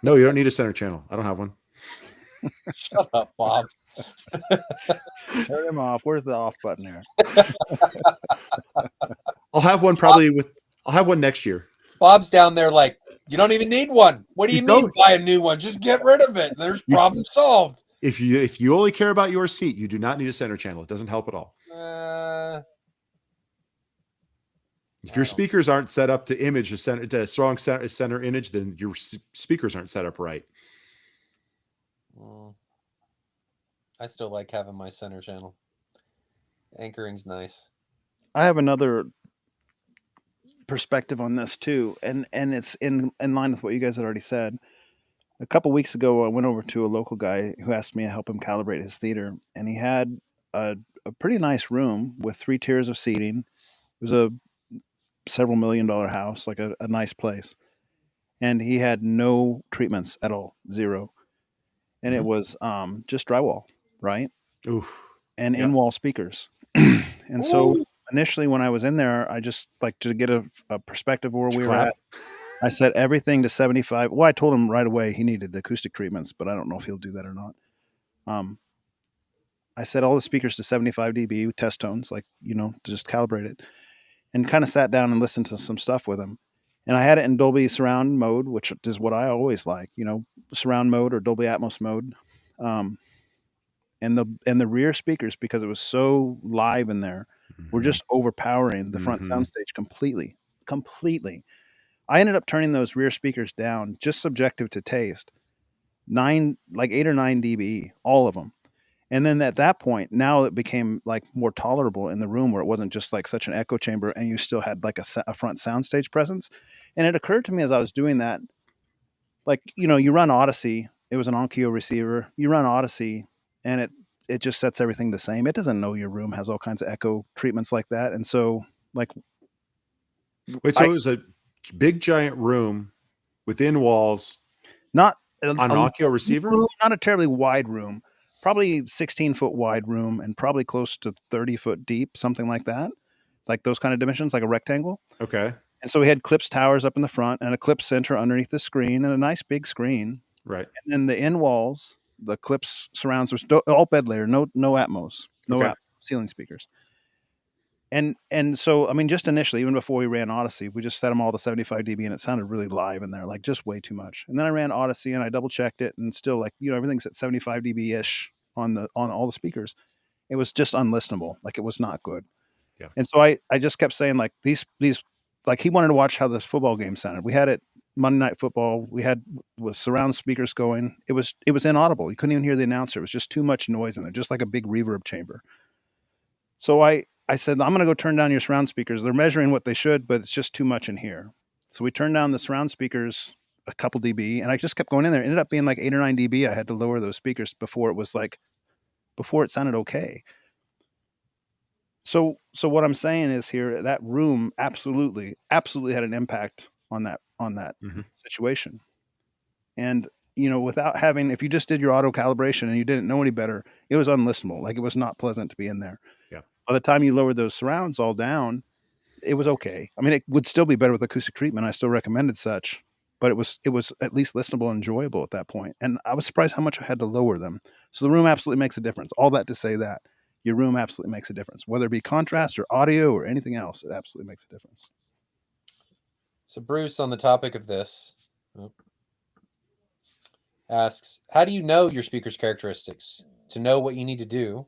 Speaker 3: No, you don't need a center channel. I don't have one.
Speaker 2: Shut up, Bob.
Speaker 1: Turn him off. Where's the off button here?
Speaker 3: I'll have one I'll have one next year.
Speaker 2: Bob's down there like, you don't even need one. What do you mean buy a new one? Just get rid of it. There's problem solved.
Speaker 3: If you only care about your seat, you do not need a center channel. It doesn't help at all. If your speakers aren't set up to image a strong center image, then your speakers aren't set up right.
Speaker 2: I still like having my center channel. Anchoring's nice.
Speaker 1: I have another perspective on this too, and it's in line with what you guys had already said. A couple weeks ago, I went over to a local guy who asked me to help him calibrate his theater, and he had a pretty nice room with 3 tiers of seating. It was a several $1 million house, like a nice place, and he had no treatments at all, 0, and it was just drywall, right?
Speaker 3: Oof.
Speaker 1: And in-wall speakers. And so initially when I was in there, I just like to get a perspective of where we were at. I set everything to 75. Well, I told him right away he needed the acoustic treatments, but I don't know if he'll do that or not. I set all the speakers to 75 dB test tones, like, to just calibrate it, and kind of sat down and listened to some stuff with him. And I had it in Dolby surround mode, which is what I always like, surround mode or Dolby Atmos mode. And the rear speakers, because it was so live in there, were just overpowering the front soundstage completely. I ended up turning those rear speakers down, just subjective to taste, 8 or 9 dB, all of them. And then at that point, now it became like more tolerable in the room, where it wasn't just like such an echo chamber, and you still had like a front soundstage presence. And it occurred to me as I was doing that, like, you run Odyssey. It was an Onkyo receiver. You run Odyssey, and it just sets everything the same. It doesn't know your room has all kinds of echo treatments like that. And so, like,
Speaker 3: Wait, so it was a big giant room within walls
Speaker 1: not
Speaker 3: on an Onkyo receiver?
Speaker 1: room, not a terribly wide room, probably 16-foot wide room, and probably close to 30-foot deep, something like that, like those kind of dimensions, like a rectangle.
Speaker 3: Okay.
Speaker 1: And so we had clips towers up in the front and a clip center underneath the screen and a nice big screen.
Speaker 3: Right.
Speaker 1: And then the end walls, the clips surrounds, was all bed layer, no Atmos,
Speaker 3: Okay.
Speaker 1: ceiling speakers. And so, I mean, just initially, even before we ran Odyssey, we just set them all to 75 dB, and it sounded really live in there, like just way too much. And then I ran Odyssey, and I double checked it, and still, like, everything's at 75 dB ish on all the speakers. It was just unlistenable, like it was not good.
Speaker 3: Yeah.
Speaker 1: And so I just kept saying, like, these like, he wanted to watch how this football game sounded. We had it Monday Night Football. We had with surround speakers going. It was inaudible. You couldn't even hear the announcer. It was just too much noise in there, just like a big reverb chamber. So I said, I'm going to go turn down your surround speakers. They're measuring what they should, but it's just too much in here. So we turned down the surround speakers a couple dB, and I just kept going in there. It ended up being like 8 or 9 dB. I had to lower those speakers before it sounded okay. So what I'm saying is here, that room absolutely had an impact on that
Speaker 3: Mhm.
Speaker 1: situation. And, without having, if you just did your auto calibration and you didn't know any better, it was unlistenable. Like, it was not pleasant to be in there.
Speaker 3: Yeah.
Speaker 1: By the time you lowered those surrounds all down, it was okay. I mean, it would still be better with acoustic treatment. I still recommended such, but it was at least listenable and enjoyable at that point. And I was surprised how much I had to lower them. So the room absolutely makes a difference. All that to say that your room absolutely makes a difference, whether it be contrast or audio or anything else. It absolutely makes a difference.
Speaker 2: So Bruce, on the topic of this, asks, how do you know your speaker's characteristics to know what you need to do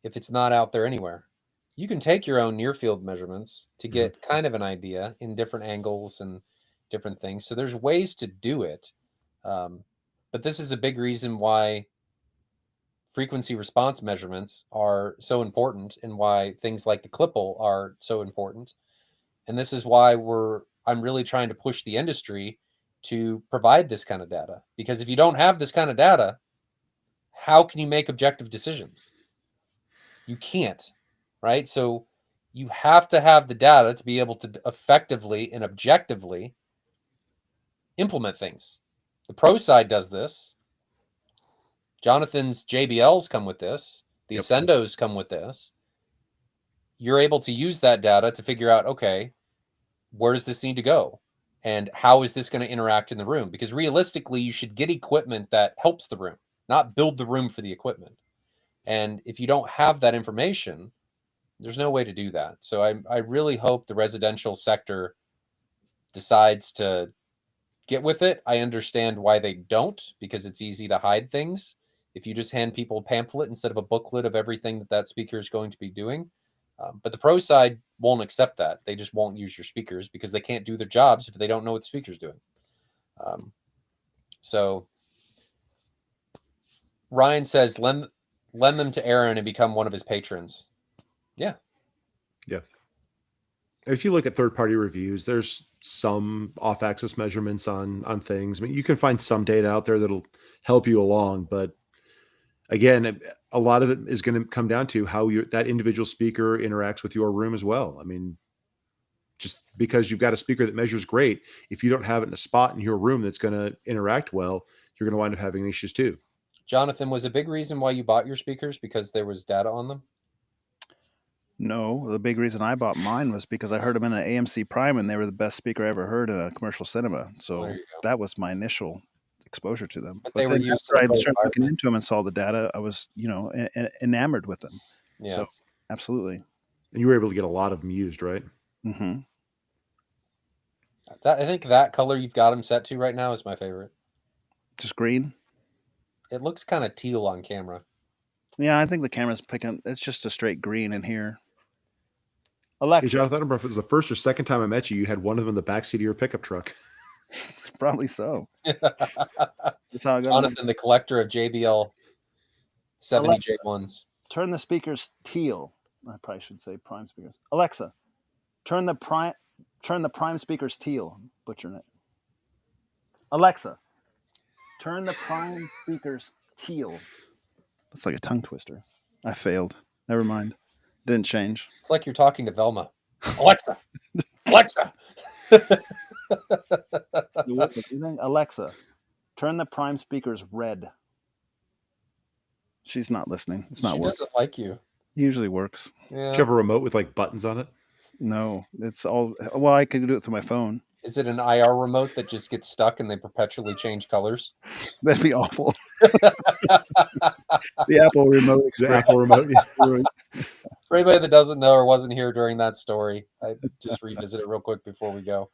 Speaker 2: if it's not out there anywhere? You can take your own near field measurements to get kind of an idea in different angles and different things. So there's ways to do it. But this is a big reason why frequency response measurements are so important and why things like the Clipple are so important. And this is why I'm really trying to push the industry to provide this kind of data. Because if you don't have this kind of data, how can you make objective decisions? You can't, right? So you have to have the data to be able to effectively and objectively implement things. The pro side does this. Jonathan's JBLs come with this. The Ascendos come with this. You're able to use that data to figure out, okay, where does this need to go? And how is this going to interact in the room? Because realistically, you should get equipment that helps the room, not build the room for the equipment. And if you don't have that information, there's no way to do that. So I really hope the residential sector decides to get with it. I understand why they don't, because it's easy to hide things. If you just hand people a pamphlet instead of a booklet of everything that speaker is going to be doing. But the pro side won't accept that. They just won't use your speakers because they can't do their jobs if they don't know what the speaker's doing. So Ryan says, lend them to Aaron and become one of his patrons. Yeah.
Speaker 3: Yeah. If you look at third-party reviews, there's some off-axis measurements on things. I mean, you can find some data out there that'll help you along, but again, a lot of it is going to come down to how that individual speaker interacts with your room as well. I mean, just because you've got a speaker that measures great, if you don't have it in a spot in your room that's going to interact well, you're going to wind up having issues too.
Speaker 2: Jonathan, was a big reason why you bought your speakers because there was data on them?
Speaker 1: No, the big reason I bought mine was because I heard them in an AMC Prime, and they were the best speaker I ever heard in a commercial cinema. So that was my initial exposure to them.
Speaker 2: But they were
Speaker 1: then
Speaker 2: used
Speaker 1: after I started looking into them and saw the data, I was, enamored with them.
Speaker 2: Yeah.
Speaker 1: So absolutely.
Speaker 3: And you were able to get a lot of them used, right?
Speaker 1: Mm-hmm.
Speaker 2: I think that color you've got them set to right now is my favorite.
Speaker 1: Just green?
Speaker 2: It looks kind of teal on camera.
Speaker 1: Yeah, I think the camera's picking. It's just a straight green in here. Alexa.
Speaker 3: Hey, Jonathan, I don't remember if it was the first or second time I met you, you had one of them in the backseat of your pickup truck.
Speaker 1: Probably so. That's how I got
Speaker 2: Jonathan, the collector of JBL 70J1s.
Speaker 1: Turn the speakers teal. I probably should say prime speakers. Alexa, turn the prime speakers teal. I'm butchering it. Alexa, Turn the prime speakers teal. That's like a tongue twister. I failed. Never mind. Didn't change.
Speaker 2: It's like you're talking to Velma. Alexa. Alexa.
Speaker 1: Alexa, turn the prime speakers red. She's not listening. It's not
Speaker 2: She
Speaker 1: working.
Speaker 2: doesn't like you.
Speaker 1: Usually works.
Speaker 3: Do you
Speaker 2: Yeah.
Speaker 3: have a remote with like buttons on it?
Speaker 1: No, it's all. Well, I could do it through my phone.
Speaker 2: Is it an IR remote that just gets stuck and they perpetually change colors?
Speaker 1: That'd be awful. The Apple remote
Speaker 3: The
Speaker 1: express.
Speaker 3: Apple remote. Yeah.
Speaker 2: For anybody that doesn't know or wasn't here during that story, I just revisit it real quick before we go.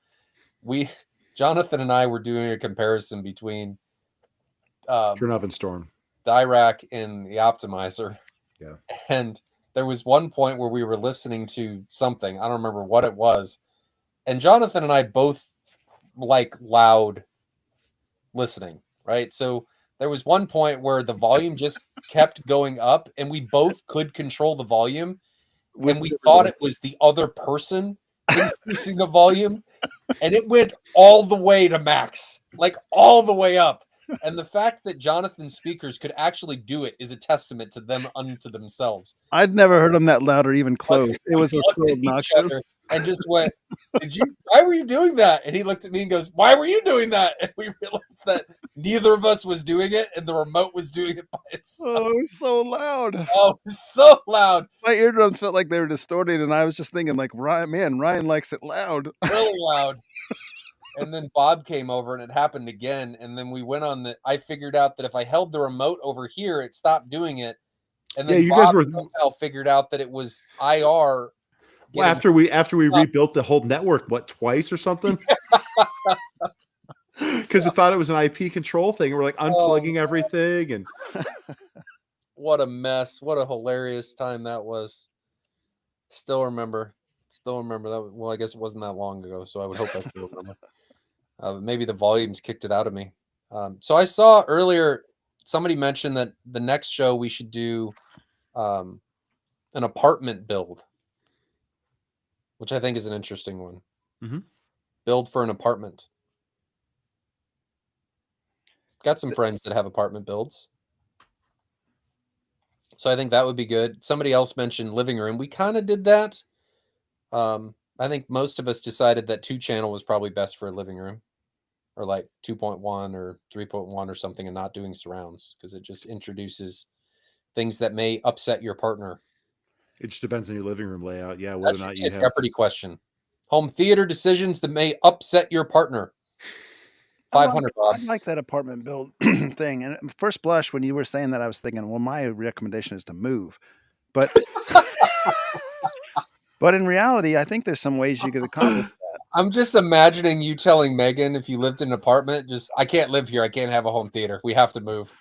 Speaker 2: Jonathan and I were doing a comparison between
Speaker 3: Turn off and storm.
Speaker 2: Dirac and the optimizer.
Speaker 3: Yeah.
Speaker 2: And there was one point where we were listening to something. I don't remember what it was. And Jonathan and I both like loud listening, right? So there was one point where the volume just kept going up and we both could control the volume. And we thought it was the other person increasing the volume. And it went all the way to max, like all the way up. And the fact that Jonathan's speakers could actually do it is a testament to them unto themselves.
Speaker 1: I'd never heard them that loud or even close. It was so obnoxious.
Speaker 2: And just went, why were you doing that? And he looked at me and goes, why were you doing that? And we realized that neither of us was doing it and the remote was doing it by itself.
Speaker 1: Oh, it was so loud.
Speaker 2: Oh, it was so loud.
Speaker 1: My eardrums felt like they were distorted, and I was just thinking, like, Ryan likes it loud.
Speaker 2: Really loud. And then Bob came over and it happened again. And then we went on I figured out that if I held the remote over here, it stopped doing it. And then Bob somehow figured out that it was IR.
Speaker 3: Well, after we rebuilt the whole network, twice or something? Because we thought it was an IP control thing. We're like unplugging everything, and
Speaker 2: what a mess! What a hilarious time that was. Still remember that. Well, I guess it wasn't that long ago, so I would hope I still remember. Maybe the volumes kicked it out of me. So I saw earlier somebody mentioned that the next show we should do an apartment build, which I think is an interesting one.
Speaker 3: Mm-hmm.
Speaker 2: Build for an apartment. Got some friends that have apartment builds. So I think that would be good. Somebody else mentioned living room. We kind of did that. I think most of us decided that 2-channel was probably best for a living room, or like 2.1 or 3.1 or something, and not doing surrounds because it just introduces things that may upset your partner.
Speaker 3: It just depends on your living room layout. Yeah, whether or not you have a
Speaker 2: Jeopardy question. Home theater decisions that may upset your partner. 500, Bob.
Speaker 1: I like that apartment build thing. And at first blush, when you were saying that, I was thinking, well, my recommendation is to move. But but in reality, I think there's some ways you could accomplish that.
Speaker 2: I'm just imagining you telling Megan, if you lived in an apartment, I can't live here. I can't have a home theater. We have to move.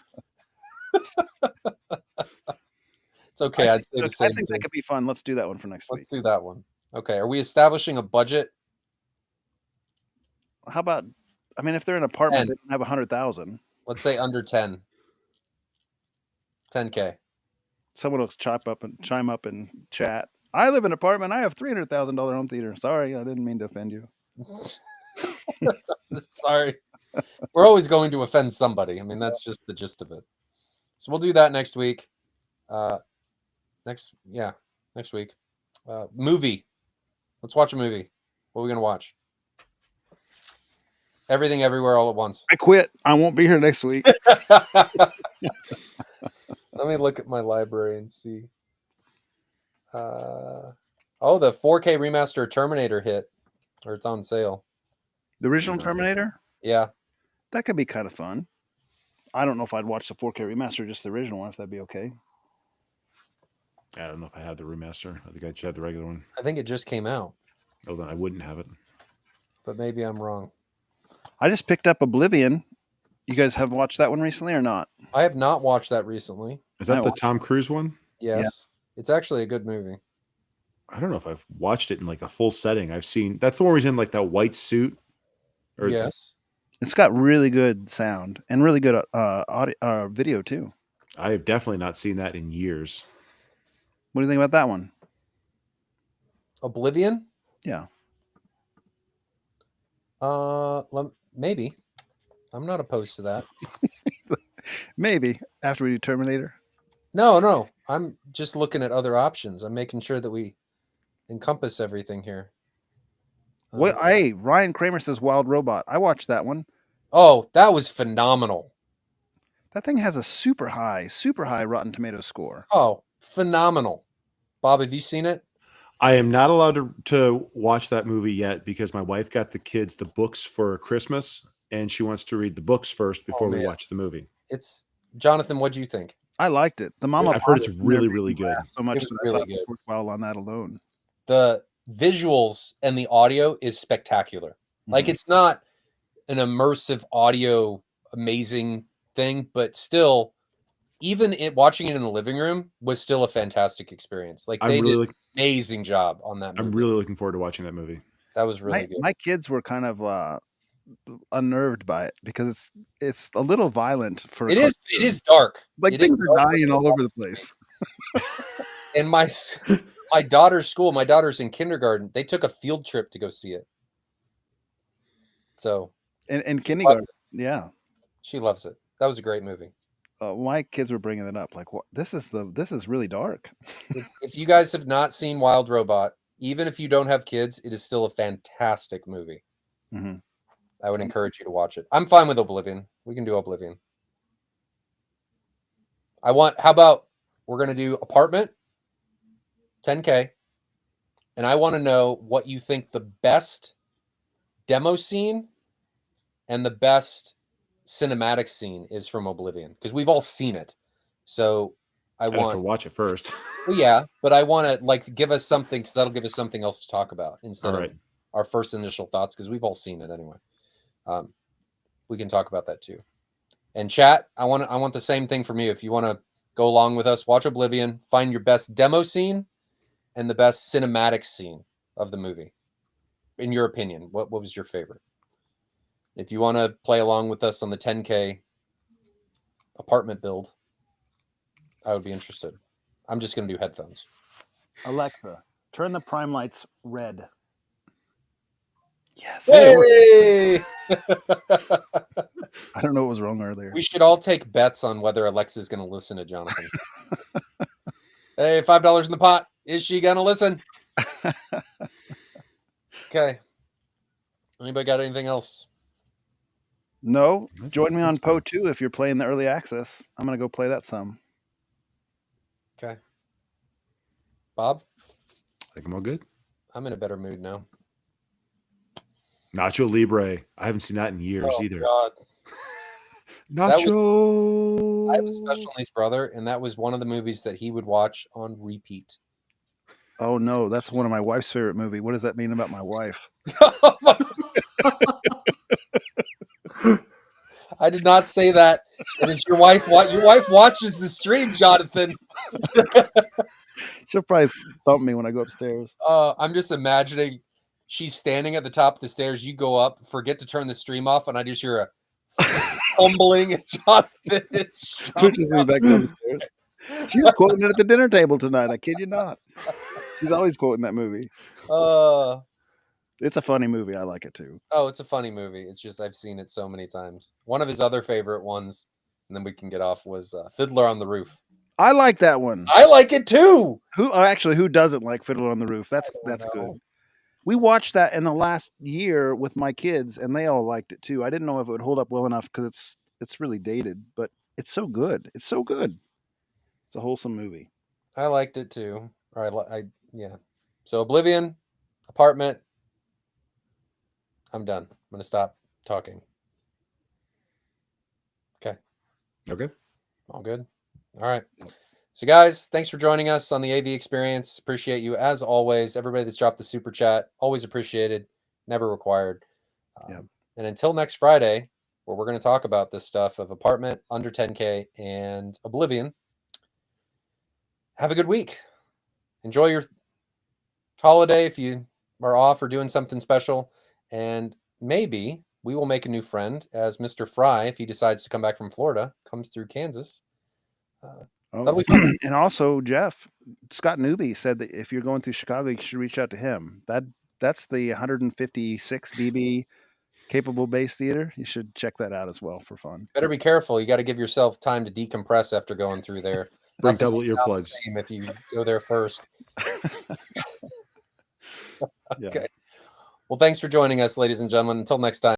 Speaker 2: It's okay. I'd say the same
Speaker 1: I think that could be fun. Let's do that one for next week.
Speaker 2: Let's do that one. Okay. Are we establishing a budget?
Speaker 1: How about, I mean, if they're in an apartment,
Speaker 2: 10.
Speaker 1: they don't have 100,000.
Speaker 2: Let's say under 10. 10K.
Speaker 1: Someone will chime up and chat. I live in an apartment. I have $300,000 home theater. Sorry, I didn't mean to offend you.
Speaker 2: Sorry. We're always going to offend somebody. I mean, that's just the gist of it. So we'll do that next week. Next week. Movie. Let's watch a movie. What are we going to watch? Everything, Everywhere, All at Once.
Speaker 1: I quit. I won't be here next week.
Speaker 2: Let me look at my library and see. The 4K remaster Terminator hit, or it's on sale.
Speaker 1: The original Terminator?
Speaker 2: Yeah.
Speaker 1: That could be kind of fun. I don't know if I'd watch the 4K remaster, just the original one, if that'd be okay.
Speaker 3: I don't know if I have the remaster. I think I should have the regular one.
Speaker 2: I think it just came out.
Speaker 3: Oh, then I wouldn't have it.
Speaker 2: But maybe I'm wrong.
Speaker 1: I just picked up Oblivion. You guys have watched that one recently or not?
Speaker 2: I have not watched that recently.
Speaker 3: Is that the Tom Cruise one?
Speaker 2: Yes. Yeah. It's actually a good movie.
Speaker 3: I don't know if I've watched it in like a full setting. I've seen that's the one where he's in like that white suit.
Speaker 2: Yes.
Speaker 1: It's got really good sound and really good audio, video too.
Speaker 3: I have definitely not seen that in years.
Speaker 1: What do you think about that one?
Speaker 2: Oblivion?
Speaker 1: Yeah.
Speaker 2: Maybe. I'm not opposed to that.
Speaker 1: Maybe after we do Terminator.
Speaker 2: No. I'm just looking at other options. I'm making sure that we encompass everything here.
Speaker 1: What? Hey, Ryan Kramer says Wild Robot. I watched that one.
Speaker 2: Oh, that was phenomenal.
Speaker 1: That thing has a super high Rotten Tomatoes score.
Speaker 2: Oh, phenomenal. Bob, have you seen it?
Speaker 3: I am not allowed to watch that movie yet because my wife got the kids the books for Christmas, and she wants to read the books first before we watch the movie.
Speaker 2: It's Jonathan. What do you think?
Speaker 1: I liked it. The Mama.
Speaker 3: I've heard it's really, really good.
Speaker 1: So much
Speaker 2: It was
Speaker 1: that
Speaker 2: really
Speaker 1: I thought
Speaker 2: good.
Speaker 1: it was worthwhile on that alone.
Speaker 2: The visuals and the audio is spectacular. Like it's not an immersive audio amazing thing, but still, even watching it in the living room was still a fantastic experience. Like they did an amazing job on that movie.
Speaker 3: I'm really looking forward to watching that movie.
Speaker 2: That was really good.
Speaker 1: My kids were kind of unnerved by it because it's a little violent for
Speaker 2: it is dark.
Speaker 1: Like things are dying all over the place.
Speaker 2: And my daughter's school, my daughter's in kindergarten, they took a field trip to go see it. So
Speaker 1: in kindergarten, yeah,
Speaker 2: she loves it. That was a great movie.
Speaker 1: My kids were bringing it up, like, what? This is really dark.
Speaker 2: If you guys have not seen Wild Robot, even if you don't have kids, it is still a fantastic movie.
Speaker 1: Mm-hmm.
Speaker 2: I would encourage you to watch it. I'm fine with Oblivion. We can do Oblivion. How about we're going to do Apartment, 10K, and I want to know what you think the best demo scene and the best cinematic scene is from Oblivion, because we've all seen it. So I want
Speaker 3: to watch it first.
Speaker 2: Well, yeah, but I want to give us something, because that'll give us something else to talk about instead of our first initial thoughts, because we've all seen it anyway. We can talk about that too. And chat, I want the same thing from you. If you want to go along with us, watch Oblivion, find your best demo scene and the best cinematic scene of the movie. In your opinion, what was your favorite? If you want to play along with us on the 10K apartment build, I would be interested. I'm just going to do headphones.
Speaker 1: Alexa, turn the prime lights red. Yes.
Speaker 2: Hey!
Speaker 1: I don't know what was wrong earlier.
Speaker 2: We should all take bets on whether Alexa's going to listen to Jonathan. Hey, $5 in the pot. Is she going to listen? Okay. Anybody got anything else?
Speaker 1: No. Join me on Poe 2 if you're playing the early access. I'm going to go play that some.
Speaker 2: Okay. Bob?
Speaker 3: I think I'm all good.
Speaker 2: I'm in a better mood now.
Speaker 3: Nacho Libre. I haven't seen that in years either.
Speaker 2: God.
Speaker 3: Nacho.
Speaker 2: I have a special needs brother, and that was one of the movies that he would watch on repeat.
Speaker 1: Oh no, that's one of my wife's favorite movie. What does that mean about my wife?
Speaker 2: I did not say that. It is your wife. Your wife watches the stream, Jonathan.
Speaker 1: She'll probably thump me when I go upstairs.
Speaker 2: I'm just imagining she's standing at the top of the stairs. You go up, forget to turn the stream off, and I just hear a fumbling as Jonathan is
Speaker 1: pushes me back down the stairs. She's quoting it at the dinner table tonight. I kid you not. She's always quoting that movie. It's a funny movie. I like it too.
Speaker 2: Oh, it's a funny movie. It's just I've seen it so many times. One of his other favorite ones, and then we can get off, was Fiddler on the Roof.
Speaker 1: I like that one.
Speaker 2: I like it too.
Speaker 1: Who doesn't like Fiddler on the Roof? That's good. We watched that in the last year with my kids, and they all liked it too. I didn't know if it would hold up well enough because it's really dated, but it's so good. It's so good. It's a wholesome movie.
Speaker 2: I liked it too. All right, yeah. So Oblivion, Apartment. I'm done. I'm gonna stop talking. Okay.
Speaker 3: Okay.
Speaker 2: All good. All right. So guys, thanks for joining us on the AV Experience. Appreciate you as always. Everybody that's dropped the super chat, always appreciated, never required. And until next Friday, where we're going to talk about this stuff of Apartment, Under 10K, and Oblivion. Have a good week. Enjoy your holiday if you are off or doing something special. And maybe we will make a new friend as Mr. Fry, if he decides to come back from Florida, comes through Kansas. That'll be fun.
Speaker 1: And also, Scott Newby said that if you're going through Chicago, you should reach out to him. That's the 156 dB Capable Bass Theater. You should check that out as well for fun.
Speaker 2: Better be careful. You got to give yourself time to decompress after going through there.
Speaker 3: Bring
Speaker 2: Nothing
Speaker 3: double
Speaker 2: will sound the
Speaker 3: earplugs.
Speaker 2: same if you go there first.
Speaker 1: Yeah.
Speaker 2: Okay. Well, thanks for joining us, ladies and gentlemen. Until next time.